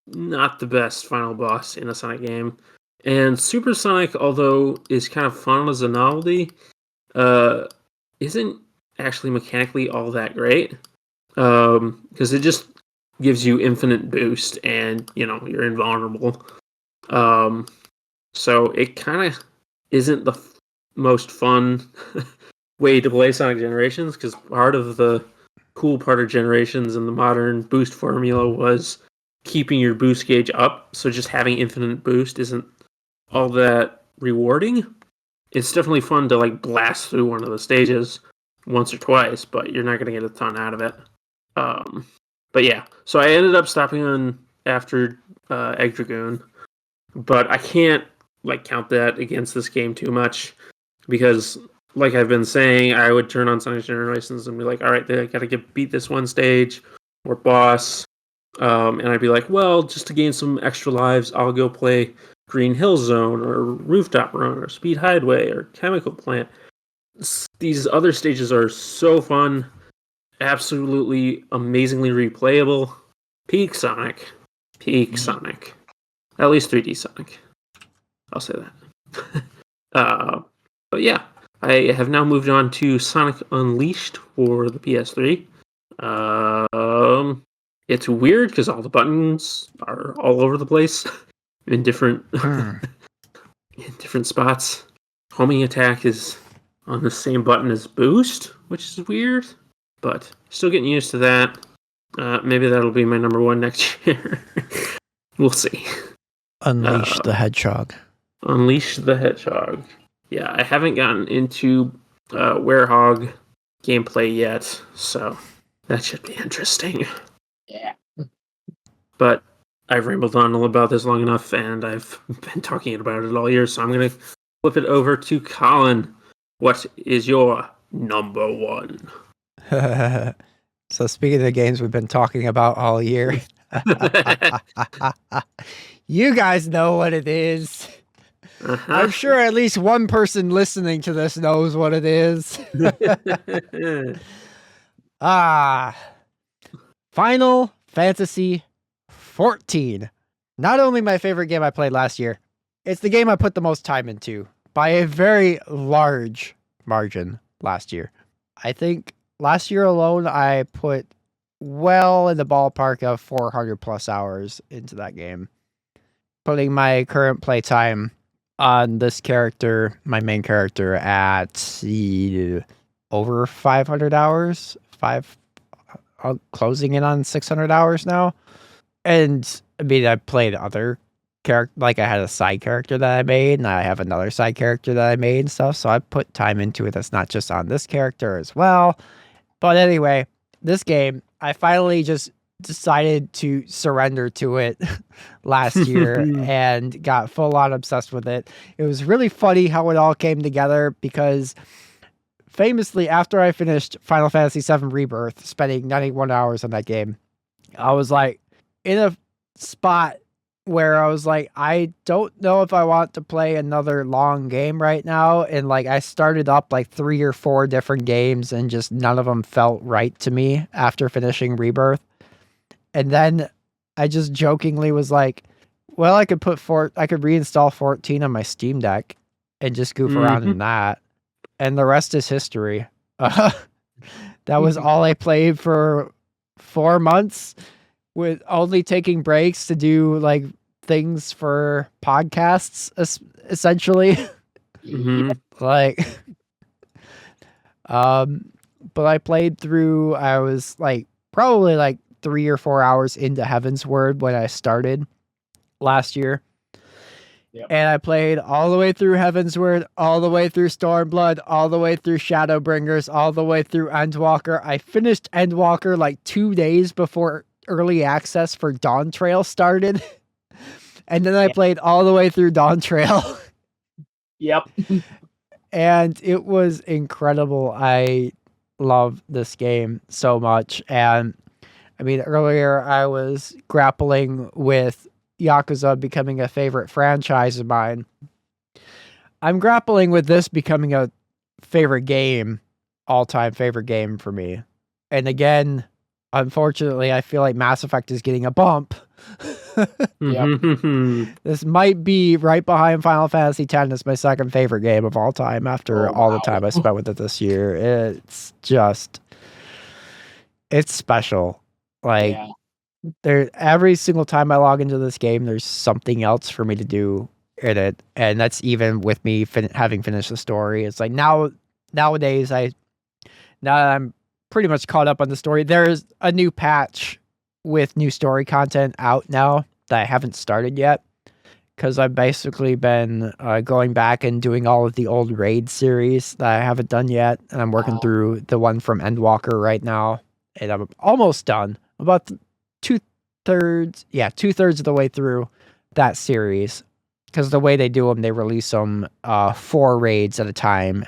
not the best final boss in a Sonic game. And Super Sonic, although is kind of fun as a novelty, isn't actually mechanically all that great. Because it just gives you infinite boost and you're invulnerable. So it kind of isn't the most fun way to play Sonic Generations, because part of the cool part of Generations and the modern boost formula was keeping your boost gauge up. So just having infinite boost isn't all that rewarding. It's definitely fun to like blast through one of the stages once or twice, but you're not going to get a ton out of it. But yeah, so I ended up stopping on after Egg Dragoon, but I can't like count that against this game too much, because like I've been saying, I would turn on Sonic Generations and be like, all right, I got to beat this one stage or boss. And I'd be like, well, just to gain some extra lives, I'll go play Green Hill Zone or Rooftop Run or Speed Hideaway or Chemical Plant. These other stages are so fun, absolutely amazingly replayable. Peak Sonic. Sonic. At least 3D Sonic. I'll say that. But yeah, I have now moved on to Sonic Unleashed for the PS3. It's weird because all the buttons are all over the place in different in different spots. Homing attack is on the same button as boost, which is weird, but still getting used to that. Maybe that'll be my number one next year. We'll see. Unleash the Hedgehog. Unleash the Hedgehog. Yeah, I haven't gotten into Werehog gameplay yet, so that should be interesting. Yeah. But I've rambled on about this long enough, and I've been talking about it all year, so I'm going to flip it over to Colin. What is your number one? So speaking of the games we've been talking about all year, you guys know what it is. Uh-huh. I'm sure at least one person listening to this knows what it is. Final Fantasy 14. Not only my favorite game I played last year, it's the game I put the most time into by a very large margin last year. I think last year alone, I put well in the ballpark of 400 plus hours into that game. Putting my current playtime on this character, my main character, at over 500 hours, closing in on 600 hours now. And I mean, I played other character, like I had a side character that I made, and I have another side character that I made and stuff. So I put time into it that's not just on this character as well. But anyway, this game, I finally just decided to surrender to it last year and got full on obsessed with it. It was really funny how it all came together because famously, after I finished Final Fantasy VII Rebirth, spending 91 hours on that game, I was like in a spot where I was like, I don't know if I want to play another long game right now. And like, I started up like 3 or 4 different games and just none of them felt right to me after finishing Rebirth. And then I just jokingly was like, well, I could reinstall 14 on my Steam Deck and just goof around in that. And the rest is history. That was all I played for 4 months, with only taking breaks to do like things for podcasts, essentially. Like, but I played through, I was like probably like 3 or 4 hours into Heaven's Word when I started last year. Yep. And I played all the way through Heaven's Word, all the way through Stormblood, all the way through Shadowbringers, all the way through Endwalker. I finished Endwalker like 2 days before early access for Dawn Trail started. And then I played all the way through Dawn Trail. Yep. And it was incredible. I love this game so much. And I mean, earlier I was grappling with Yakuza becoming a favorite franchise of mine. I'm grappling with this becoming a favorite game, all-time favorite game for me. And again, unfortunately, I feel like Mass Effect is getting a bump. This might be right behind Final Fantasy X as my second favorite game of all time after all the time I spent with it this year. It's just, it's special. Like, every single time I log into this game, there's something else for me to do in it. And that's even with me having finished the story. It's like nowadays, now that I'm pretty much caught up on the story, there's a new patch with new story content out now that I haven't started yet, because I've basically been going back and doing all of the old raid series that I haven't done yet, and I'm working through the one from Endwalker right now, and I'm almost done. About 2/3 of the way through that series, because the way they do them, they release them 4 raids at a time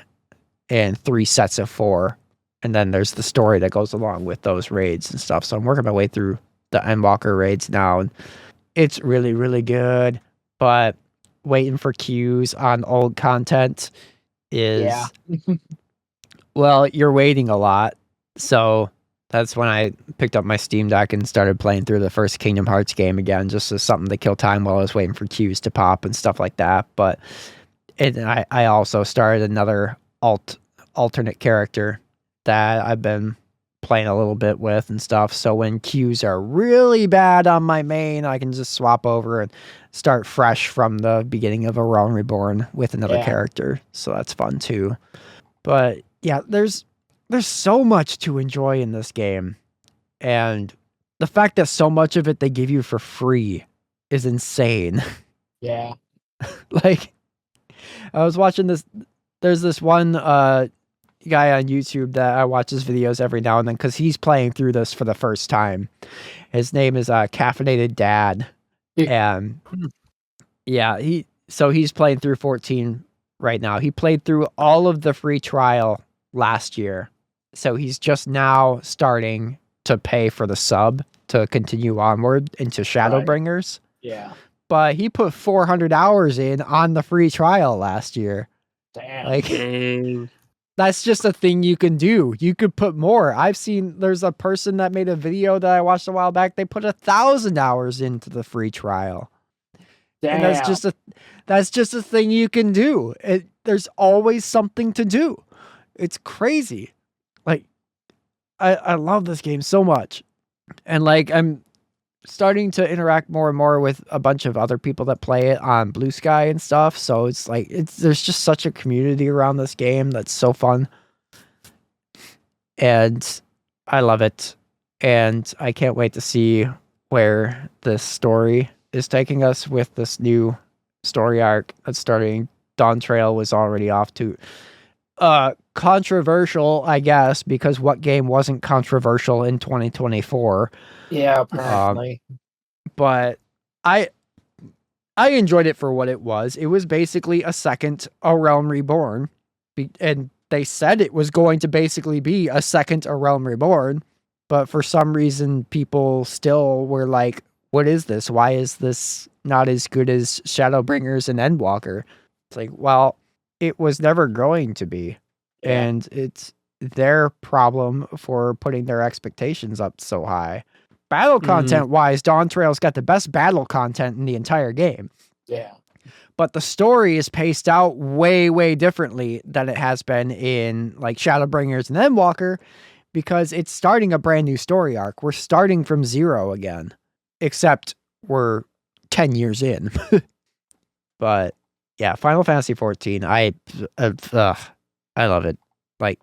and 3 sets of 4. And then there's the story that goes along with those raids and stuff. So I'm working my way through the Endwalker raids now, and it's really, really good. But waiting for queues on old content is, well, you're waiting a lot. So that's when I picked up my Steam Deck and started playing through the first Kingdom Hearts game again, just as something to kill time while I was waiting for queues to pop and stuff like that. But I also started another alternate character that I've been playing a little bit with and stuff. So when queues are really bad on my main, I can just swap over and start fresh from the beginning of A Realm Reborn with another character. So that's fun too. But yeah, there's so much to enjoy in this game. And the fact that so much of it they give you for free is insane. Yeah. Like, I was watching this, there's this one guy on YouTube that I watch his videos every now and then because he's playing through this for the first time. His name is Caffeinated Dad. And yeah, he's playing through 14 right now. He played through all of the free trial last year. So he's just now starting to pay for the sub to continue onward into Shadowbringers. Yeah. But he put 400 hours in on the free trial last year. Damn. Like, that's just a thing you can do. You could put more. There's a person that made a video that I watched a while back. They put 1,000 hours into the free trial. Damn. And that's just a thing you can do. There's always something to do. It's crazy. Like, I love this game so much. And like I'm starting to interact more and more with a bunch of other people that play it on Blue Sky and stuff. So it's like there's just such a community around this game that's so fun. And I love it. And I can't wait to see where this story is taking us with this new story arc that's starting. Dawn Trail was already off to controversial, I guess, because what game wasn't controversial in 2024? Yeah, apparently. But I enjoyed it for what it was. It was basically a second A Realm Reborn. And they said it was going to basically be a second A Realm Reborn. But for some reason, people still were like, what is this? Why is this not as good as Shadowbringers and Endwalker? It's like, well, it was never going to be. Yeah. And it's their problem for putting their expectations up so high. Battle content wise, Dawn Trail's got the best battle content in the entire game. Yeah. But the story is paced out way, way differently than it has been in like Shadowbringers and Endwalker, because it's starting a brand new story arc. We're starting from zero again, except we're 10 years in. But yeah, Final Fantasy 14, I love it. Like,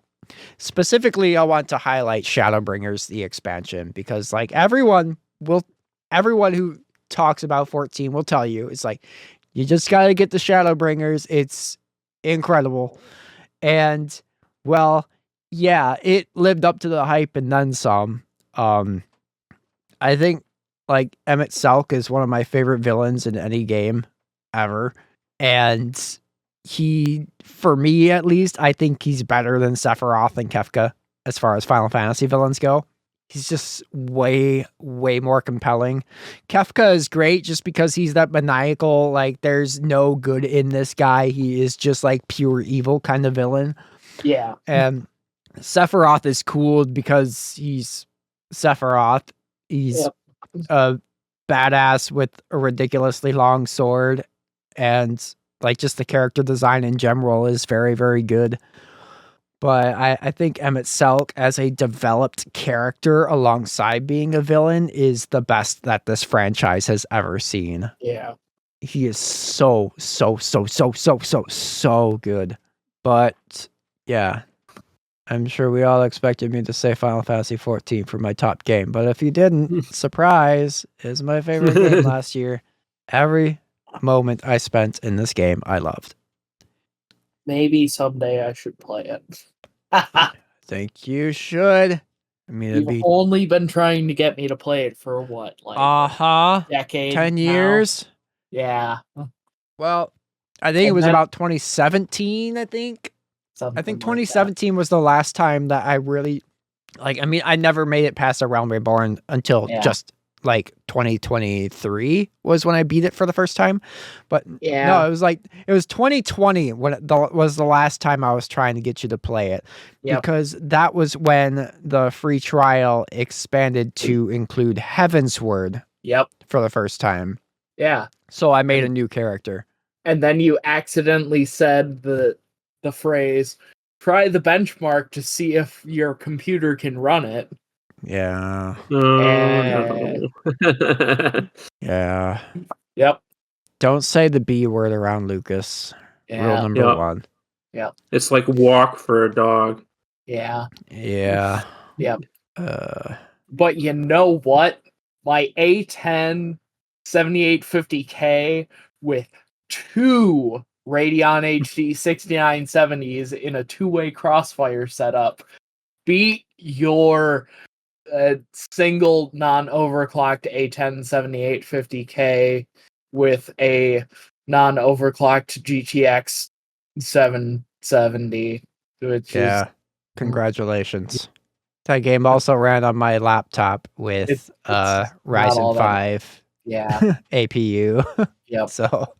specifically, I want to highlight Shadowbringers, the expansion, because like everyone who talks about 14 will tell you, it's like, you just got to get the Shadowbringers. It's incredible. And well, yeah, it lived up to the hype and then some. I think like Emmett Selk is one of my favorite villains in any game ever. And he, for me at least, I think he's better than Sephiroth and Kefka as far as Final Fantasy villains go. He's just way, way more compelling. Kefka is great just because he's that maniacal, like, there's no good in this guy. He is just like pure evil kind of villain. Yeah. And Sephiroth is cool because he's Sephiroth. He's a badass with a ridiculously long sword. And like just the character design in general is very, very good. But I think Emmett Selk as a developed character alongside being a villain is the best that this franchise has ever seen. Yeah. He is so good. But yeah, I'm sure we all expected me to say Final Fantasy 14 for my top game. But if you didn't, surprise, is my favorite game last year. Every moment I spent in this game, I loved. Maybe someday I should play it. I think you should. I mean, it'd You've be only been trying to get me to play it for what, like a decade? 10 now? years. Yeah. Well, I think it And was then- about 2017. I think Something 2017 was the last time that I really like. I mean, I never made it past A Realm Reborn until just like 2023 was when I beat it for the first time. But no, it was 2020 when was the last time I was trying to get you to play it. Yep. Because that was when the free trial expanded to include Heavensward for the first time. Yeah. So I made a new character. And then you accidentally said the phrase, try the benchmark to see if your computer can run it. Yeah. No. Yeah. Yep. Don't say the B word around Lucas. Yeah. Rule number 1. Yep. It's like walk for a dog. Yeah. Yeah. Yep. But you know what? My A10 7850K with 2 Radeon HD 6970s in a 2-way crossfire setup beat your single non-overclocked A10 7850K with a non-overclocked GTX 770, which is congratulations. That game also ran on my laptop with it's Ryzen 5 APU. Yep. So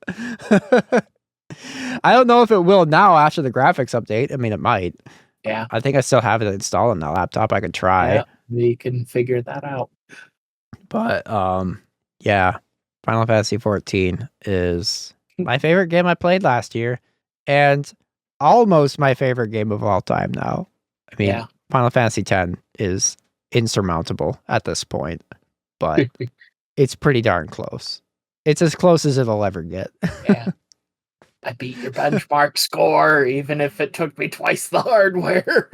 I don't know if it will now after the graphics update. I mean, it might. Yeah. I think I still have it installed on that laptop. I could try. Yeah, we can figure that out. But yeah, Final Fantasy 14 is my favorite game I played last year, and almost my favorite game of all time now. I mean, Final Fantasy 10 is insurmountable at this point, but it's pretty darn close. It's as close as it'll ever get. Yeah. I beat your benchmark score, even if it took me twice the hardware.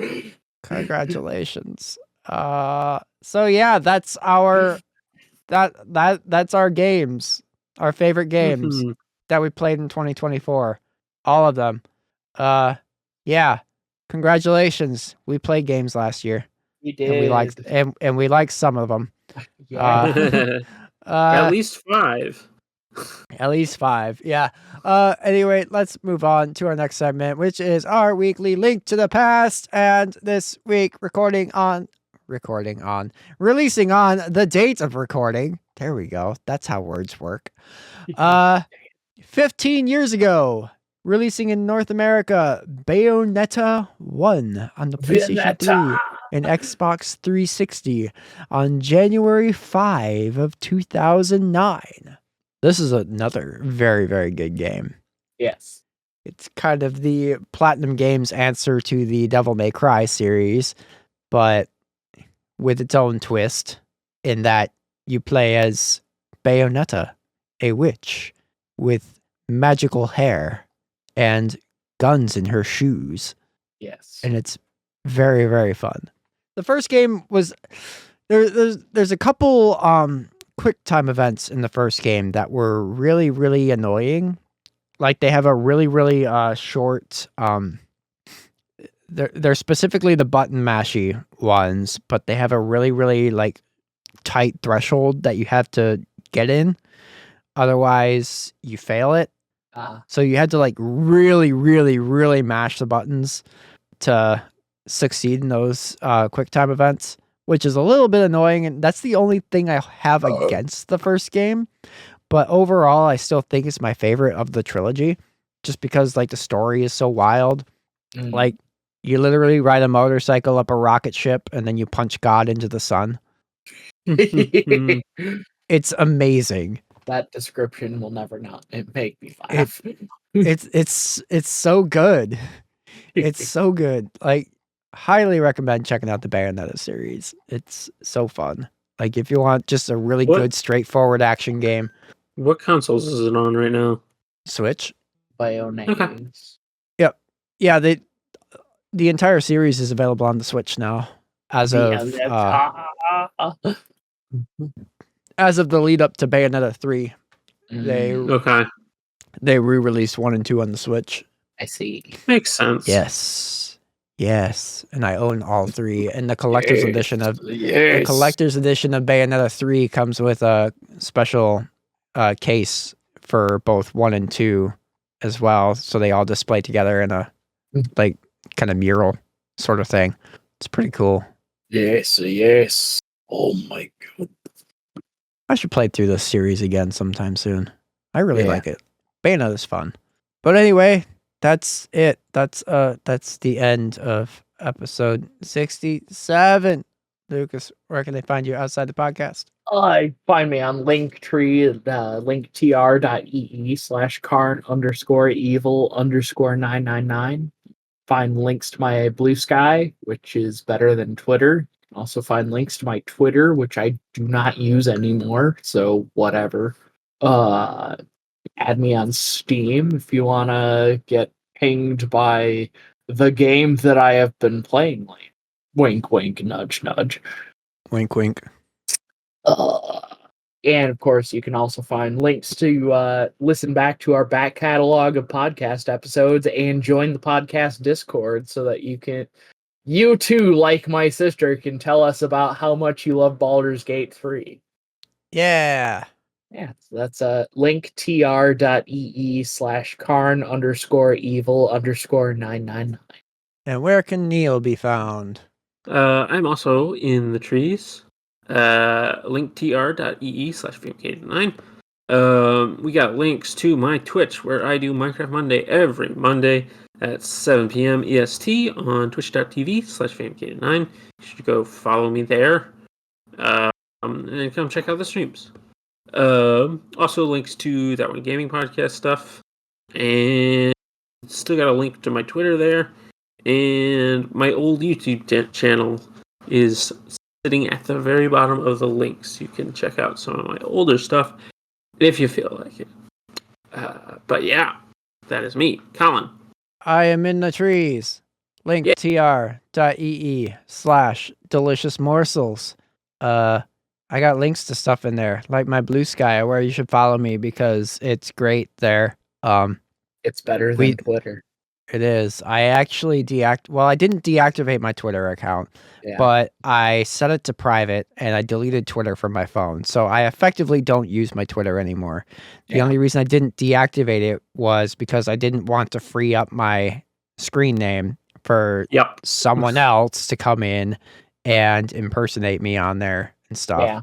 Congratulations. So yeah, that's our that's our games, our favorite games Mhm. that we played in 2024. All of them. Yeah. Congratulations. We played games last year. You did. And we liked and we liked some of them. Yeah. At least 5. At least 5. Yeah. Anyway, let's move on to our next segment, which is our weekly link to the past. And this week, releasing on the date of recording. There we go. That's how words work. 15 years ago, releasing in North America, Bayonetta 1 on the PlayStation 3 and Xbox 360 on January 5 of 2009. This is another very, very good game. Yes. It's kind of the Platinum Games answer to the Devil May Cry series, but with its own twist in that you play as Bayonetta, a witch with magical hair and guns in her shoes. Yes. And it's very, very fun. The first game was there's a couple quick time events in the first game that were really, really annoying. Like they have a really, really short they're specifically the button mashy ones, but they have a really, really like tight threshold that you have to get in. Otherwise you fail it. So you had to like really, really, really mash the buttons to succeed in those quick time events, which is a little bit annoying. And that's the only thing I have against the first game. But overall, I still think it's my favorite of the trilogy just because like the story is so wild. Like you literally ride a motorcycle up a rocket ship and then you punch God into the sun. It's amazing. That description will never not make me laugh. It's so good. It's so good. Like highly recommend checking out the Bayonetta series. It's so fun. Like if you want just a really good straightforward action game. What consoles is it on right now? Switch. Bayonetta. Okay. Yep. Yeah, the entire series is available on the Switch now as of the lead up to Bayonetta 3. They re-released 1 and 2 on the Switch. I see. Makes sense. Yes. And I own all 3. And the collector's edition of Bayonetta 3 comes with a special case for both 1 and 2 as well. So they all display together in a like kind of mural sort of thing. It's pretty cool. Yes. Oh my god. I should play through this series again sometime soon. I really like it. Bayonetta's fun. But anyway, that's it. That's the end of episode 67. Lucas, where can they find you outside the podcast? Find me on Linktree, linktr.ee/Karn_evil_999. Find links to my Blue Sky, which is better than Twitter. Also find links to my Twitter, which I do not use anymore, so whatever. Add me on Steam if you want to get pinged by the game that I have been playing lately. Wink, wink, nudge, nudge. Wink, wink. And of course, you can also find links to listen back to our back catalog of podcast episodes and join the podcast Discord so that you too, like my sister, can tell us about how much you love Baldur's Gate 3. Yeah. Yeah, so that's linktr.ee/Karn_evil_999. And where can Neal be found? I'm also in the trees. linktr.ee/VMK9. We got links to my Twitch where I do Minecraft Monday every Monday at 7 p.m. EST on twitch.tv/VMK9. You should go follow me there. And then come check out the streams. Also links to That One Gaming podcast stuff. And still got a link to my Twitter there. And my old YouTube channel is sitting at the very bottom of the links. You can check out some of my older stuff if you feel like it. But yeah, that is me, Colin. I am in the trees. Link tr.ee/delicious morsels. I got links to stuff in there, like my Blue Sky, where you should follow me because it's great there. It's better than Twitter. It is. I actually I didn't deactivate my Twitter account, but I set it to private and I deleted Twitter from my phone. So I effectively don't use my Twitter anymore. The only reason I didn't deactivate it was because I didn't want to free up my screen name for someone else to come in and impersonate me on there and stuff. Yeah.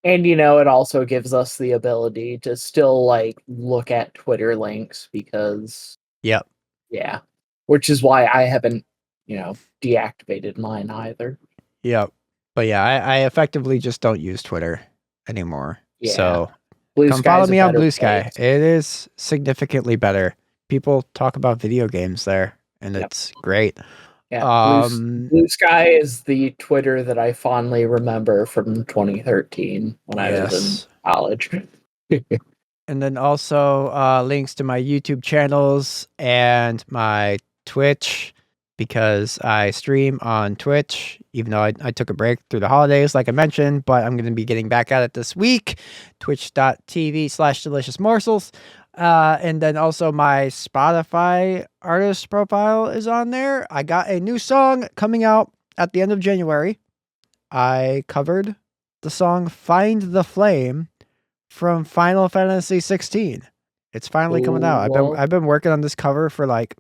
And you know, it also gives us the ability to still like look at Twitter links because which is why I haven't, deactivated mine either. But yeah, I effectively just don't use Twitter anymore. So come follow me on Blue place. Sky. It is significantly better. People talk about video games there and it's great. Yeah, Blue Sky is the Twitter that I fondly remember from 2013 when I was in college. And then also links to my YouTube channels and my Twitch, because I stream on Twitch, even though I took a break through the holidays, like I mentioned, but I'm going to be getting back at it this week. Twitch.tv/delicious morsels. And then also my Spotify artist profile is on there. I got a new song coming out at the end of January. I covered the song Find the Flame from Final Fantasy 16. It's finally coming out. I've been working on this cover for like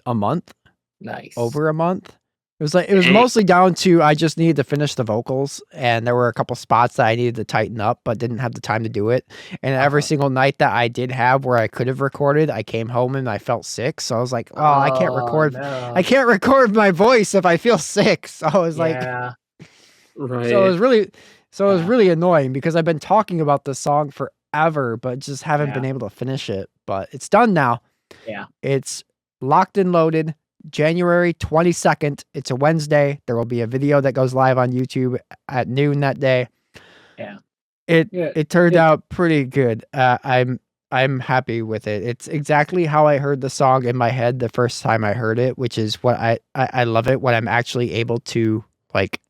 a month. Nice. Over a month. It was mostly down to I just needed to finish the vocals, and there were a couple spots that I needed to tighten up, but didn't have the time to do it. And every single night that I did have where I could have recorded, I came home and I felt sick. So I was like, "Oh, I can't record. No. I can't record my voice if I feel sick." So I was like, right. So it was really annoying because I've been talking about this song forever, but just haven't been able to finish it. But it's done now. Yeah, it's locked and loaded. January 22nd. It's a Wednesday. There will be a video that goes live on YouTube at noon that day. Yeah. It turned out pretty good. I'm happy with it. It's exactly how I heard the song in my head the first time I heard it, which is what I love it when I'm actually able to like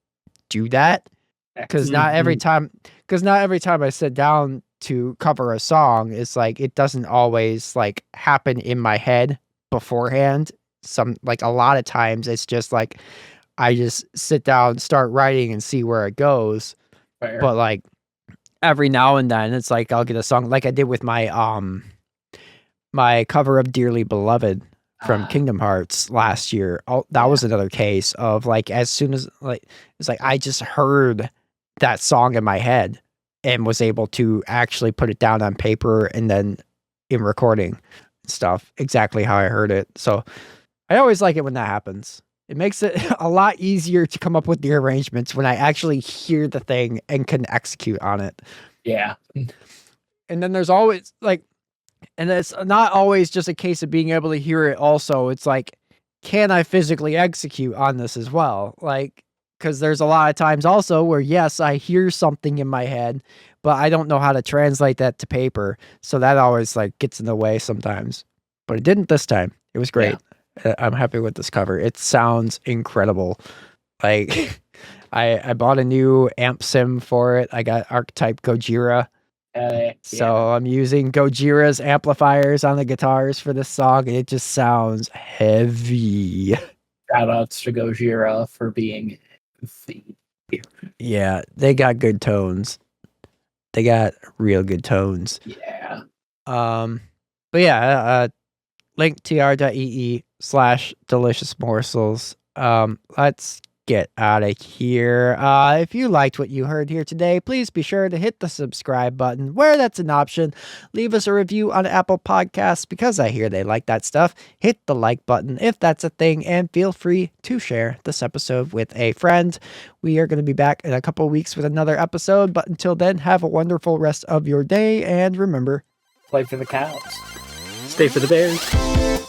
do that. Because not every time I sit down to cover a song, it's like it doesn't always like happen in my head beforehand. A lot of times it's just like I just sit down, start writing and see where it goes. Fair. But like every now and then it's like I'll get a song like I did with my my cover of Dearly Beloved from Kingdom Hearts last year. That was another case of like as soon as like it's like I just heard that song in my head and was able to actually put it down on paper and then in recording stuff exactly how I heard it. So I always like it when that happens. It makes it a lot easier to come up with the arrangements when I actually hear the thing and can execute on it. Yeah. And then there's always like, and it's not always just a case of being able to hear it also. It's like, can I physically execute on this as well? Like, because there's a lot of times also where, yes, I hear something in my head, but I don't know how to translate that to paper. So that always like gets in the way sometimes. But it didn't this time. It was great. Yeah. I'm happy with this cover. It sounds incredible. Like I bought a new amp sim for it. I got Archetype Gojira. So I'm using Gojira's amplifiers on the guitars for this song, and it just sounds heavy. Shout outs to Gojira for being heavy. Yeah, they got good tones. They got real good tones. Yeah. But yeah, link tr.ee/delicious morsels. Let's get out of here. If you liked what you heard here today, please be sure to hit the subscribe button where that's an option. Leave us a review on Apple Podcasts because I hear they like that stuff. Hit the like button if that's a thing, and feel free to share this episode with a friend. We are going to be back in a couple of weeks with another episode, but until then, have a wonderful rest of your day, and remember, play for the cows. Stay for the Bears.